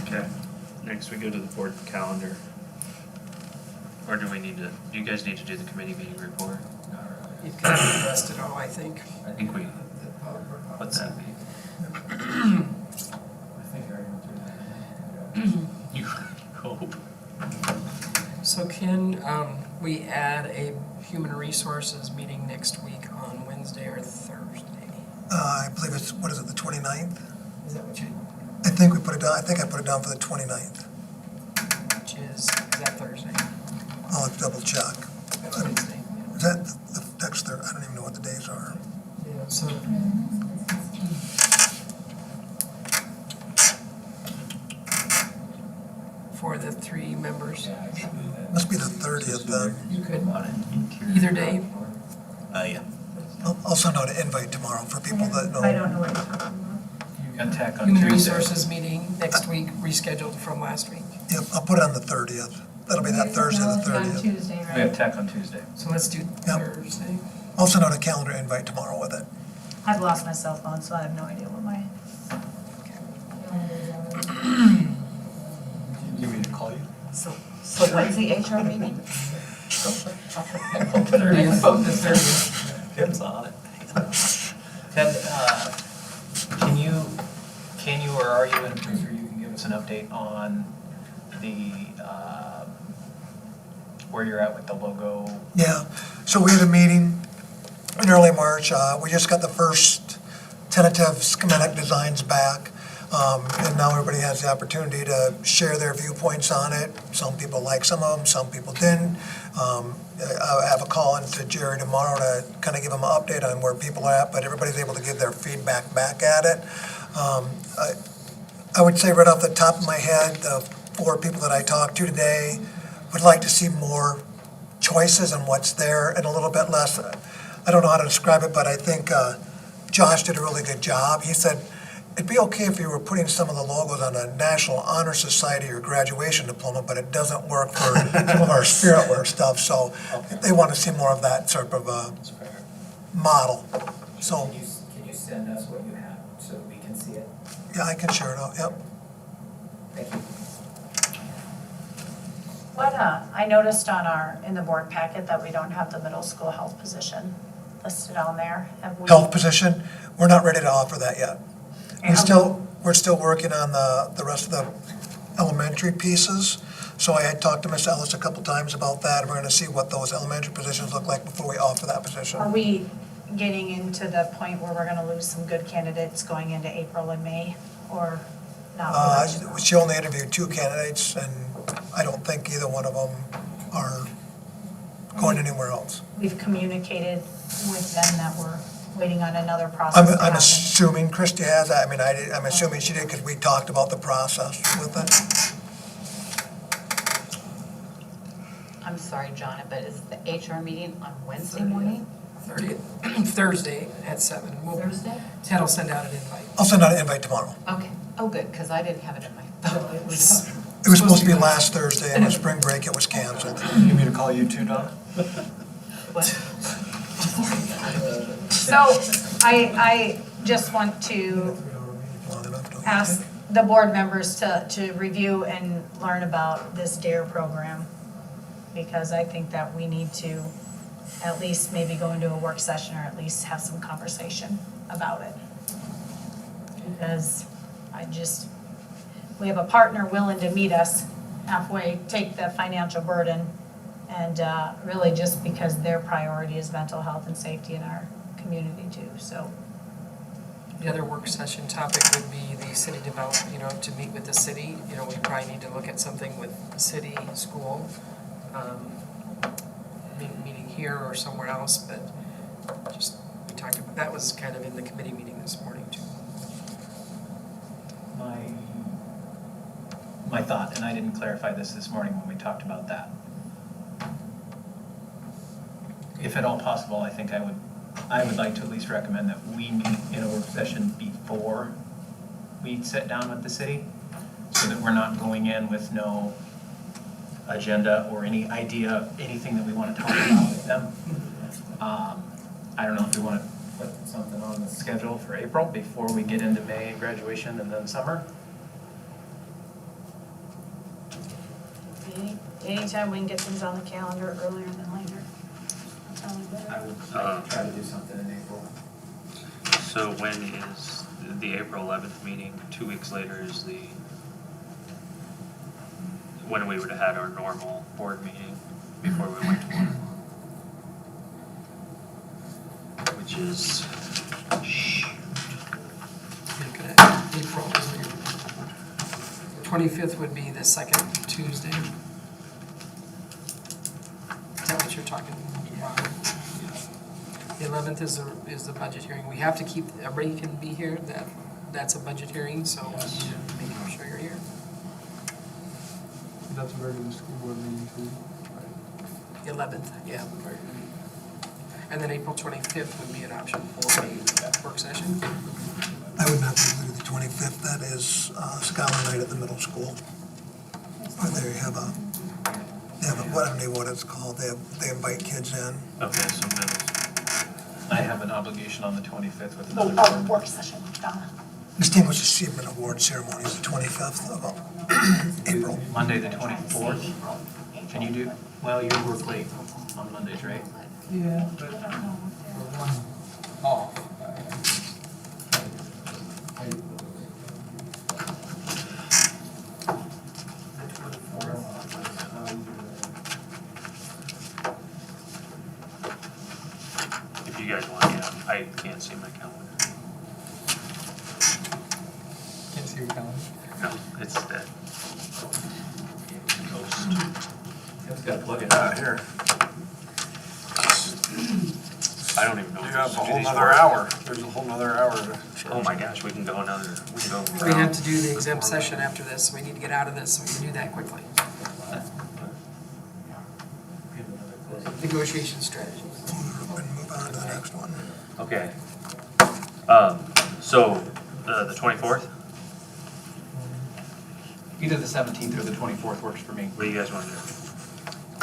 Okay, next we go to the board calendar. Or do you guys need to do the committee meeting report? You've kind of addressed it all, I think. I think we, what's that? You hope. So can we add a human resources meeting next week on Wednesday or Thursday? I believe it's, what is it, the 29th? Is that what you, I think we put it down, I think I put it down for the 29th. which is that Thursday? I'll have to double check. That's Wednesday. Is that the next Thursday? I don't even know what the days are. Yeah, so. For the 3 members. Must be the 30th then. You could, either day. Yeah. I'll send out an invite tomorrow for people that know. I don't know what you're talking about. Attack on Human Tuesday. resources meeting next week, rescheduled from last week. Yep, I'll put it on the 30th. That'll be that Thursday, the 30th. Tuesday, We have tech on Tuesday. So let's do Thursday. I'll send out a calendar invite tomorrow with it. I've lost my cell phone, so I have no idea what my. You mean to call you? So when's the HR meeting? 30th. Tim's on it. Ted, can you or are you in a place where you can give us an update on the, where you're at with the logo? Yeah, so we had a meeting in early March. We just got the first tentative schematic designs back. And now everybody has the opportunity to share their viewpoints on it. Some people like some of them, some people didn't. I have a call into Jerry tomorrow to kind of give him an update on where people are at, but everybody's able to give their feedback back at it. I would say right off the top of my head, the 4 people that I talked to today would like to see more choices on what's there and a little bit less. I don't know how to describe it, but I think Josh did a really good job. He said, it'd be okay if you were putting some of the logos on a National Honor Society or graduation diploma, but it doesn't work for some of our Spirit Wear stuff, so they want to see more of that sort of model. So, Can you send us what you have so we can see it? yeah, I can share it out, yep. Thank you. What, I noticed in the board packet that we don't have the middle school health position listed on there. Have we? Health position, we're not ready to offer that yet. We're still working on the rest of the elementary pieces. So I had talked to Ms. Ellis a couple times about that, and we're gonna see what those elementary positions look like before we offer that position. Are we getting into the point where we're gonna lose some good candidates going into April and May, or not? She only interviewed 2 candidates, and I don't think either one of them are going anywhere else. We've communicated with them that we're waiting on another process to I'm happen. assuming Christie has, I mean, I'm assuming she did, because we talked about the process with it. I'm sorry, John, but is the HR meeting on Wednesday morning? 30th, Thursday at 7. Thursday? Ted will send out an invite. I'll send out an invite tomorrow. Okay, oh, good, because I didn't have it in my phone. It was It was supposed to be last Thursday, and with spring break, it was canceled. You need me to call you too, Donna? So I just want to ask the board members to review and learn about this DARE program, because I think that we need to at least maybe go into a work session or at least have some conversation about it. Because we have a partner willing to meet us halfway, take the financial burden, and really just because their priority is mental health and safety in our community too, so. The other work session topic would be the city development, to meet with the city. We probably need to look at something with the city, school, meeting here or somewhere else, but we talked about, that was kind of in the committee meeting this morning too. My thought, and I didn't clarify this morning when we talked about that. If at all possible, I think I would like to at least recommend that we meet in a work session before we sit down with the city, so that we're not going in with no agenda or any idea of anything that we want to talk about with them. I don't know if we want to put something on the schedule for April before we get into May graduation and then summer. Anytime we can get things on the calendar earlier than later. That's all we better. I would like to try to do something in April. So when is the April 11th meeting? 2 weeks later is when we would have had our normal board meeting before we went to one. Which is, Looking at April, 25th would be the second Tuesday. Is that what you're talking about? The 11th is the budget hearing. We have to keep, everybody can be here, that's a budget hearing, so make sure you're here. That's a regular school board meeting too. The 11th, yeah. And then April 25th would be an option for a work session. I would not be able to do the 25th, that is Scholar Night at the middle school. Or they have what it's called, they invite kids in. okay, so middle. I have an obligation on the 25th with another board. Work session, Donna. Distinguished Achievement Award ceremony is the 25th of April. Monday the 24th. Can you do, well, you work late on Mondays, right? Yeah. Off. If you guys want, yeah, I can't see my calendar. Can't see your calendar. No, it's dead. Just gotta plug it out here. I don't even know. You have a whole nother hour. There's a whole nother hour to. Oh my gosh, we can go. We have to do the exempt session after this, so we need to get out of this, so we can do that quickly. Negotiation strategy. And move on to the next one. Okay. So, the 24th, Either the 17th or the 24th works for me. what do you guys want to do?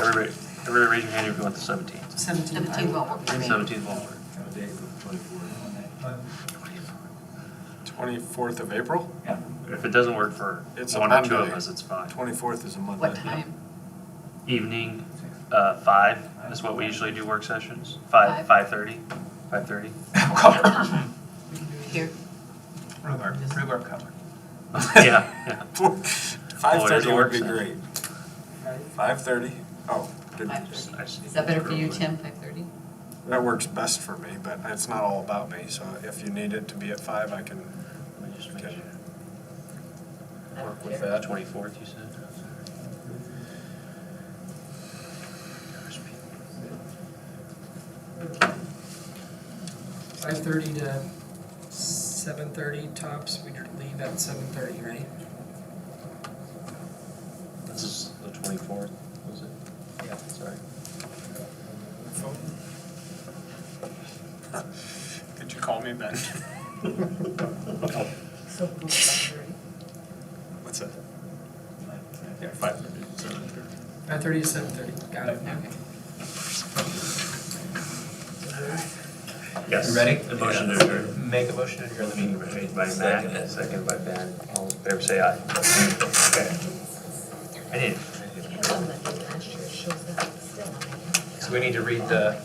Everybody raise your hand if you want the 17th. 17 won't work for me. 17th won't work. 24th of April? Yeah. If it doesn't work for It's a one or two Monday. of us, it's fine. 24th is a Monday. What time? Evening, 5 is what we usually do work sessions. 5:30. 5:30. Here. Rhubarb cover. Yeah. 5:30 would be great. 5:30? Oh, didn't- 5:30. Is that better for you, Tim, 5:30? that works best for me, but it's not all about me, so if you need it to be at 5, I can. Let me just make sure. Work with that. 24th, you said? 5:30 to 7:30 tops, we'd leave at 7:30, right? This is the 24th, was it? Yeah, sorry. Could you call me Ben? So, 5:30. What's that? Yeah, 5:30, 7:30. 5:30 to 7:30, got it. Yes. You ready? The motion to adjourn. Make a motion to adjourn the meeting. Made by Matt, second by Ben. All in favor, say aye. Okay. I did. So we need to read the,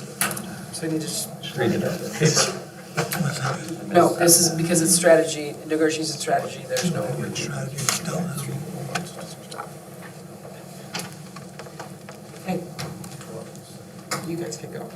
So we need to just, read the paper. no, this is because it's strategy, negotiations and strategy, there's no. Hey, you guys can go.